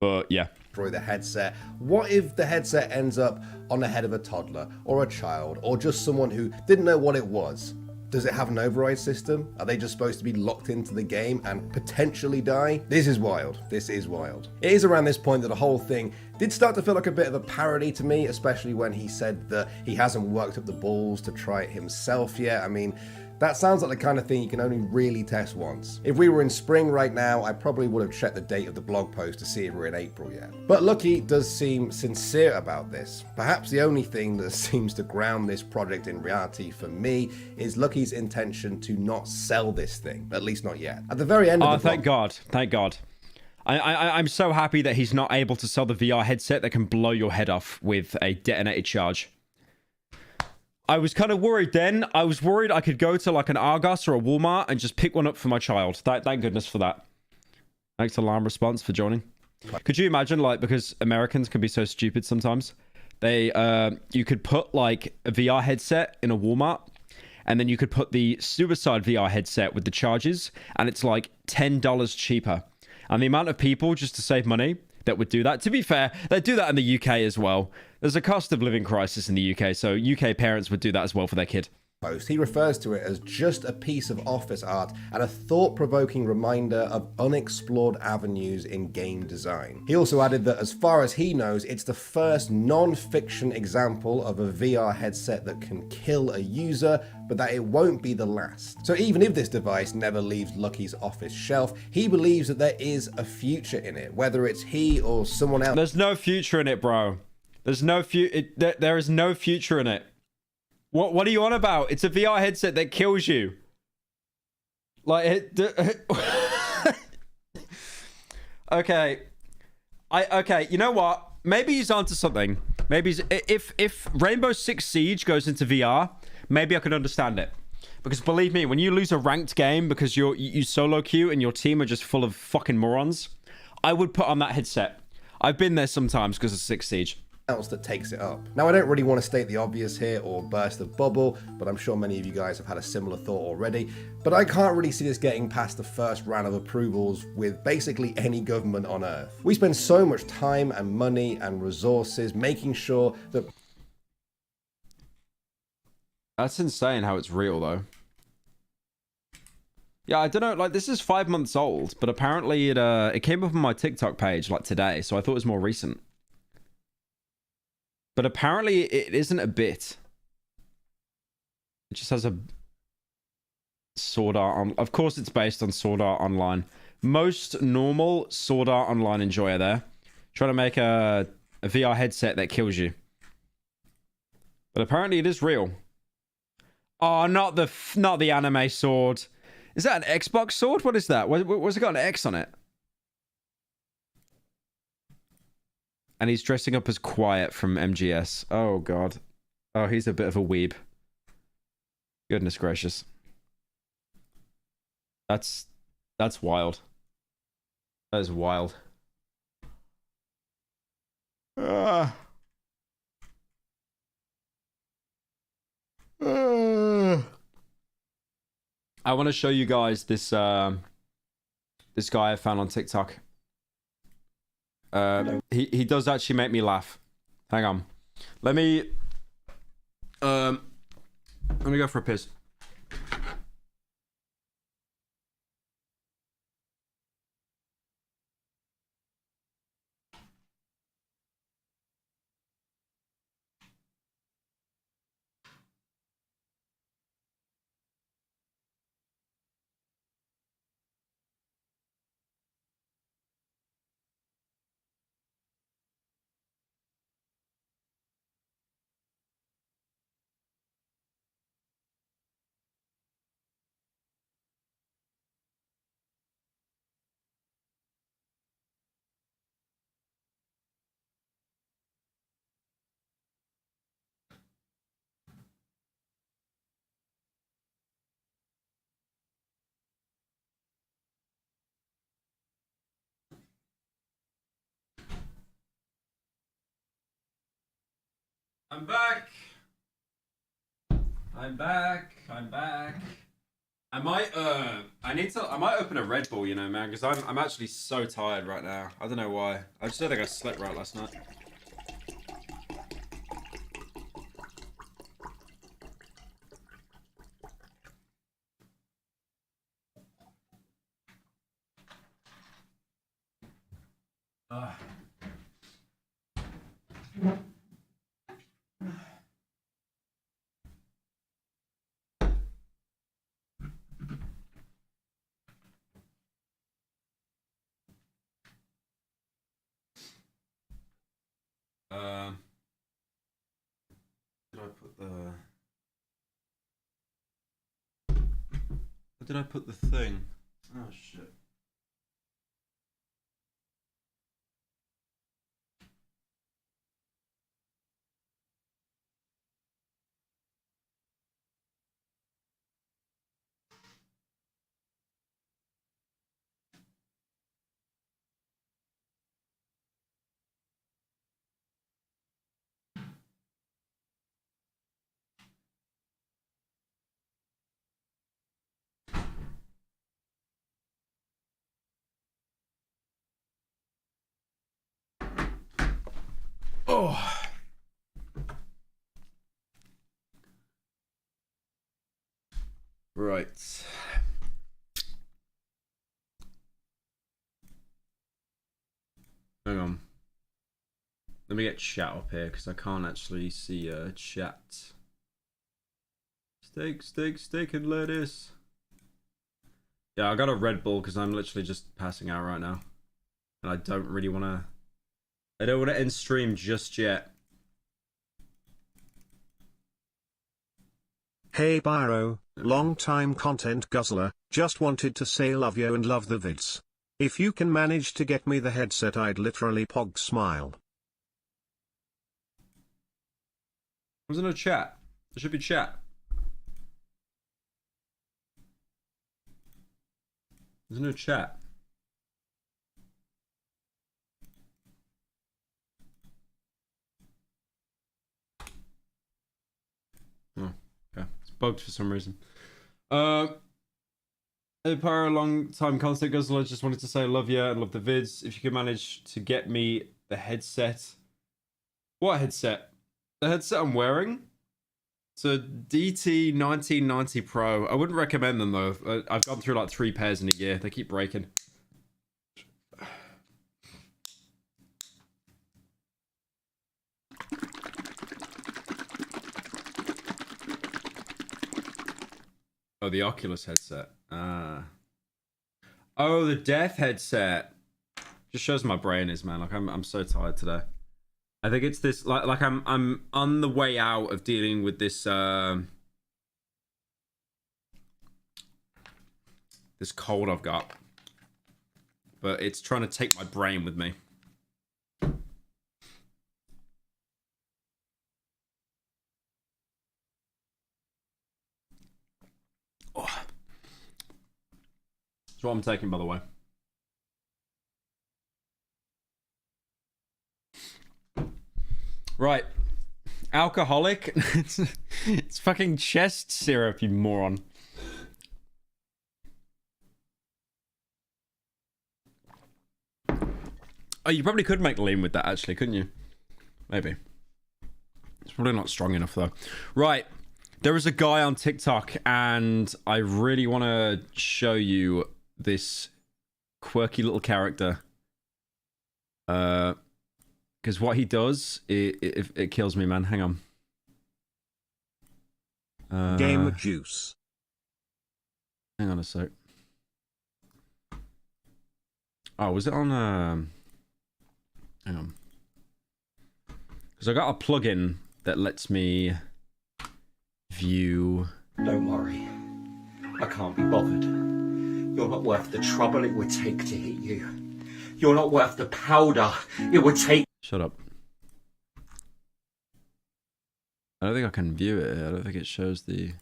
But yeah. Destroy the headset. What if the headset ends up on the head of a toddler or a child or just someone who didn't know what it was? Does it have an override system? Are they just supposed to be locked into the game and potentially die? This is wild. This is wild. It is around this point that the whole thing did start to feel like a bit of a parody to me, especially when he said that he hasn't worked up the balls to try it himself yet. I mean, that sounds like the kind of thing you can only really test once. If we were in spring right now, I probably would have checked the date of the blog post to see if we're in April yet. But Lucky does seem sincere about this. Perhaps the only thing that seems to ground this project in reality for me is Lucky's intention to not sell this thing, at least not yet. At the very end of the thank God. Thank God. I'm so happy that he's not able to sell the VR headset that can blow your head off with a detonated charge. I was kind of worried then. I was worried I could go to like an Argos or a Walmart and just pick one up for my child. Thank goodness for that. Thanks Alarm Response for joining. Could you imagine, like, because Americans can be so stupid sometimes, you could put like a VR headset in a Walmart and then you could put the Suicide VR headset with the charges and it's like $10 cheaper. And the amount of people, just to save money, that would do that. To be fair, they do that in the UK as well. There's a cost of living crisis in the UK, so UK parents would do that as well for their kid. He refers to it as just a piece of office art and a thought-provoking reminder of unexplored avenues in game design. He also added that as far as he knows, it's the first non-fiction example of a VR headset that can kill a user, but that it won't be the last. So even if this device never leaves Lucky's office shelf, he believes that there is a future in it, whether it's he or someone else. There's no future in it, bro. There's no there is no future in it. What are you on about? It's a VR headset that kills you. Like it. Okay. Okay, you know what? Maybe he's onto something. Maybe if Rainbow Six Siege goes into VR, maybe I could understand it. Because believe me, when you lose a ranked game because you solo queue and your team are just full of fucking morons, I would put on that headset. I've been there sometimes because of Six Siege. Else that takes it up. Now, I don't really want to state the obvious here or burst the bubble, but I'm sure many of you guys have had a similar thought already. But I can't really see this getting past the first round of approvals with basically any government on Earth. We spend so much time and money and resources making sure that... That's insane how it's real, though. Yeah, I don't know, like, this is 5 months old, but apparently it came up on my TikTok page, like, today, so I thought it was more recent. But apparently it isn't a bit. It just has a Sword Art on. Of course it's based on Sword Art Online. Most normal Sword Art Online enjoyer there. Trying to make a VR headset that kills you. But apparently it is real. Oh, not the anime sword. Is that an Xbox sword? What is that? What's it got an X on it? And he's dressing up as Quiet from MGS. Oh, God. Oh, he's a bit of a weeb. Goodness gracious. That's wild. That is wild. I want to show you guys this this guy I found on TikTok. He does actually make me laugh. Hang on. Let me go for a piss. I'm back. I'm back. I'm back. I might open a Red Bull, you know, man, because I'm actually so tired right now. I don't know why. I just don't think I slept right last night. Where did I put the thing? Oh shit. Oh. Right. Hang on. Let me get chat up here because I can't actually see chat. Steak and lettuce. Yeah, I got a Red Bull because I'm literally just passing out right now. And I don't really want to... I don't want to end stream just yet. Hey Pyro, long time content guzzler, just wanted to say love you and love the vids. If you can manage to get me the headset, I'd literally pog smile. Was in a chat. There should be chat. There's no chat. Oh, okay. It's bugged for some reason. Hey Pyro, long time content guzzler, just wanted to say love you and love the vids. If you could manage to get me the headset. What headset? The headset I'm wearing? It's a DT 1990 Pro. I wouldn't recommend them though. I've gone through like 3 pairs in a year. They keep breaking. Oh, the Oculus headset. Oh, the Death headset. Just shows my brain is, man. Like I'm so tired today. I think it's this like I'm on the way out of dealing with this this cold I've got. But it's trying to take my brain with me. Oh. That's what I'm taking, by the way. Right. Alcoholic? It's fucking chest syrup, you moron. Oh, you probably could make lean with that, actually, couldn't you? Maybe. It's probably not strong enough, though. Right. There is a guy on TikTok, and I really want to show you this quirky little character. Because what he does, it kills me, man. Hang on. Game juice. Hang on a sec. Oh, was it on... Hang on. Because I got a plugin that lets me view... Don't worry. I can't be bothered. You're not worth the trouble it would take to hit you. You're not worth the powder it would take... Shut up. I don't think I can view it. I don't think it shows the...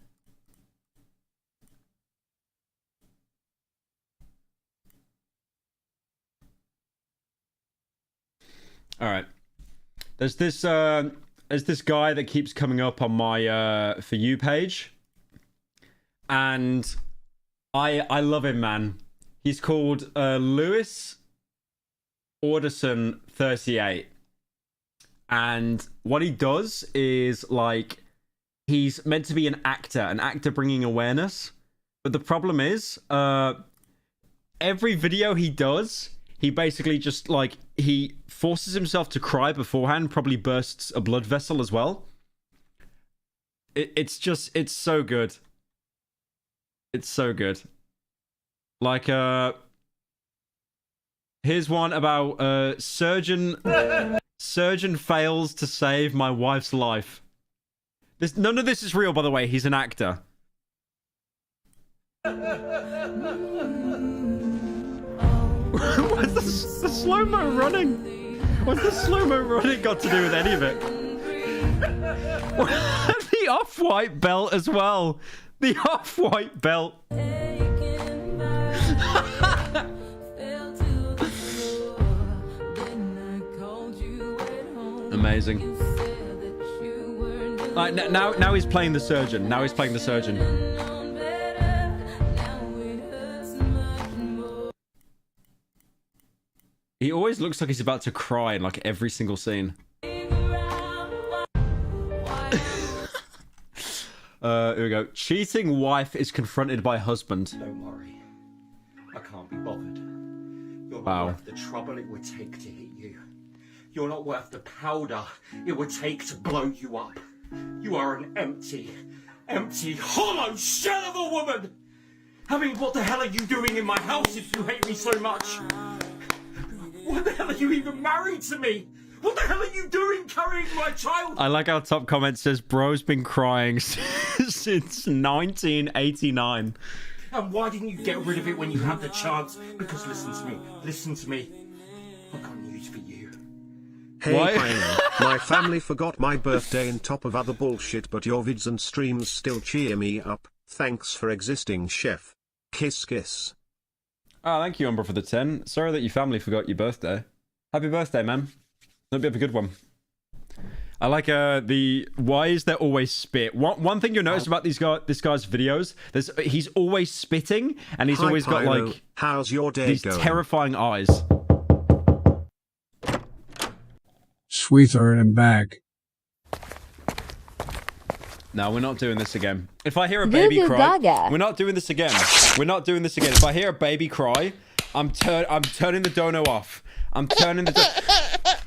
Alright. There's this guy that keeps coming up on my For You page. And I love him, man. He's called Lewis Orderson 38. And what he does is, like, he's meant to be an actor bringing awareness. But the problem is, every video he does, he basically just, like, he forces himself to cry beforehand, probably bursts a blood vessel as well. It's so good. It's so good. Like, here's one about, surgeon fails to save my wife's life. None of this is real, by the way. He's an actor. What's the slow-mo running? What's the slow-mo running got to do with any of it? The off-white belt as well. The off-white belt. Amazing. Now he's playing the surgeon. Now he's playing the surgeon. He always looks like he's about to cry in like every single scene. Here we go. Cheating wife is confronted by husband. Don't worry. I can't be bothered. You're Wow. not worth the trouble it would take to hit you. You're not worth the powder it would take to blow you up. You are an empty, hollow shell of a woman! I mean, what the hell are you doing in my house if you hate me so much? What the hell are you even married to me? What the hell are you doing carrying my child? I like our top comment says, bro's been crying since 1989. And why didn't you get rid of it when you had the chance? Because listen to me. Listen to me. I've got news for you. Hey, Why? Pyro, my family forgot my birthday in top of other bullshit, but your vids and streams still cheer me up. Thanks for existing, chef. Kiss kiss. Oh, thank you, Umbra, for the 10. Sorry that your family forgot your birthday. Happy birthday, man. Hope you have a good one. I like the why is there always spit? One thing you'll notice about this guy's videos, he's always spitting, and he's Hi, always got Pyro. like How's your day these going? terrifying eyes. Sweetheart, I'm back. No, we're not doing this again. If I hear a baby cry, we're not doing this again. We're not doing this again. If I hear a baby cry, I'm turning the dono off. I'm turning the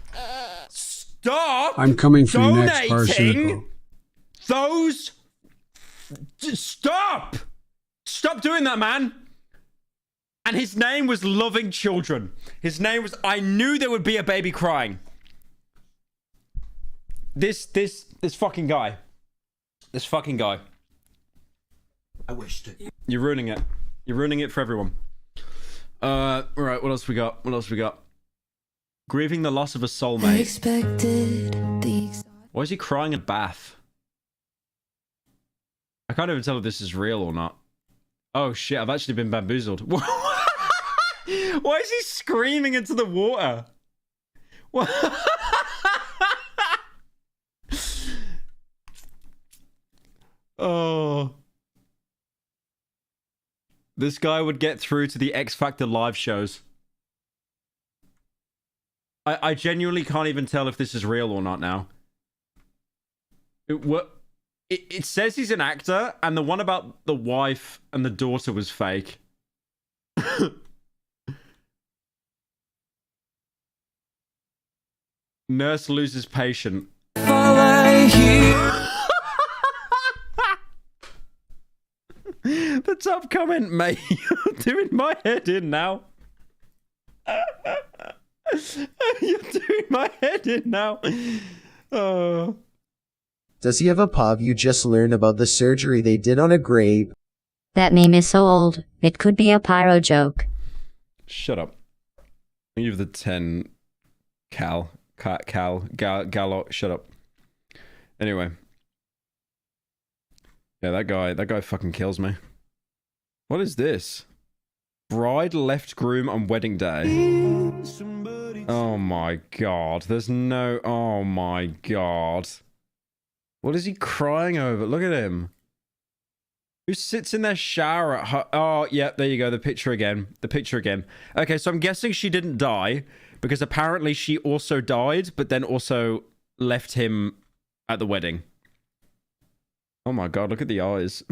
Stop! I'm coming for you next, donating Pyrocynical. Stop! Stop doing that, man! And his name was Loving Children. His name was... I knew there would be a baby crying. This fucking guy. This fucking guy. I wished it. You're ruining it. You're ruining it for everyone. Right, what else we got? What else we got? Grieving the loss of a soulmate. Why is he crying in a bath? I can't even tell if this is real or not. Oh shit, I've actually been bamboozled. Why is he screaming into the water? What? Oh. This guy would get through to the X Factor live shows. I genuinely can't even tell if this is real or not now. It says he's an actor, and the one about the wife and the daughter was fake. Nurse loses patient. The top comment, mate. You're doing my head in now. You're doing my head in now. Oh. Does he have a pub? You just learned about the surgery they did on a grape. That meme is so old, it could be a pyro joke. Shut up. I'll give the 10 Gallo. Shut up. Anyway. Yeah, that guy fucking kills me. What is this? Bride left groom on wedding day. Oh my god. There's no... Oh my god. What is he crying over? Look at him. Who sits in their shower at her... Oh, yeah, there you go. The picture again. The picture again. Okay, so I'm guessing she didn't die because apparently she also died, but then also left him at the wedding. Oh my god, look at the eyes.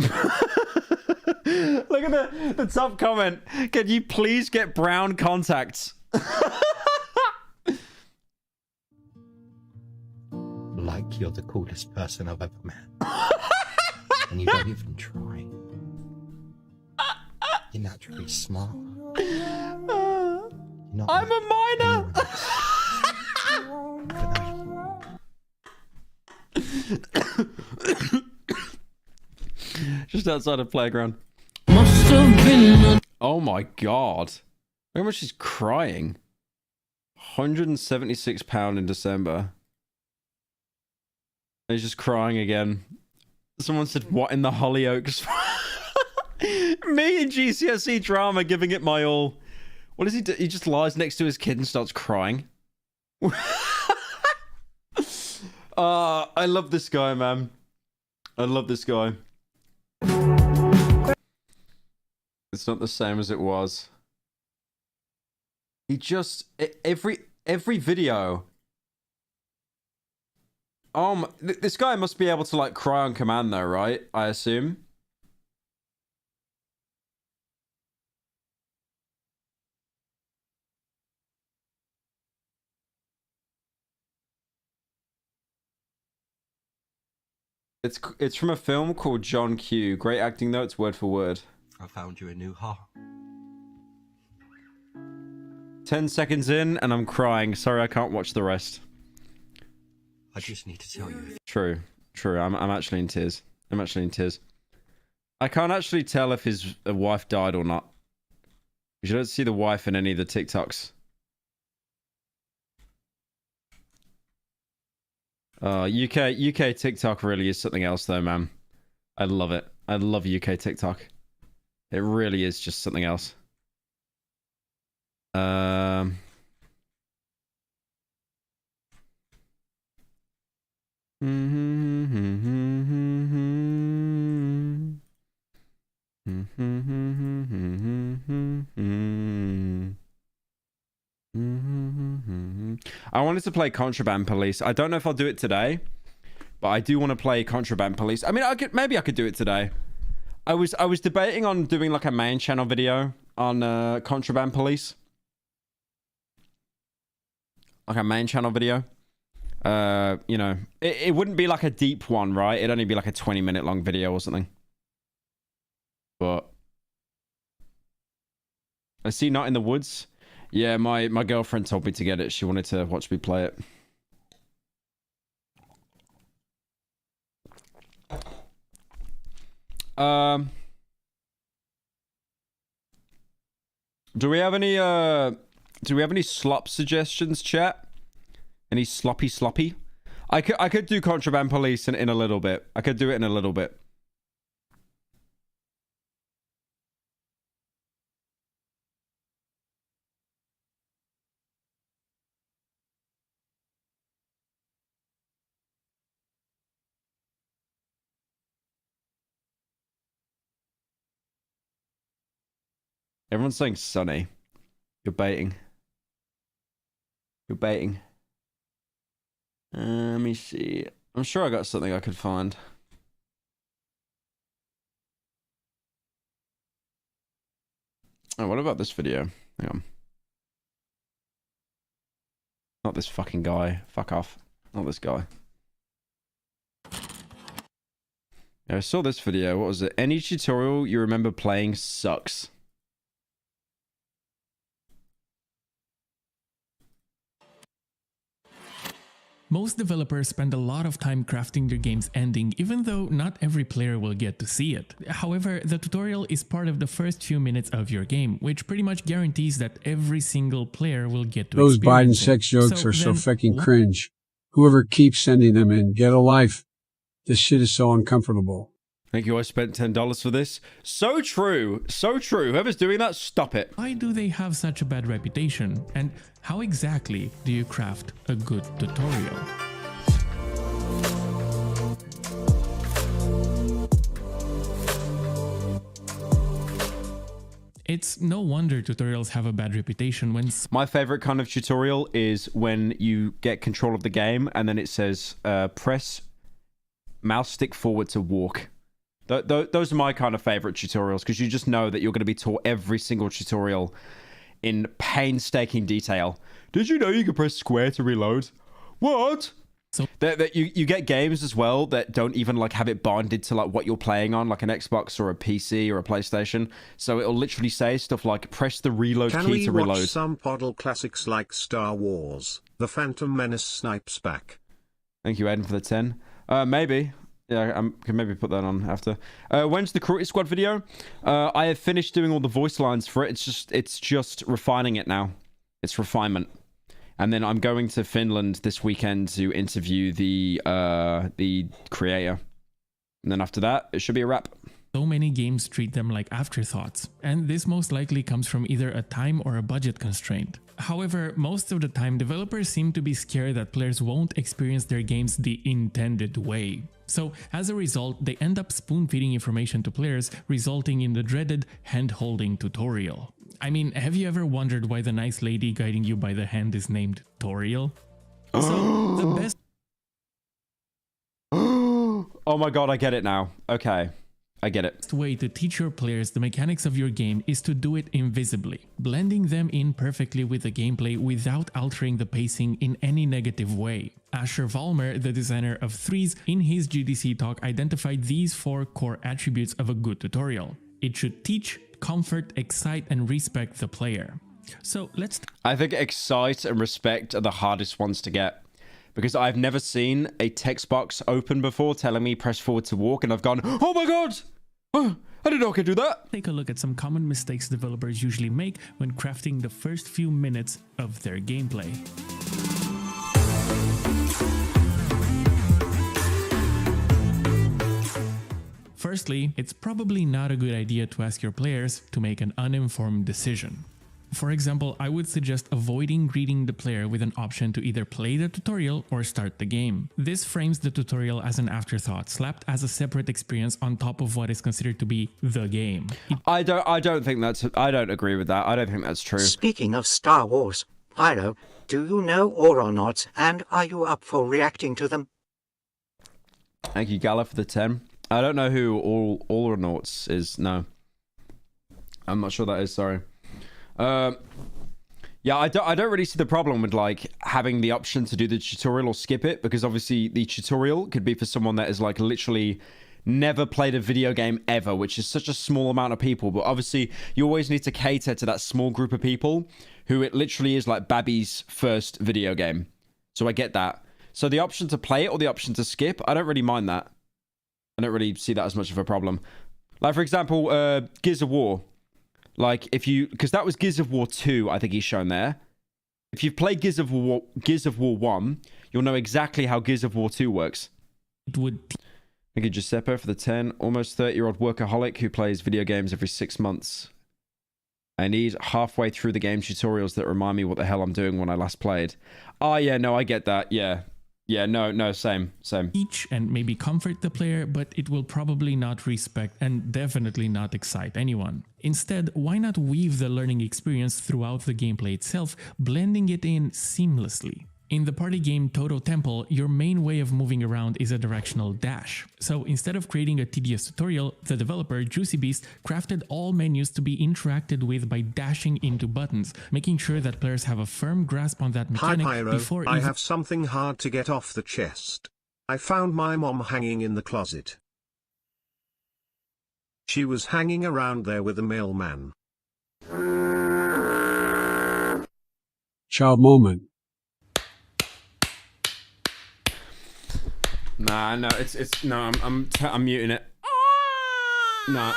Look at the top comment. Can you please get brown contacts? Like you're the coolest person I've ever met. And you don't even try. You're naturally smart. I'm a minor! Just outside a playground. Oh my god. Look how much she's crying. £176 in December. And he's just crying again. Someone said, what in the Hollyoaks? Me in GCSE drama giving it my all. What does he do? He just lies next to his kid and starts crying. I love this guy, man. I love this guy. It's not the same as it was. He just... Every video... This guy must be able to, like, cry on command, though, right? I assume. It's from a film called John Q. Great acting, though. It's word for word. I found you a new heart. 10 seconds in, and I'm crying. Sorry, I can't watch the rest. I just need to tell you. True. I'm actually in tears. I'm actually in tears. I can't actually tell if his wife died or not. You don't see the wife in any of the TikToks. UK TikTok really is something else though, man. I love it. I love UK TikTok. It really is just something else. I wanted to play Contraband Police. I don't know if I'll do it today, but I do want to play Contraband Police. I mean, maybe I could do it today. I was debating on doing like a main channel video on Contraband Police. Like a main channel video. You know, it wouldn't be like a deep one, right? It'd only be like a 20-minute long video or something. But I see Not in the Woods. Yeah, my girlfriend told me to get it. She wanted to watch me play it. Do we have any slop suggestions, chat? Any sloppy? I could do Contraband Police in a little bit. I could do it in a little bit. Everyone's saying Sunny. You're baiting. You're baiting. Let me see. I'm sure I got something I could find. Oh, what about this video? Hang on. Not this fucking guy. Fuck off. Not this guy. Yeah, I saw this video. What was it? Any tutorial you remember playing sucks. Most developers spend a lot of time crafting their game's ending, even though not every player will get to see it. However, the tutorial is part of the first few minutes of your game, which pretty much guarantees that every single player will get to Those Biden experience it. sex jokes are so then fucking cringe. Whoever keeps sending them in, get a life. This shit is so uncomfortable. Thank you. I spent $10 for this. So true. So true. Whoever's doing that, stop it. Why do they have such a bad reputation? And how exactly do you craft a good tutorial? It's no wonder tutorials have a bad reputation when... My favorite kind of tutorial is when you get control of the game and then it says press mouse stick forward to walk. Those are my kind of favorite tutorials because you just know that you're going to be taught every single tutorial in painstaking detail. Did you know you can press square to reload? What? So that you get games as well that don't even like have it bonded to like what you're playing on, like an Xbox or a PC or a PlayStation. So it'll literally say stuff like press the reload key to reload. Can we watch some Poddle classics like Star Wars? The Phantom Menace snipes back. Thank you, Aiden, for the 10. Maybe. Yeah, I can maybe put that on after. When's the Cruelty Squad video? I have finished doing all the voice lines for it. It's just refining it now. It's refinement. And then I'm going to Finland this weekend to interview the creator. And then after that, it should be a wrap. So many games treat them like afterthoughts, and this most likely comes from either a time or a budget constraint. However, most of the time developers seem to be scared that players won't experience their games the intended way. So as a result, they end up spoon-feeding information to players, resulting in the dreaded hand-holding tutorial. I mean, have you ever wondered why the nice lady guiding you by the hand is named Toriel? So, the best... Oh my god, I get it now. Okay. I get it. The best way to teach your players the mechanics of your game is to do it invisibly, blending them in perfectly with the gameplay without altering the pacing in any negative way. Asher Vollmer, the designer of Threes, in his GDC talk identified these 4 core attributes of a good tutorial. It should teach, comfort, excite, and respect the player. So let's... I think excite and respect are the hardest ones to get. because I've never seen a text box open before telling me press forward to walk, and I've gone, oh my god! Oh, I didn't know I could do that! Take a look at some common mistakes developers usually make when crafting the first few minutes of their gameplay. Firstly, it's probably not a good idea to ask your players to make an uninformed decision. For example, I would suggest avoiding greeting the player with an option to either play the tutorial or start the game. This frames the tutorial as an afterthought, slapped as a separate experience on top of what is considered to be the game. I don't think that's... I don't agree with that. I don't think that's true. Speaking of Star Wars, Pyro, do you know Aeronauts, and are you up for reacting to them? Thank you, Gala, for the 10. I don't know who Aeronauts is. No. I'm not sure that is, sorry. Yeah, I don't really see the problem with like having the option to do the tutorial or skip it, because obviously the tutorial could be for someone that is like literally never played a video game ever, which is such a small amount of people. But obviously you always need to cater to that small group of people who it literally is like Babby's first video game. So I get that. So the option to play it or the option to skip, I don't really mind that. I don't really see that as much of a problem. Like, for example, Gears of War. Like, if you... Because that was Gears of War 2, I think he's shown there. If you've played Gears of War 1, you'll know exactly how Gears of War 2 works. It would... Thank you, Giuseppe, for the 10. Almost 30-year-old workaholic who plays video games every 6 months. I need halfway through the game tutorials that remind me what the hell I'm doing when I last played. Oh, yeah, no, I get that. Yeah. Yeah, no, same. Teach and maybe comfort the player, but it will probably not respect and definitely not excite anyone. Instead, why not weave the learning experience throughout the gameplay itself, blending it in seamlessly? In the party game Toto Temple, your main way of moving around is a directional dash. So instead of creating a tedious tutorial, the developer, Juicy Beast, crafted all menus to be interacted with by dashing into buttons, making sure that players have a firm grasp on that mechanic. Hi Pyro, before I have something hard to get off the chest. I found my mom hanging in the closet. She was hanging around there with a mailman. Child moment. Nah, no, it's no. I'm muting it. No.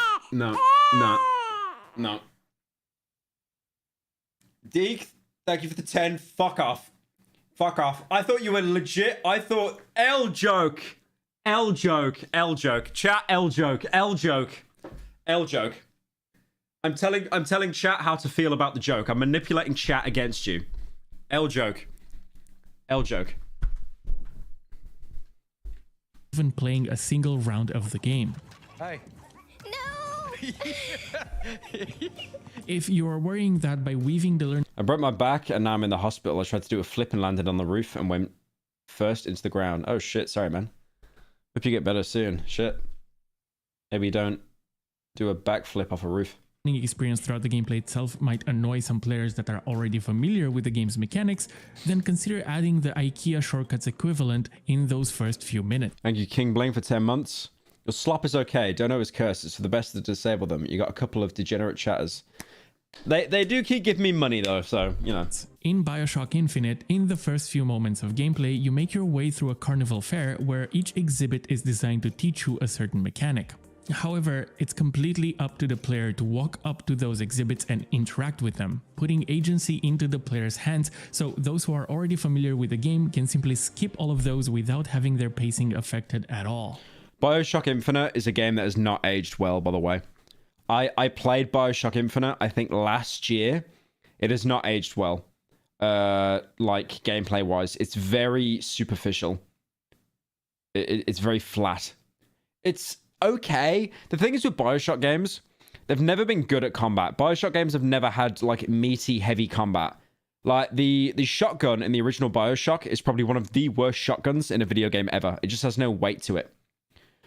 Deke, thank you for the 10. Fuck off. I thought you were legit. I thought L joke. Chat L joke. I'm telling chat how to feel about the joke. I'm manipulating chat against you. L joke. Even playing a single round of the game. Hey. No! If you are worrying that by weaving the learning... I broke my back and now I'm in the hospital. I tried to do a flip and landed on the roof and went first into the ground. Oh shit, sorry man. Hope you get better soon. Shit. Maybe don't do a backflip off a roof. Experience throughout the gameplay itself might annoy some players that are already familiar with the game's mechanics, then consider adding the IKEA shortcuts equivalent in those first few minutes. Thank you, King Bling, for 10 months. Your slop is okay. Don't always curse. It's for the best to disable them. You got a couple of degenerate chatters. They do keep giving me money though, so, you know. In Bioshock Infinite, in the first few moments of gameplay, you make your way through a carnival fair where each exhibit is designed to teach you a certain mechanic. However, it's completely up to the player to walk up to those exhibits and interact with them, putting agency into the player's hands, so those who are already familiar with the game can simply skip all of those without having their pacing affected at all. Bioshock Infinite is a game that has not aged well, by the way. I played Bioshock Infinite, I think last year. It has not aged well. Like, gameplay-wise. It's very superficial. It's very flat. It's okay. The thing is with Bioshock games, they've never been good at combat. Bioshock games have never had like meaty, heavy combat. Like the shotgun in the original Bioshock is probably one of the worst shotguns in a video game ever. It just has no weight to it.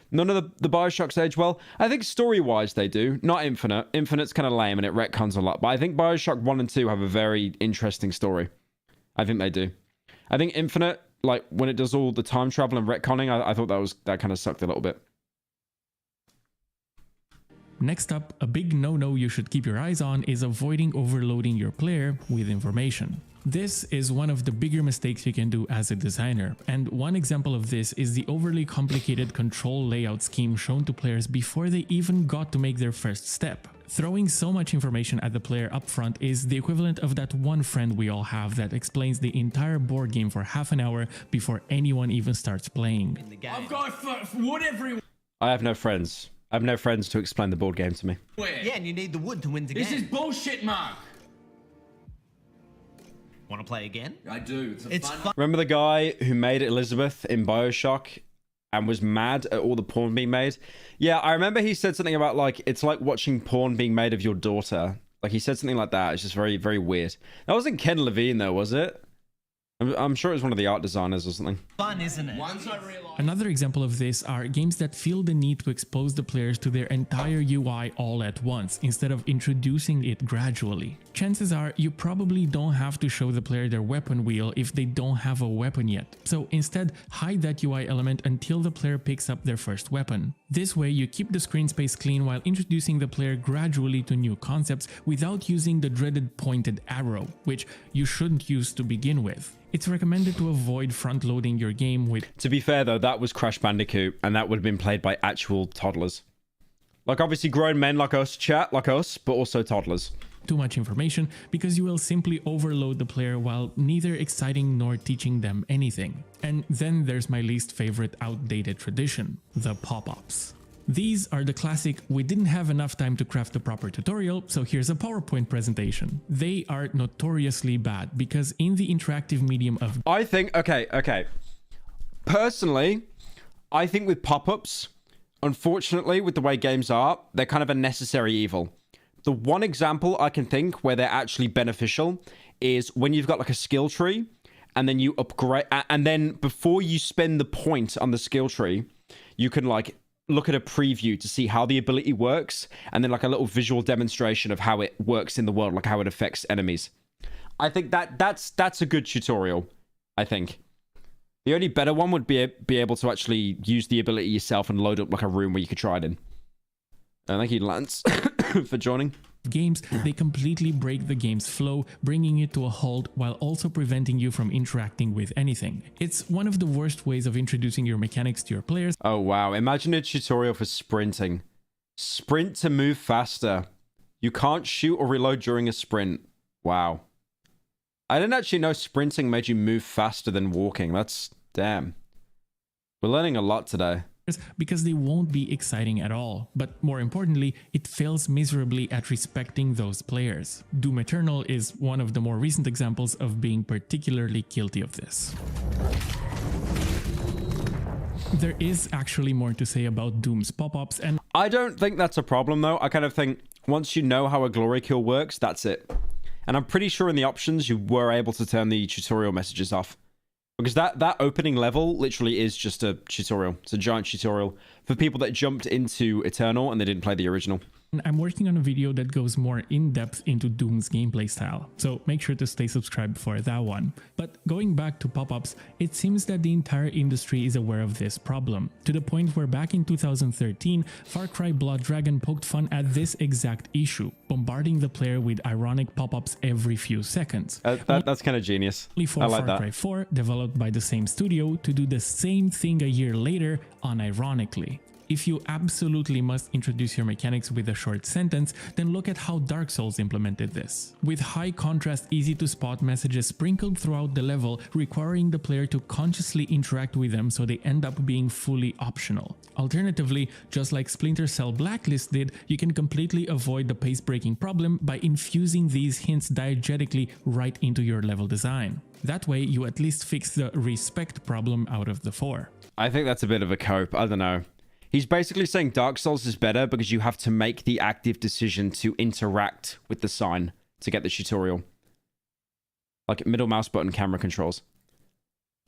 None of the Bioshocks age well. I think story-wise they do. Not Infinite. Infinite's kind of lame and it retcons a lot. But I think Bioshock 1 and 2 have a very interesting story. I think they do. I think Infinite, like when it does all the time travel and retconning, I thought that kind of sucked a little bit. Next up, a big no-no you should keep your eyes on is avoiding overloading your player with information. This is one of the bigger mistakes you can do as a designer, and one example of this is the overly complicated control layout scheme shown to players before they even got to make their first step. Throwing so much information at the player up front is the equivalent of that one friend we all have that explains the entire board game for half an hour before anyone even starts playing. I've got wood everywhere. I have no friends. I have no friends to explain the board game to me. Yeah, and you need the wood to win the game. This is bullshit, Mark. Want to play again? I do. It's fun. Remember the guy who made Elizabeth in Bioshock and was mad at all the porn being made? Yeah, I remember he said something about, like, it's like watching porn being made of your daughter. Like, he said something like that. It's just very, very weird. That wasn't Ken Levine, though, was it? I'm sure it was one of the art designers or something. Fun, isn't it? Once I realized... Another example of this are games that feel the need to expose the players to their entire UI all at once, instead of introducing it gradually. Chances are you probably don't have to show the player their weapon wheel if they don't have a weapon yet, so instead hide that UI element until the player picks up their first weapon. This way you keep the screen space clean while introducing the player gradually to new concepts without using the dreaded pointed arrow, which you shouldn't use to begin with. It's recommended to avoid front-loading your game with... To be fair though, that was Crash Bandicoot, and that would have been played by actual toddlers. Like, obviously grown men like us, chat like us, but also toddlers. Too much information, because you will simply overload the player while neither exciting nor teaching them anything. And then there's my least favorite outdated tradition, the pop-ups. These are the classic, we didn't have enough time to craft a proper tutorial, so here's a PowerPoint presentation. They are notoriously bad, because in the interactive medium of... I think, okay. Personally, I think with pop-ups, unfortunately, with the way games are, they're kind of a necessary evil. The one example I can think where they're actually beneficial is when you've got like a skill tree, and then you upgrade, and then before you spend the point on the skill tree, you can like look at a preview to see how the ability works, and then like a little visual demonstration of how it works in the world, like how it affects enemies. I think that's a good tutorial, I think. The only better one would be able to actually use the ability yourself and load up like a room where you could try it in. Thank you, Lance, for joining. Games, they completely break the game's flow, bringing it to a halt while also preventing you from interacting with anything. It's one of the worst ways of introducing your mechanics to your players. Oh wow, imagine a tutorial for sprinting. Sprint to move faster. You can't shoot or reload during a sprint. Wow. I didn't actually know sprinting made you move faster than walking. That's... damn. We're learning a lot today. Because they won't be exciting at all, but more importantly, it fails miserably at respecting those players. Doom Eternal is one of the more recent examples of being particularly guilty of this. There is actually more to say about Doom's pop-ups, and I don't think that's a problem though. I kind of think once you know how a glory kill works, that's it. And I'm pretty sure in the options you were able to turn the tutorial messages off. Because that opening level literally is just a tutorial. It's a giant tutorial for people that jumped into Eternal and they didn't play the original. I'm working on a video that goes more in-depth into Doom's gameplay style, so make sure to stay subscribed for that one. But going back to pop-ups, it seems that the entire industry is aware of this problem, to the point where back in 2013, Far Cry Blood Dragon poked fun at this exact issue, bombarding the player with ironic pop-ups every few seconds. That's kind of genius. Only for I like Far Cry 4, developed by the same studio, to do the same thing a year later, unironically. If you absolutely must introduce your mechanics with a short sentence, then look at how Dark Souls implemented this. With high contrast, easy to spot messages sprinkled throughout the level, requiring the player to consciously interact with them so they end up being fully optional. Alternatively, just like Splinter Cell Blacklist did, you can completely avoid the pace-breaking problem by infusing these hints diegetically right into your level design. That way, you at least fix the respect problem out of the 4. I think that's a bit of a cope. I don't know. He's basically saying Dark Souls is better because you have to make the active decision to interact with the sign to get the tutorial. Like middle mouse button camera controls.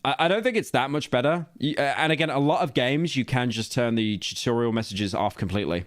I don't think it's that much better. And again, a lot of games, you can just turn the tutorial messages off completely.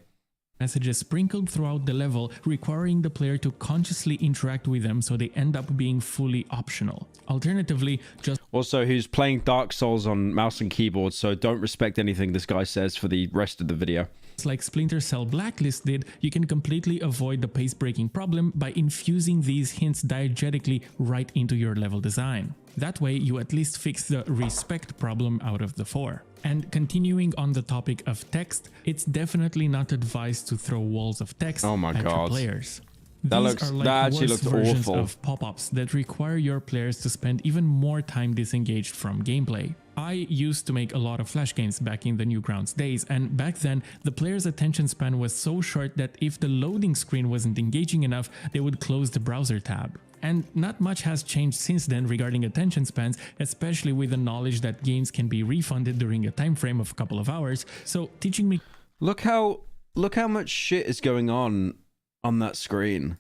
Messages sprinkled throughout the level, requiring the player to consciously interact with them so they end up being fully optional. Alternatively, just... Also, who's playing Dark Souls on mouse and keyboard, so don't respect anything this guy says for the rest of the video. like Splinter Cell Blacklist did, you can completely avoid the pace-breaking problem by infusing these hints diegetically right into your level design. That way, you at least fix the respect problem out of the 4. And continuing on the topic of text, it's definitely not advised to throw walls of text at your players. These are like actually worse looks versions awful. of pop-ups that require your players to spend even more time disengaged from gameplay. I used to make a lot of Flash games back in the Newgrounds days, and back then the player's attention span was so short that if the loading screen wasn't engaging enough, they would close the browser tab. And not much has changed since then regarding attention spans, especially with the knowledge that games can be refunded during a time frame of a couple of hours. So teaching me— Look how much shit is going on that screen.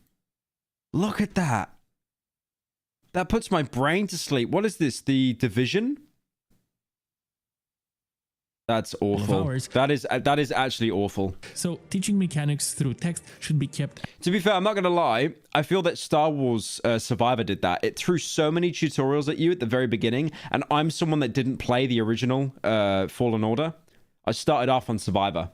Look at that. That puts my brain to sleep. What is this? The Division? That's awful. That is actually awful. So teaching mechanics through text should be kept— To be fair, I'm not going to lie. I feel that Star Wars Survivor did that. It threw so many tutorials at you at the very beginning, and I'm someone that didn't play the original Fallen Order. I started off on Survivor.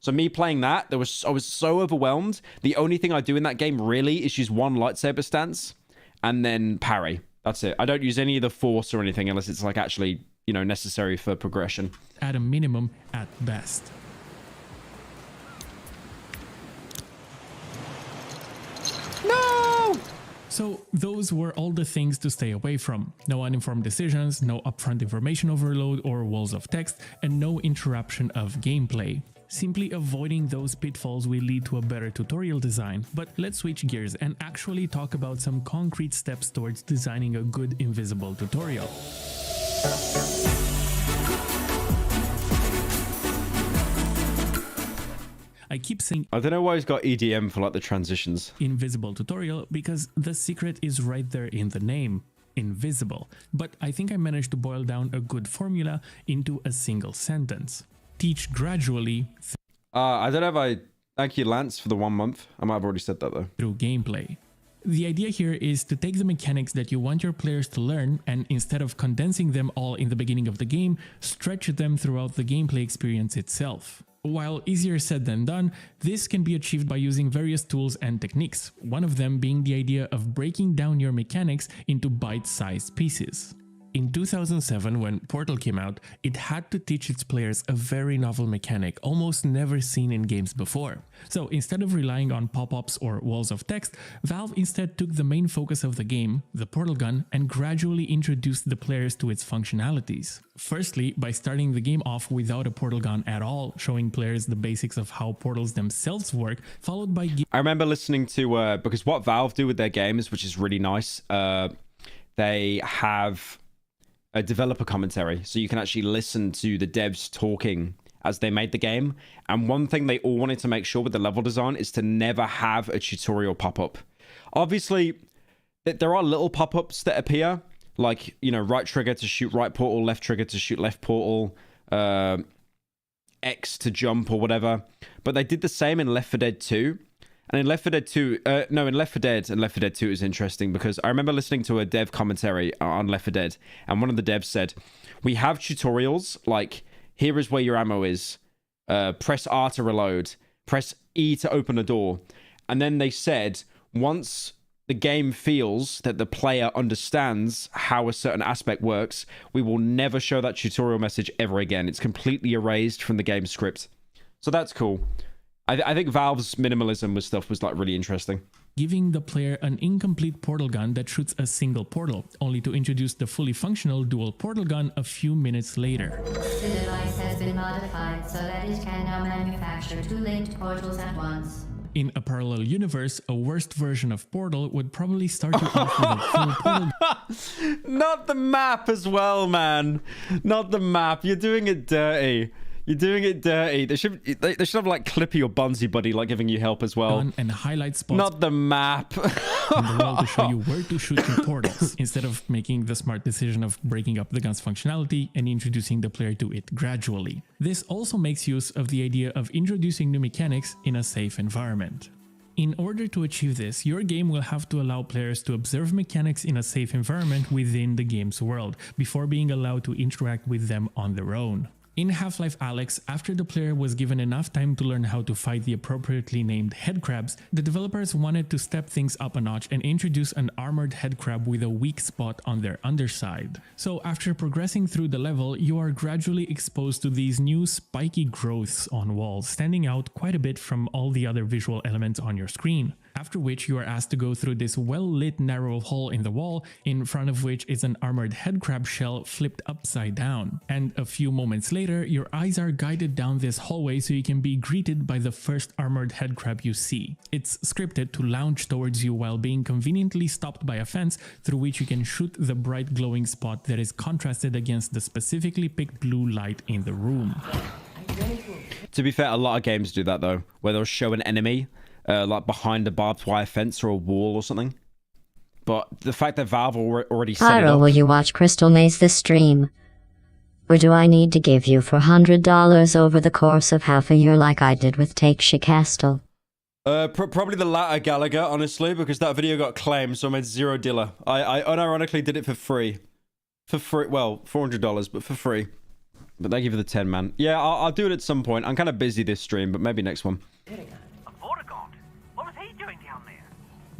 So me playing that, I was so overwhelmed. The only thing I do in that game really is use one lightsaber stance and then parry. That's it. I don't use any of the force or anything unless it's like actually, you know, necessary for progression. At a minimum at best. No! So those were all the things to stay away from. No uninformed decisions, no upfront information overload or walls of text, and no interruption of gameplay. Simply avoiding those pitfalls will lead to a better tutorial design, but let's switch gears and actually talk about some concrete steps towards designing a good invisible tutorial. I keep saying I don't know why he's got EDM for like the transitions. Invisible tutorial because the secret is right there in the name. Invisible. But I think I managed to boil down a good formula into a single sentence. Teach gradually I don't know if I... Thank you, Lance, for the 1 month. I might have already said that, though. Through gameplay. The idea here is to take the mechanics that you want your players to learn and instead of condensing them all in the beginning of the game, stretch them throughout the gameplay experience itself. While easier said than done, this can be achieved by using various tools and techniques, one of them being the idea of breaking down your mechanics into bite-sized pieces. In 2007, when Portal came out, it had to teach its players a very novel mechanic almost never seen in games before. So instead of relying on pop-ups or walls of text, Valve instead took the main focus of the game, the portal gun, and gradually introduced the players to its functionalities. Firstly, by starting the game off without a portal gun at all, showing players the basics of how portals themselves work, followed by... I remember listening to, because what Valve do with their games, which is really nice, they have a developer commentary, so you can actually listen to the devs talking as they made the game. And one thing they all wanted to make sure with the level design is to never have a tutorial pop-up. Obviously, there are little pop-ups that appear, like, you know, right trigger to shoot right portal, left trigger to shoot left portal, X to jump or whatever. But they did the same in Left 4 Dead 2. And in Left 4 Dead 2, in Left 4 Dead and Left 4 Dead 2 is interesting because I remember listening to a dev commentary on Left 4 Dead, and one of the devs said, we have tutorials like, here is where your ammo is, press R to reload, press E to open a door. And then they said, once the game feels that the player understands how a certain aspect works, we will never show that tutorial message ever again. It's completely erased from the game script. So that's cool. I think Valve's minimalism with stuff was like really interesting. Giving the player an incomplete portal gun that shoots a single portal, only to introduce the fully functional dual portal gun a few minutes later. The device has been modified so that it can now manufacture 2 linked portals at once. In a parallel universe, a worst version of Portal would probably start you off with a full portal. Not the map as well, man. Not the map. You're doing it dirty. You're doing it dirty. They should have like Clippy or Bunsy Buddy like giving you help as well. And highlight spots. Not the map. On the wall to show you where to shoot your portals, instead of making the smart decision of breaking up the gun's functionality and introducing the player to it gradually. This also makes use of the idea of introducing new mechanics in a safe environment. In order to achieve this, your game will have to allow players to observe mechanics in a safe environment within the game's world, before being allowed to interact with them on their own. In Half-Life Alyx, after the player was given enough time to learn how to fight the appropriately named headcrabs, the developers wanted to step things up a notch and introduce an armored headcrab with a weak spot on their underside. So after progressing through the level, you are gradually exposed to these new spiky growths on walls, standing out quite a bit from all the other visual elements on your screen. After which you are asked to go through this well-lit narrow hole in the wall, in front of which is an armored headcrab shell flipped upside down. And a few moments later, your eyes are guided down this hallway so you can be greeted by the first armored headcrab you see. It's scripted to lounge towards you while being conveniently stopped by a fence through which you can shoot the bright glowing spot that is contrasted against the specifically picked blue light in the room. To be fair, a lot of games do that though, where they'll show an enemy like behind a barbed wire fence or a wall or something. But the fact that Valve already set it Pyro, up... will you watch Crystal Maze this stream? Or do I need to give you $400 over the course of half a year like I did with Take Castle? Probably the latter, Gallagher, honestly, because that video got claimed, so I made $0. I unironically did it for free. For free, well, $400, but for free. But they give you the 10, man. Yeah, I'll do it at some point. I'm kind of busy this stream, but maybe next one.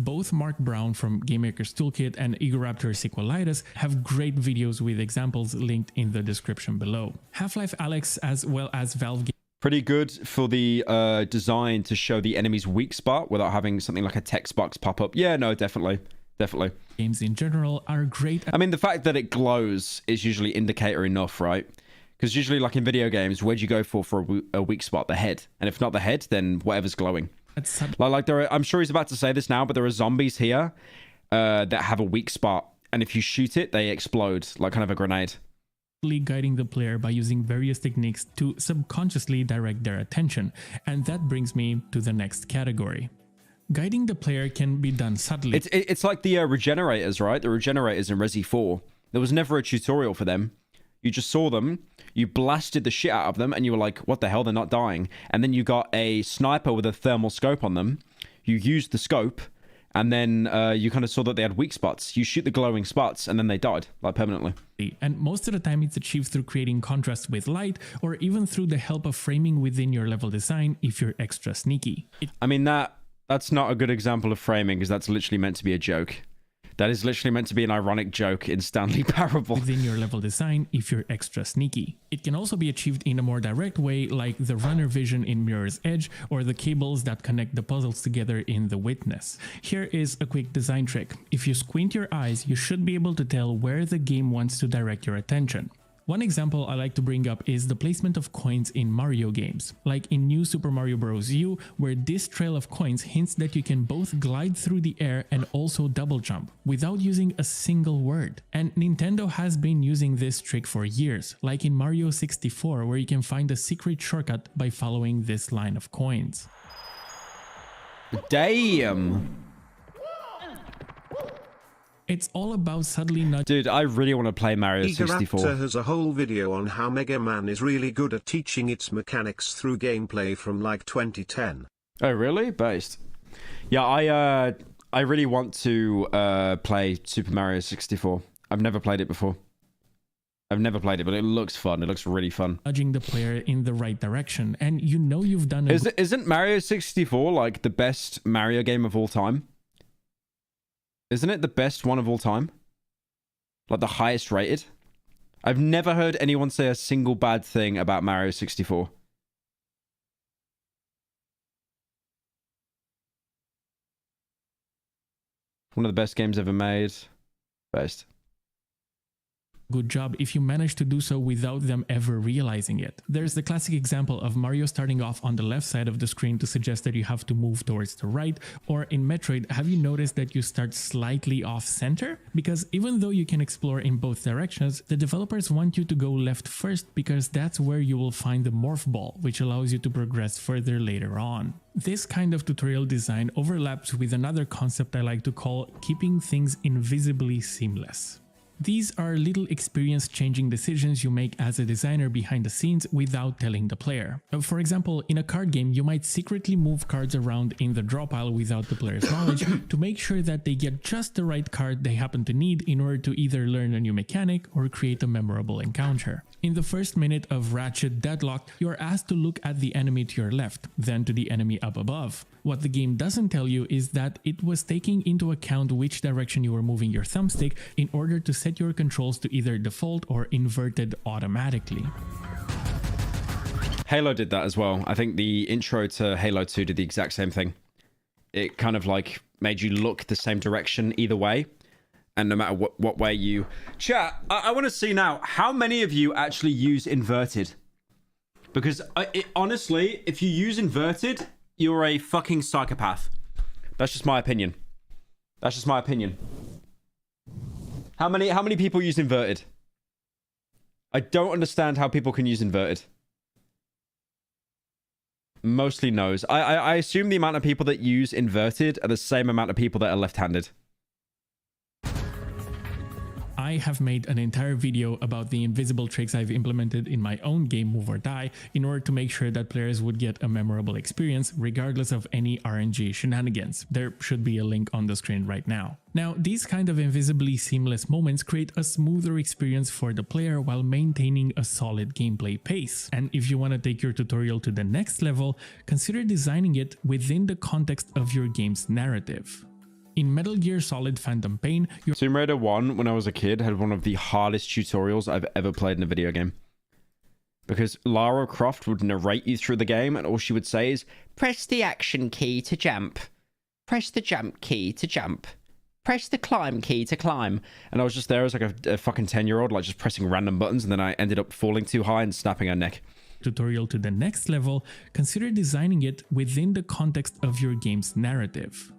Both Mark Brown from GameMaker's Toolkit and Egoraptor Sequelitis have great videos with examples linked in the description below. Half-Life Alyx as well as Valve pretty good for the design to show the enemy's weak spot without having something like a text box pop up. Yeah, no, definitely. Definitely. Games in general are great. I mean, the fact that it glows is usually indicator enough, right? Because usually, like in video games, where'd you go for a weak spot? The head. And if not the head, then whatever's glowing. Like there are, I'm sure he's about to say this now, but there are zombies here that have a weak spot. And if you shoot it, they explode, like kind of a grenade. Guiding the player by using various techniques to subconsciously direct their attention. And that brings me to the next category. Guiding the player can be done subtly. It's like the regenerators, right? The regenerators in Resi 4. There was never a tutorial for them. You just saw them, you blasted the shit out of them, and you were like, what the hell, they're not dying. And then you got a sniper with a thermal scope on them. You used the scope, and then you kind of saw that they had weak spots. You shoot the glowing spots, and then they died, like permanently. And most of the time it's achieved through creating contrast with light, or even through the help of framing within your level design if you're extra sneaky. I mean, that's not a good example of framing, because that's literally meant to be a joke. That is literally meant to be an ironic joke in Stanley Parable. Within your level design if you're extra sneaky. It can also be achieved in a more direct way, like the runner vision in Mirror's Edge or the cables that connect the puzzles together in The Witness. Here is a quick design trick. If you squint your eyes, you should be able to tell where the game wants to direct your attention. One example I like to bring up is the placement of coins in Mario games, like in New Super Mario Bros. U, where this trail of coins hints that you can both glide through the air and also double jump, without using a single word. And Nintendo has been using this trick for years, like in Mario 64, where you can find a secret shortcut by following this line of coins. Damn! It's all about subtly nudging. Dude, I really want to play Mario 64. Egoraptor has a whole video on how Mega Man is really good at teaching its mechanics through gameplay from like 2010. Oh, really? Based. Yeah, I really want to play Super Mario 64. I've never played it before. I've never played it, but it looks fun. It looks really fun. Nudging the player in the right direction, and you know you've done it. Isn't Mario 64 like the best Mario game of all time? Isn't it the best one of all time? Like the highest rated? I've never heard anyone say a single bad thing about Mario 64. One of the best games ever made. Best. Good job if you manage to do so without them ever realizing it. There's the classic example of Mario starting off on the left side of the screen to suggest that you have to move towards the right, or in Metroid, have you noticed that you start slightly off center? Because even though you can explore in both directions, the developers want you to go left first because that's where you will find the morph ball, which allows you to progress further later on. This kind of tutorial design overlaps with another concept I like to call keeping things invisibly seamless. These are little experience-changing decisions you make as a designer behind the scenes without telling the player. For example, in a card game, you might secretly move cards around in the draw pile without the player's knowledge to make sure that they get just the right card they happen to need in order to either learn a new mechanic or create a memorable encounter. In the first minute of Ratchet Deadlock, you are asked to look at the enemy to your left, then to the enemy up above. What the game doesn't tell you is that it was taking into account which direction you were moving your thumbstick in order to set your controls to either default or inverted automatically. Halo did that as well. I think the intro to Halo 2 did the exact same thing. It kind of like made you look the same direction either way. And no matter what way you... Chat, I want to see now, how many of you actually use inverted? Because honestly, if you use inverted, you're a fucking psychopath. That's just my opinion. That's just my opinion. How many people use inverted? I don't understand how people can use inverted. Mostly no's. I assume the amount of people that use inverted are the same amount of people that are left-handed. I have made an entire video about the invisible tricks I've implemented in my own game Move or Die in order to make sure that players would get a memorable experience regardless of any RNG shenanigans. There should be a link on the screen right now. Now, these kind of invisibly seamless moments create a smoother experience for the player while maintaining a solid gameplay pace. And if you want to take your tutorial to the next level, consider designing it within the context of your game's narrative. In Metal Gear Solid Phantom Pain, Tomb Raider 1, when I was a kid, had one of the hardest tutorials I've ever played in a video game. Because Lara Croft would narrate you through the game, and all she would say is, press the action key to jump. Press the jump key to jump. Press the climb key to climb. And I was just there as like a fucking 10-year-old, like just pressing random buttons, and then I ended up falling too high and snapping her neck. Tutorial to the next level, consider designing it within the context of your game's narrative.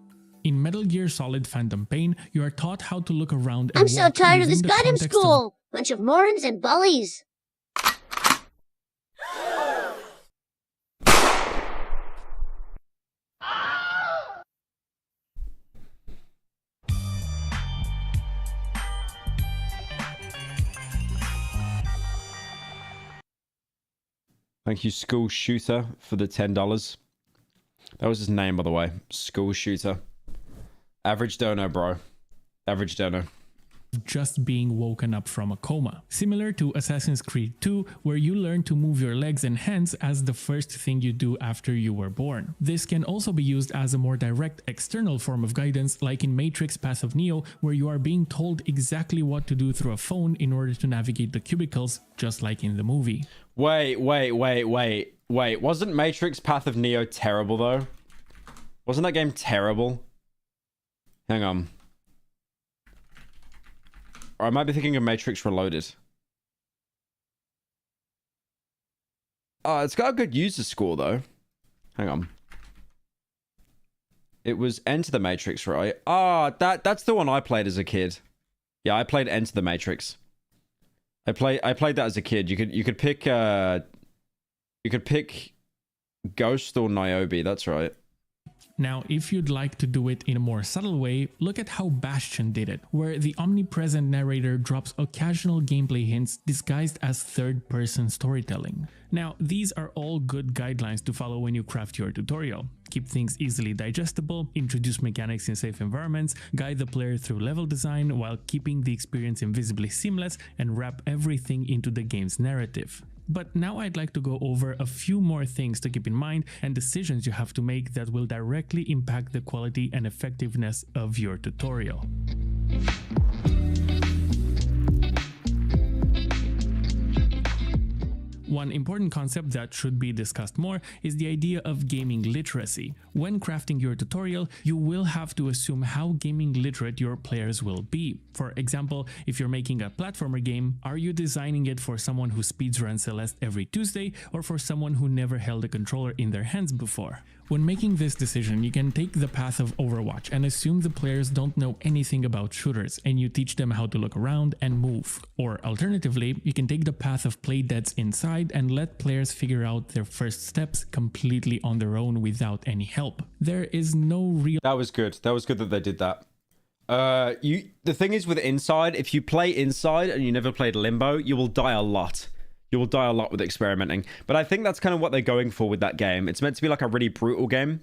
In Metal Gear Solid Phantom Pain, you are taught how to look around and I'm so walk tired of within this the goddamn context school! Bunch of morons and bullies! Thank you, School Shooter, for the $10. That was his name, by the way. School Shooter. Average dono, bro. Average dono. Just being woken up from a coma. Similar to Assassin's Creed 2, where you learn to move your legs and hands as the first thing you do after you were born. This can also be used as a more direct external form of guidance, like in Matrix Path of Neo, where you are being told exactly what to do through a phone in order to navigate the cubicles, just like in the movie. Wait. Wasn't Matrix Path of Neo terrible, though? Wasn't that game terrible? Hang on. Or I might be thinking of Matrix Reloaded. It's got a good user score, though. Hang on. It was Enter the Matrix, right? That's the one I played as a kid. Yeah, I played Enter the Matrix. I played that as a kid. You could pick Ghost or Niobe, that's right. Now, if you'd like to do it in a more subtle way, look at how Bastion did it, where the omnipresent narrator drops occasional gameplay hints disguised as third-person storytelling. Now, these are all good guidelines to follow when you craft your tutorial. Keep things easily digestible, introduce mechanics in safe environments, guide the player through level design while keeping the experience invisibly seamless, and wrap everything into the game's narrative. But now I'd like to go over a few more things to keep in mind and decisions you have to make that will directly impact the quality and effectiveness of your tutorial. One important concept that should be discussed more is the idea of gaming literacy. When crafting your tutorial, you will have to assume how gaming literate your players will be. For example, if you're making a platformer game, are you designing it for someone who speedruns Celeste every Tuesday or for someone who never held a controller in their hands before? When making this decision, you can take the path of Overwatch and assume the players don't know anything about shooters and you teach them how to look around and move. Or alternatively, you can take the path of Playdead's Inside and let players figure out their first steps completely on their own without any help. There is no real... That was good. That was good that they did that. The thing is with Inside, if you play Inside and you never played Limbo, you will die a lot. You will die a lot with experimenting. But I think that's kind of what they're going for with that game. It's meant to be like a really brutal game.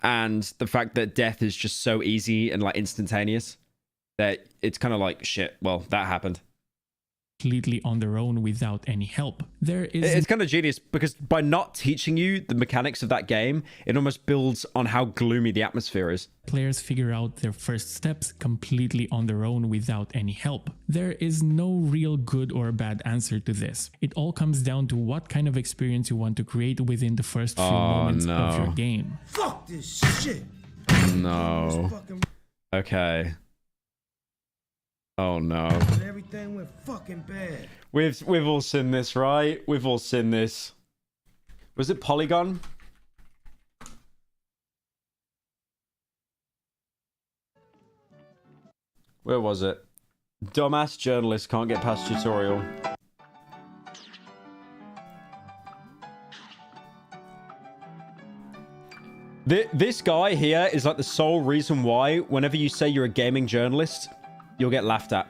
And the fact that death is just so easy and like instantaneous that it's kind of like, shit, well, that happened. Completely on their own without any help. It's kind of genius because by not teaching you the mechanics of that game, it almost builds on how gloomy the atmosphere is. Players figure out their first steps completely on their own without any help. There is no real good or bad answer to this. It all comes down to what kind of experience you want to create within the first few moments of your game. Fuck this shit. No. Okay. Oh no. Everything went fucking bad. We've all seen this, right? We've all seen this. Was it Polygon? Where was it? Dumbass journalist can't get past tutorial. This guy here is like the sole reason why whenever you say you're a gaming journalist, you'll get laughed at.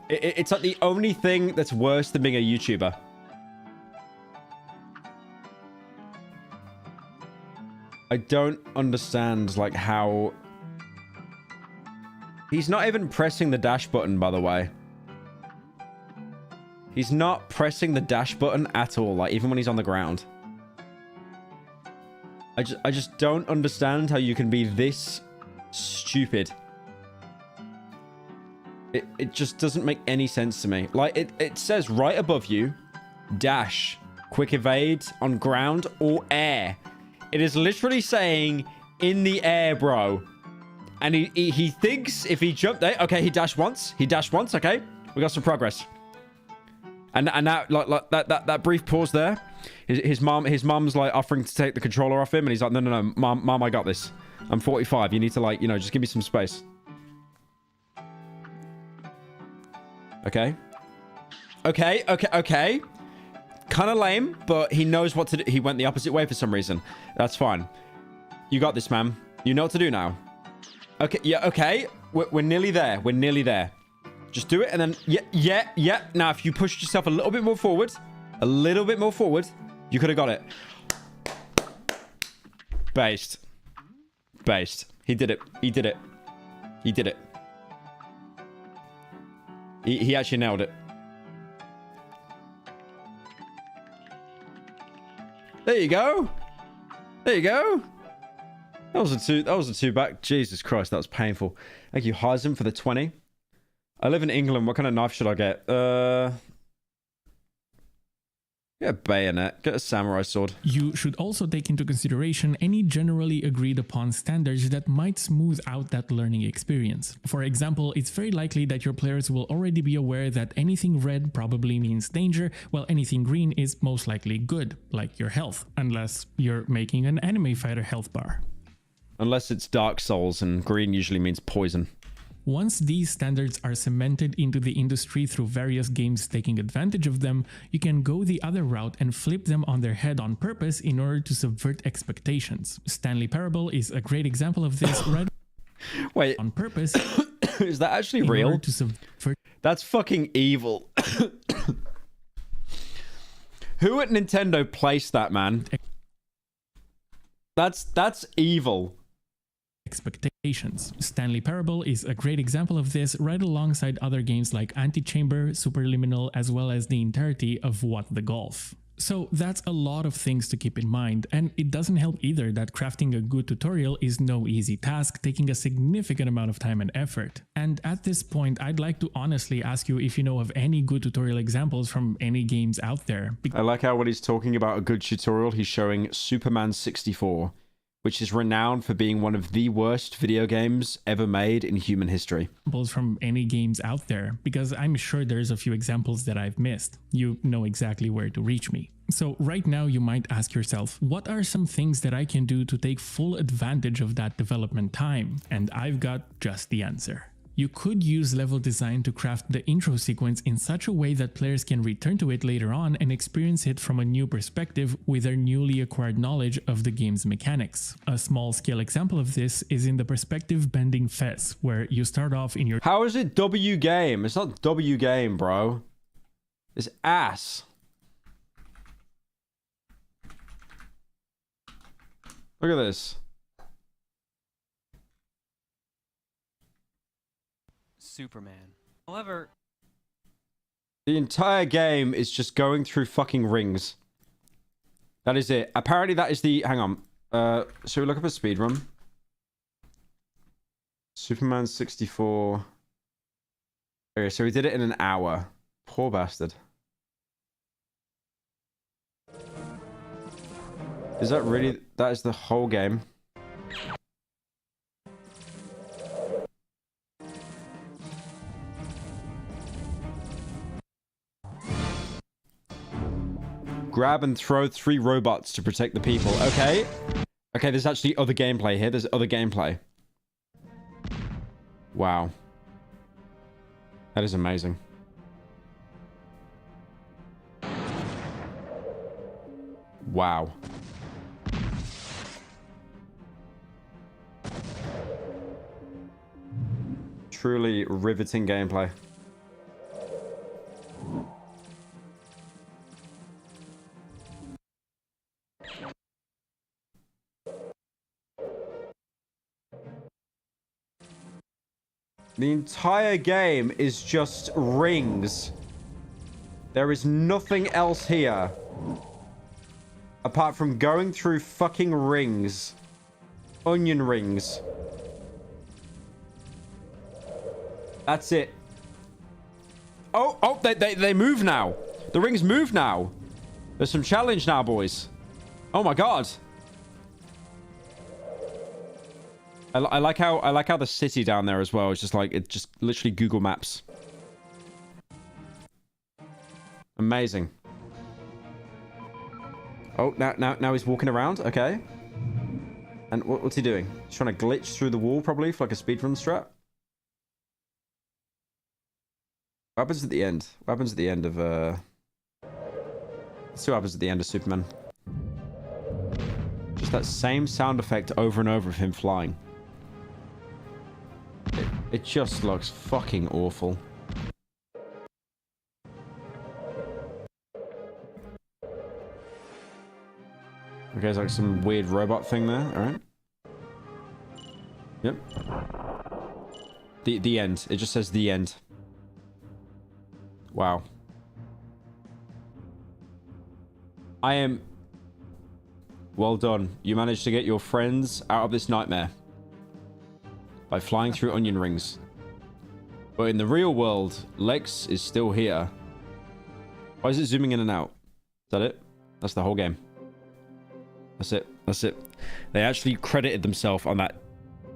It's like the only thing that's worse than being a YouTuber. I don't understand, like, how... He's not even pressing the dash button, by the way. He's not pressing the dash button at all, like, even when he's on the ground. I just don't understand how you can be this stupid. It just doesn't make any sense to me. Like, it says right above you, dash, quick evade on ground or air. It is literally saying in the air, bro. And he thinks if he jumped there, okay, he dashed once. He dashed once, okay. We got some progress. And that like that brief pause there. His mom's like offering to take the controller off him, and he's like, no, mom, I got this. I'm 45. You need to, like, you know, just give me some space. Okay. Kind of lame, but he knows what to do. He went the opposite way for some reason. That's fine. You got this, man. You know what to do now. Okay, yeah, okay. We're nearly there. We're nearly there. Just do it, and then... Yeah. Now, if you pushed yourself a little bit more forward, you could have got it. Based. He did it. He actually nailed it. There you go. That was a two back. Jesus Christ, that was painful. Thank you, Heisen, for the 20. I live in England. What kind of knife should I get? Get a bayonet. Get a samurai sword. You should also take into consideration any generally agreed upon standards that might smooth out that learning experience. For example, it's very likely that your players will already be aware that anything red probably means danger, while anything green is most likely good, like your health, unless you're making an anime fighter health bar. Unless it's Dark Souls, and green usually means poison. Once these standards are cemented into the industry through various games taking advantage of them, you can go the other route and flip them on their head on purpose in order to subvert expectations. Stanley Parable is a great example of this. Wait, on purpose. Is that actually real? That's fucking evil. Who at Nintendo placed that, man? That's evil. Expectations. Stanley Parable is a great example of this, right alongside other games like Antichamber, Superliminal, as well as the entirety of What the Golf. So that's a lot of things to keep in mind, and it doesn't help either that crafting a good tutorial is no easy task, taking a significant amount of time and effort. And at this point, I'd like to honestly ask you if you know of any good tutorial examples from any games out there. I like how when he's talking about a good tutorial, he's showing Superman 64. Which is renowned for being one of the worst video games ever made in human history. Examples from any games out there, because I'm sure there's a few examples that I've missed. You know exactly where to reach me. So right now you might ask yourself, what are some things that I can do to take full advantage of that development time? And I've got just the answer. You could use level design to craft the intro sequence in such a way that players can return to it later on and experience it from a new perspective with their newly acquired knowledge of the game's mechanics. A small-scale example of this is in the perspective bending fez, where you start off in your— How is it W game? It's not W game, bro. It's ass. Look at this. Superman. However, the entire game is just going through fucking rings. That is it. Apparently that is the... Hang on. Should we look up a speedrun? Superman 64. Okay, so he did it in an hour. Poor bastard. Is that really... That is the whole game? Grab and throw 3 robots to protect the people. Okay. Okay, there's actually other gameplay here. There's other gameplay. Wow. That is amazing. Wow. Truly riveting gameplay. The entire game is just rings. There is nothing else here. Apart from going through fucking rings. Onion rings. That's it. Oh, they move now. The rings move now. There's some challenge now, boys. Oh my god. I like how the city down there as well is just like, it's just literally Google Maps. Amazing. Oh, now he's walking around. Okay. And what's he doing? He's trying to glitch through the wall probably for like a speedrun strat. What happens at the end? What happens at the end of let's see what happens at the end of Superman. Just that same sound effect over and over of him flying. It just looks fucking awful. Okay, there's like some weird robot thing there, alright. Yep. The end. It just says the end. Wow. I am... Well done. You managed to get your friends out of this nightmare. By flying through onion rings. But in the real world, Lex is still here. Why is it zooming in and out? Is that it? That's the whole game. That's it. That's it. They actually credited themselves on that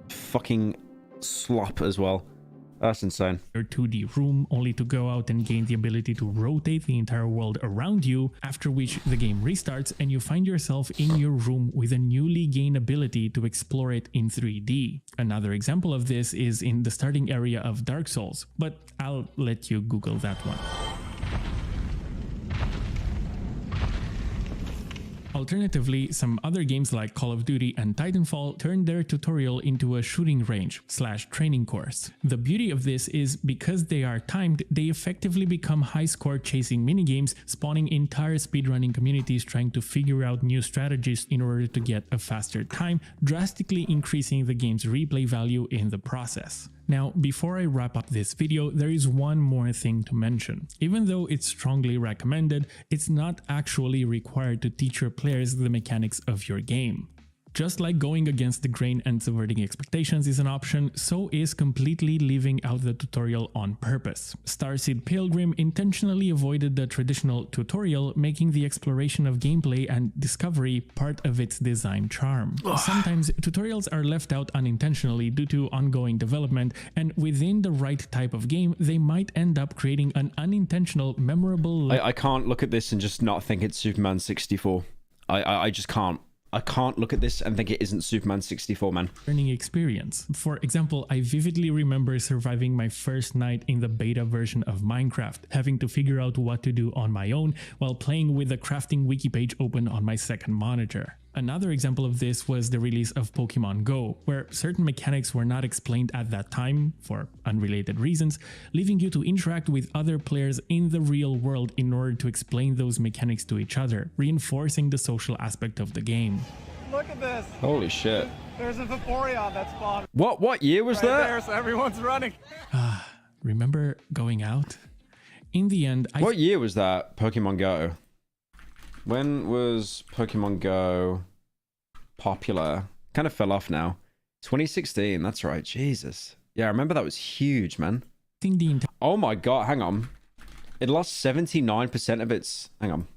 fucking slop as well. That's insane. Your 2D room, only to go out and gain the ability to rotate the entire world around you, after which the game restarts and you find yourself in your room with a newly gained ability to explore it in 3D. Another example of this is in the starting area of Dark Souls, but I'll let you Google that one. Alternatively, some other games like Call of Duty and Titanfall turned their tutorial into a shooting range / training course. The beauty of this is because they are timed, they effectively become high-score chasing minigames, spawning entire speedrunning communities trying to figure out new strategies in order to get a faster time, drastically increasing the game's replay value in the process. Now, before I wrap up this video, there is one more thing to mention. Even though it's strongly recommended, it's not actually required to teach your players the mechanics of your game. Just like going against the grain and subverting expectations is an option, so is completely leaving out the tutorial on purpose. Starseed Pilgrim intentionally avoided the traditional tutorial, making the exploration of gameplay and discovery part of its design charm. Sometimes tutorials are left out unintentionally due to ongoing development, and within the right type of game, they might end up creating an unintentional, memorable... I can't look at this and just not think it's Superman 64. I just can't. I can't look at this and think it isn't Superman 64, man. Learning experience. For example, I vividly remember surviving my first night in the beta version of Minecraft, having to figure out what to do on my own while playing with the crafting wiki page open on my second monitor. Another example of this was the release of Pokemon Go, where certain mechanics were not explained at that time for unrelated reasons, leaving you to interact with other players in the real world in order to explain those mechanics to each other, reinforcing the social aspect of the game. Look at this. Holy shit. There's a Vaporeon that spawned. What year was right that? There, so everyone's running. Remember going out? In the end, What year was that, Pokemon Go? When was Pokemon Go popular? Kind of fell off now. 2016, that's right. Jesus. Yeah, I remember that was huge, man. Oh my god, hang on. It lost 79% of its... Hang on.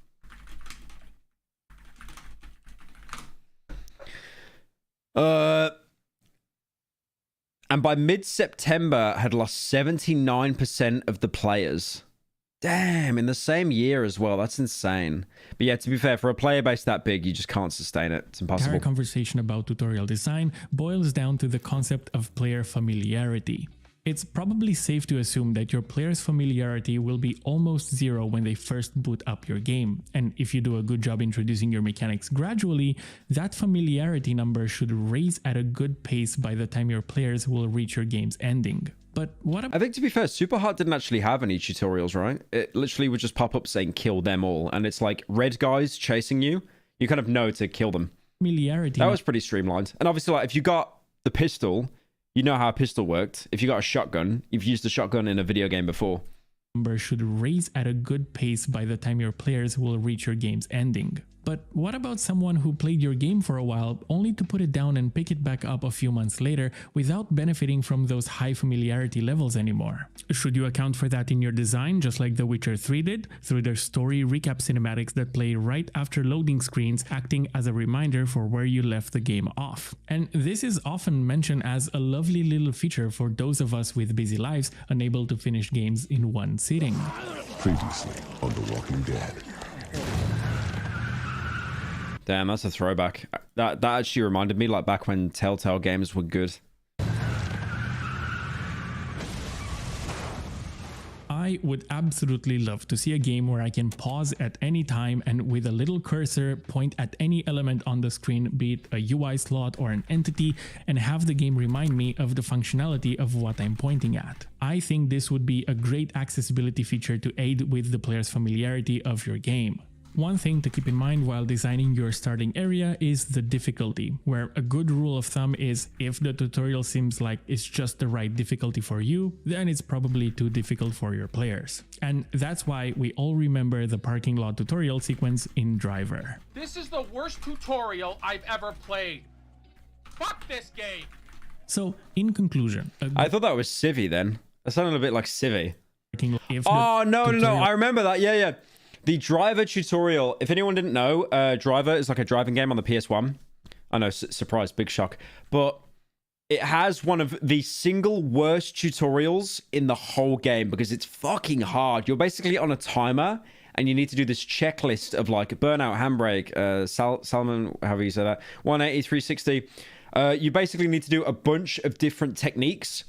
And by mid-September had lost 79% of the players. Damn, in the same year as well. That's insane. But yeah, to be fair, for a player base that big, you just can't sustain it. It's impossible. The entire conversation about tutorial design boils down to the concept of player familiarity. It's probably safe to assume that your player's familiarity will be almost zero when they first boot up your game, and if you do a good job introducing your mechanics gradually, that familiarity number should raise at a good pace by the time your players will reach your game's ending. But what I think, to be fair, Superheart didn't actually have any tutorials, right? It literally would just pop up saying kill them all, and it's like red guys chasing you. You kind of know to kill them. Familiarity. That was pretty streamlined. And obviously, like, if you got the pistol, you know how a pistol worked. If you got a shotgun, you've used a shotgun in a video game before. Number should raise at a good pace by the time your players will reach your game's ending. But what about someone who played your game for a while only to put it down and pick it back up a few months later without benefiting from those high familiarity levels anymore? Should you account for that in your design, just like The Witcher 3 did, through their story recap cinematics that play right after loading screens, acting as a reminder for where you left the game off? And this is often mentioned as a lovely little feature for those of us with busy lives unable to finish games in one sitting. Previously on The Walking Dead. Damn, that's a throwback. That actually reminded me, like, back when Telltale games were good. I would absolutely love to see a game where I can pause at any time and with a little cursor point at any element on the screen, be it a UI slot or an entity, and have the game remind me of the functionality of what I'm pointing at. I think this would be a great accessibility feature to aid with the player's familiarity of your game. One thing to keep in mind while designing your starting area is the difficulty, where a good rule of thumb is if the tutorial seems like it's just the right difficulty for you, then it's probably too difficult for your players. And that's why we all remember the parking lot tutorial sequence in Driver. This is the worst tutorial I've ever played. Fuck this game! So, in conclusion... I thought that was Civvy then. That sounded a bit like Civvy. Oh, no, I remember that. Yeah. The Driver tutorial, if anyone didn't know, Driver is like a driving game on the PS1. I know, surprise, big shock. But it has one of the single worst tutorials in the whole game because it's fucking hard. You're basically on a timer and you need to do this checklist of like burnout, handbrake, Salmon, however you say that, 180, 360. You basically need to do a bunch of different techniques.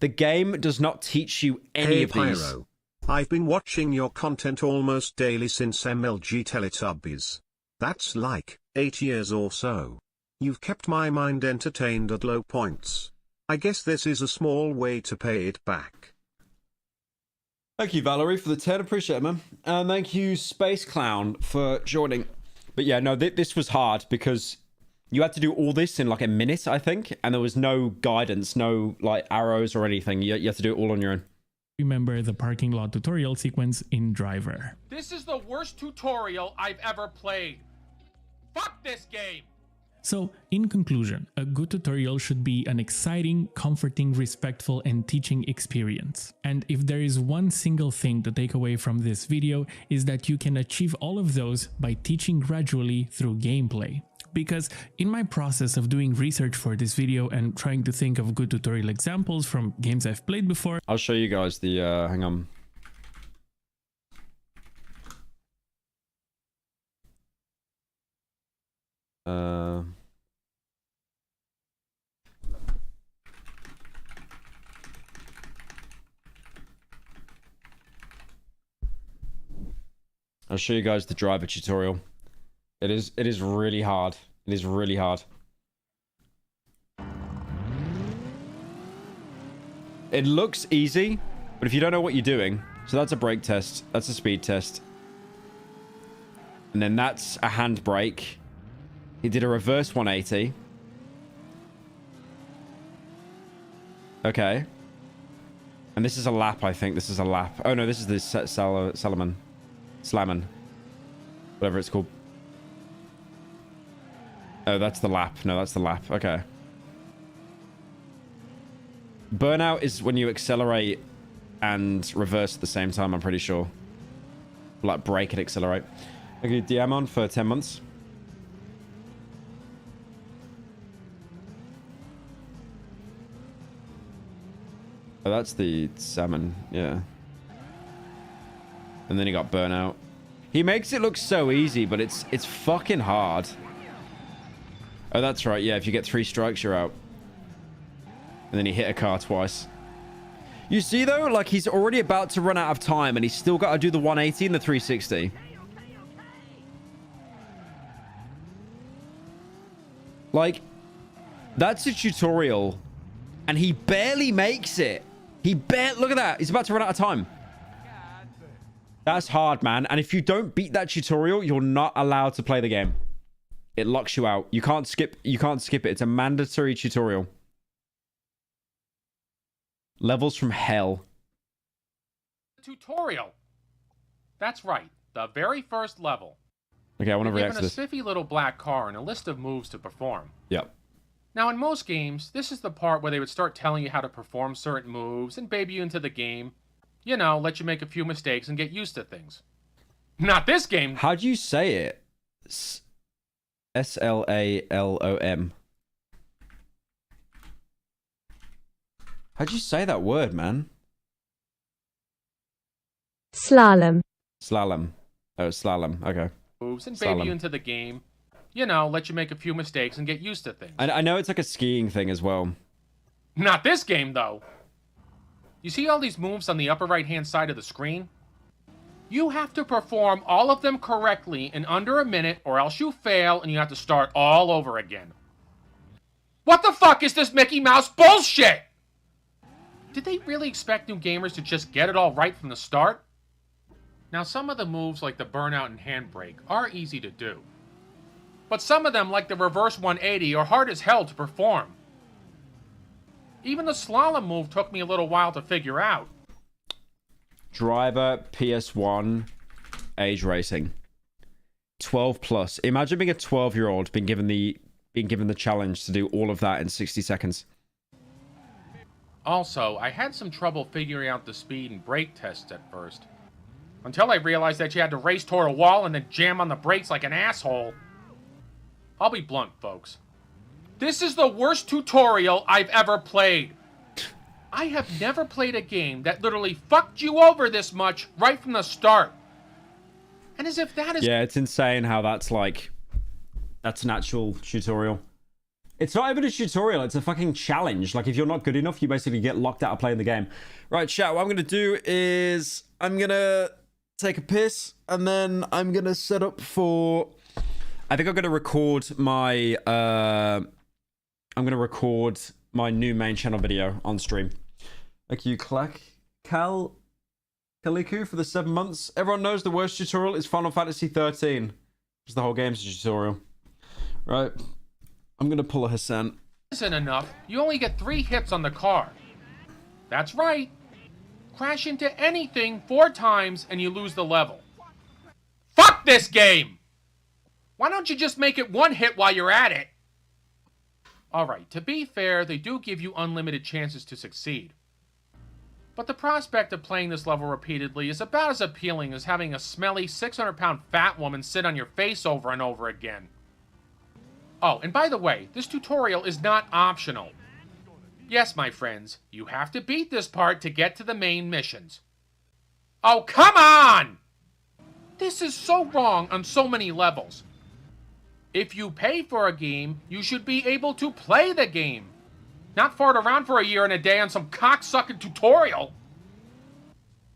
The game does not teach you any of these. Pyro. I've been watching your content almost daily since MLG Teletubbies. That's like 8 years or so. You've kept my mind entertained at low points. I guess this is a small way to pay it back. Thank you, Valerie, for the 10. Appreciate it, man. And thank you, Space Clown, for joining. But yeah, no, this was hard because you had to do all this in like a minute, I think. And there was no guidance, no like arrows or anything. You had to do it all on your own. Remember the parking lot tutorial sequence in Driver. This is the worst tutorial I've ever played. Fuck this game! So, in conclusion, a good tutorial should be an exciting, comforting, respectful, and teaching experience. And if there is one single thing to take away from this video, is that you can achieve all of those by teaching gradually through gameplay. Because in my process of doing research for this video and trying to think of good tutorial examples from games I've played before, I'll show you guys the, hang on. I'll show you guys the driver tutorial. It is really hard. It is really hard. It looks easy, but if you don't know what you're doing, so that's a brake test, that's a speed test. And then that's a handbrake. He did a reverse 180. Okay. And this is a lap, I think. This is a lap. Oh no, this is the Slammin. Whatever it's called. Oh, that's the lap. No, that's the lap. Okay. Burnout is when you accelerate and reverse at the same time, I'm pretty sure. Like brake and accelerate. Okay, DM on for 10 months. Oh, that's the salmon, yeah. And then he got burnout. He makes it look so easy, but it's fucking hard. Oh, that's right, yeah, if you get 3 strikes, you're out. And then he hit a car twice. You see, though, like, he's already about to run out of time, and he's still got to do the 180 and the 360. Like, that's a tutorial, and he barely makes it. Look at that. He's about to run out of time. That's hard, man. And if you don't beat that tutorial, you're not allowed to play the game. It locks you out. You can't skip it. It's a mandatory tutorial. Levels from hell. Tutorial. That's right. The very first level. Okay, I want to react to given a this. spiffy little black car and a list of moves to perform. Yep. Now, in most games, this is the part where they would start telling you how to perform certain moves and baby you into the game. You know, let you make a few mistakes and get used to things. Not this game. How do you say it? S-L-A-L-O-M. How'd you say that word, man? Slalom. Slalom. Oh, slalom. Okay. Moves and baby you into the game. You know, let you make a few mistakes and get used to things. I know it's like a skiing thing as well. Not this game, though. You see all these moves on the upper right-hand side of the screen? You have to perform all of them correctly in under a minute, or else you fail and you have to start all over again. What the fuck is this Mickey Mouse bullshit? Did they really expect new gamers to just get it all right from the start? Now, some of the moves, like the burnout and handbrake, are easy to do. But some of them, like the reverse 180, are hard as hell to perform. Even the slalom move took me a little while to figure out. Driver, PS1, age racing. 12 plus. Imagine being a 12-year-old being given the challenge to do all of that in 60 seconds. Also, I had some trouble figuring out the speed and brake tests at first. Until I realized that you had to race toward a wall and then jam on the brakes like an asshole. I'll be blunt, folks. This is the worst tutorial I've ever played. I have never played a game that literally fucked you over this much right from the start. And as if that is... Yeah, it's insane how that's like... That's an actual tutorial. It's not even a tutorial, it's a fucking challenge. Like, if you're not good enough, you basically get locked out of playing the game. Right, chat, what I'm going to do is... I'm going to take a piss, and then I'm going to set up for... I think I'm going to record my... I'm going to record my new main channel video on stream. Thank you, Kaliku for the 7 months. Everyone knows the worst tutorial is Final Fantasy 13. Because the whole game's a tutorial. Right. I'm going to pull a Hassan. Isn't enough. You only get 3 hits on the car. That's right. Crash into anything 4 times and you lose the level. Fuck this game! Why don't you just make it 1 hit while you're at it? Alright, to be fair, they do give you unlimited chances to succeed. But the prospect of playing this level repeatedly is about as appealing as having a smelly 600-pound fat woman sit on your face over and over again. Oh, and by the way, this tutorial is not optional. Yes, my friends, you have to beat this part to get to the main missions. Oh, come on! This is so wrong on so many levels. If you pay for a game, you should be able to play the game. Not fart around for a year and a day on some cocksucking tutorial.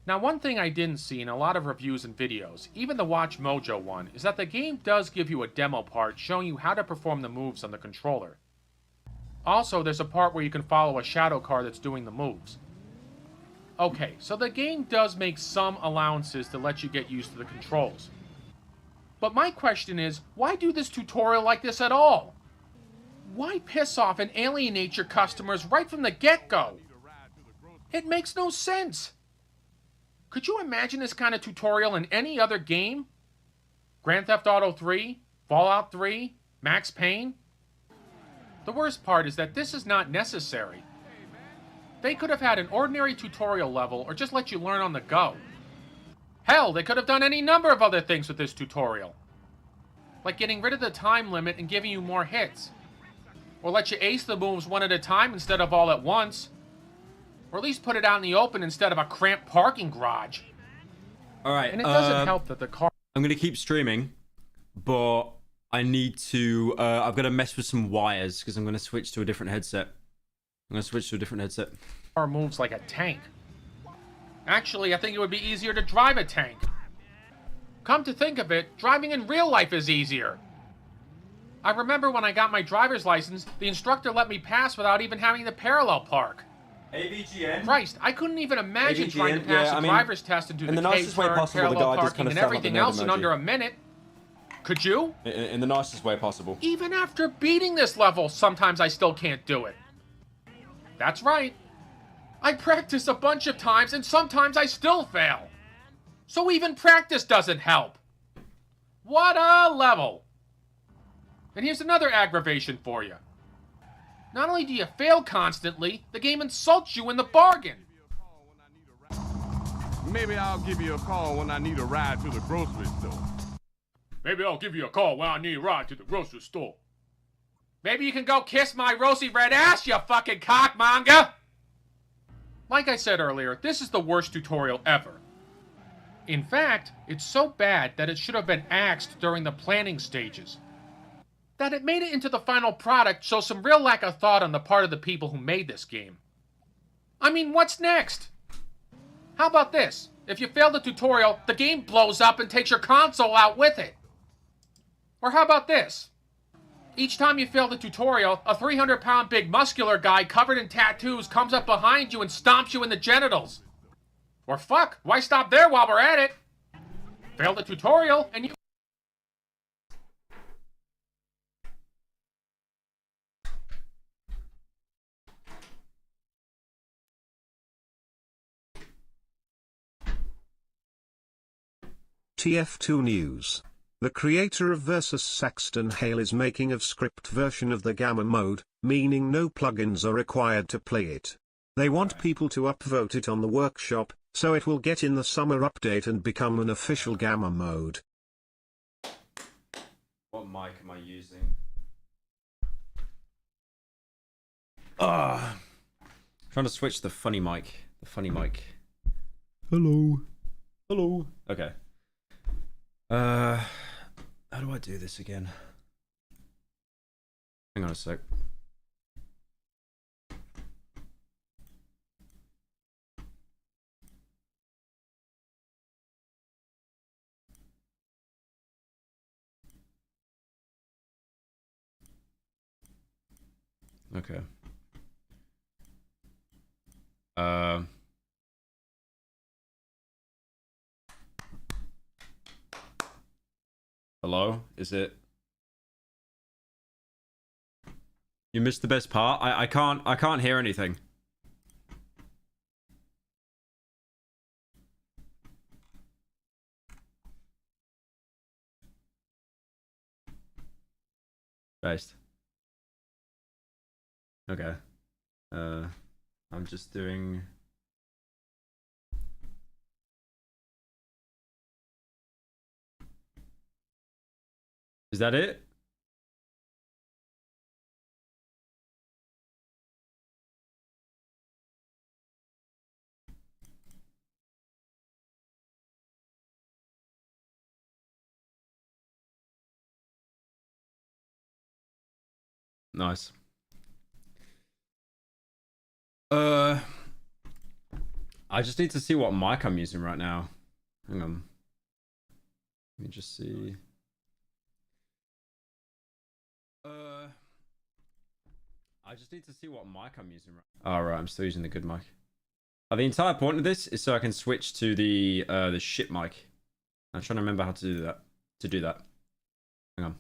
Now, one thing I didn't see in a lot of reviews and videos, even the Watch Mojo one, is that the game does give you a demo part showing you how to perform the moves on the controller. Also, there's a part where you can follow a shadow car that's doing the moves. Okay, so the game does make some allowances to let you get used to the controls. But my question is, why do this tutorial like this at all? Why piss off and alienate your customers right from the get-go? It makes no sense. Could you imagine this kind of tutorial in any other game? Grand Theft Auto 3? Fallout 3? Max Payne? The worst part is that this is not necessary. They could have had an ordinary tutorial level or just let you learn on the go. Hell, they could have done any number of other things with this tutorial. Like getting rid of the time limit and giving you more hits. Or let you ace the moves one at a time instead of all at once. Or at least put it out in the open instead of a cramped parking garage. Alright, and it doesn't help that the car... I'm gonna keep streaming, but I need to... I've got to mess with some wires, because I'm gonna switch to a different headset. Car moves like a tank. Actually, I think it would be easier to drive a tank. Come to think of it, driving in real life is easier. I remember when I got my driver's license, the instructor let me pass without even having to parallel park. AVGN? Christ, I couldn't even imagine AVGN, trying to pass yeah, a driver's test and do the nicest way K-turn, possible, the parallel guy just parking, kinda and sounded like everything the nerd else in emoji. under a minute. Could you? In the nicest way possible. Even after beating this level, sometimes I still can't do it. That's right. I practice a bunch of times, and sometimes I still fail. So even practice doesn't help. What a level. And here's another aggravation for you. Not only do you fail constantly, the game insults you in the bargain. Maybe I'll give you a call when I need a ride to the grocery store. Maybe I'll give you a call when I need a ride to the grocery store. Maybe you can go kiss my rosy red ass, you fucking cockmonger! Like I said earlier, this is the worst tutorial ever. In fact, it's so bad that it should have been axed during the planning stages. That it made it into the final product shows some real lack of thought on the part of the people who made this game. I mean, what's next? How about this? If you fail the tutorial, the game blows up and takes your console out with it. Or how about this? Each time you fail the tutorial, a 300-pound big muscular guy covered in tattoos comes up behind you and stomps you in the genitals. Or fuck, why stop there while we're at it? Fail the tutorial and you... TF2 News. The creator of Versus Saxton Hale is making a script version of the Gamma mode, meaning no plugins are required to play it. They want people to upvote it on the workshop, so it will get in the summer update and become an official Gamma mode. What mic am I using? Trying to switch the funny mic. Hello. Okay. How do I do this again? Hang on a sec. Okay. Hello? Is it? You missed the best part. I can't hear anything. Based. Okay. I'm just doing... Is that it? Nice. I just need to see what mic I'm using right now. Hang on. Let me just see. I just need to see what mic I'm using right now. Oh, right, I'm still using the good mic. The entire point of this is so I can switch to the shit mic. I'm trying to remember how to do that. Hang on.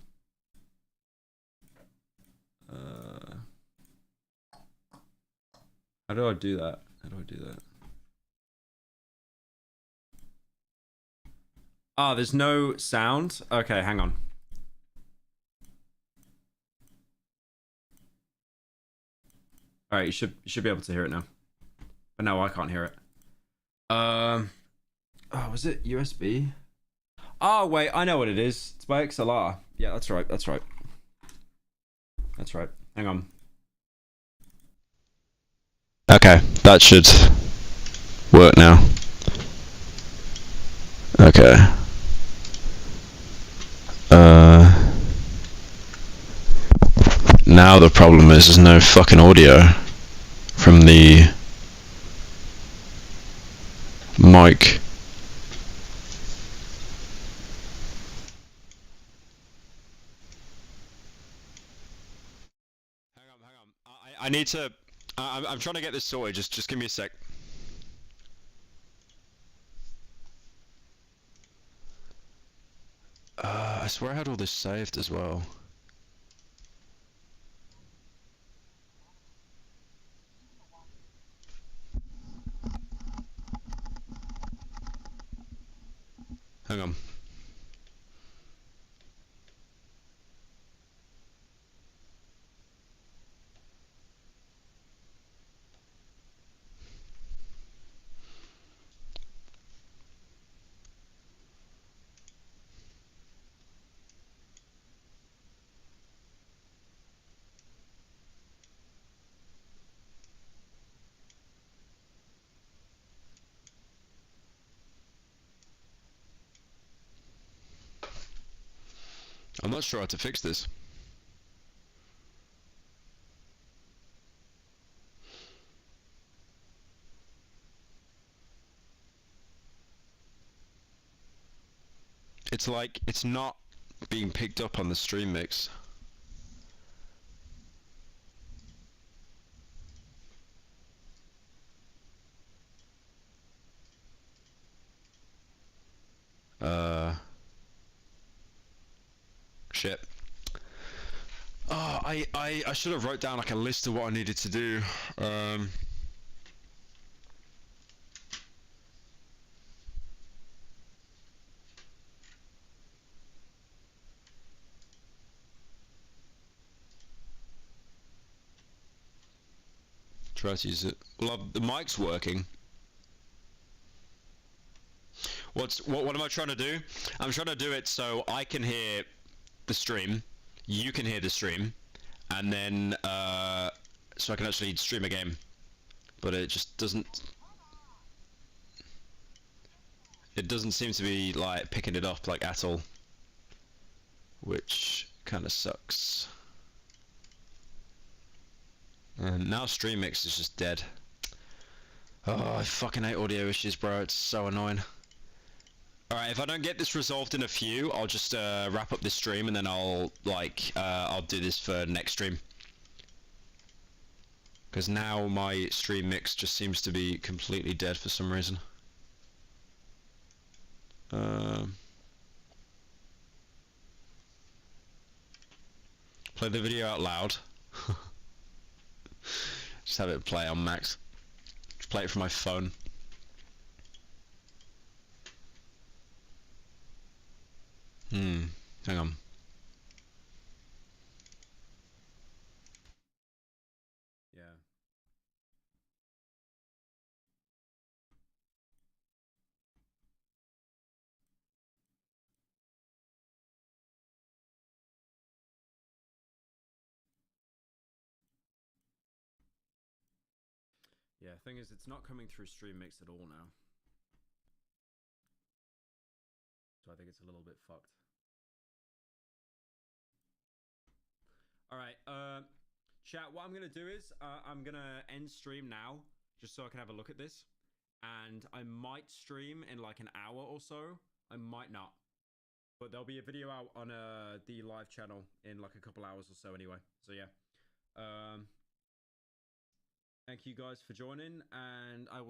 How do I do that? Ah, there's no sound? Okay, hang on. Alright, you should be able to hear it now. But no, I can't hear it. Oh, was it USB? Oh, wait, I know what it is. It's by XLR. Yeah, that's right. Hang on. Okay, that should work now. Okay. Now the problem is there's no fucking audio from the mic. Hang on. I need to. I'm trying to get this sorted. Just give me a sec. I swear I had all this saved as well. Hang on. I'm not sure how to fix this. It's like, it's not being picked up on the stream mix. Shit. Oh, I should have wrote down like a list of what I needed to do. Try to use it. Well, the mic's working. What am I trying to do? I'm trying to do it so I can hear the stream, you can hear the stream, and then so I can actually stream a game. But it just doesn't. It doesn't seem to be like picking it up like at all, which kind of sucks. And now StreamMix is just dead. Oh, I fucking hate audio issues, bro. It's so annoying. Alright, if I don't get this resolved in a few, I'll just wrap up this stream and then I'll do this for next stream. Because now my stream mix just seems to be completely dead for some reason. Play the video out loud. Just have it play on max. Just play it from my phone. Hang on. Yeah. Yeah, thing is, it's not coming through StreamMix at all now. So I think it's a little bit fucked. Alright, Chat, what I'm going to do is I'm going to end stream now, just so I can have a look at this. And I might stream in like an hour or so. I might not. But there'll be a video out on the live channel in like a couple hours or so anyway. So yeah. Thank you guys for joining, and I will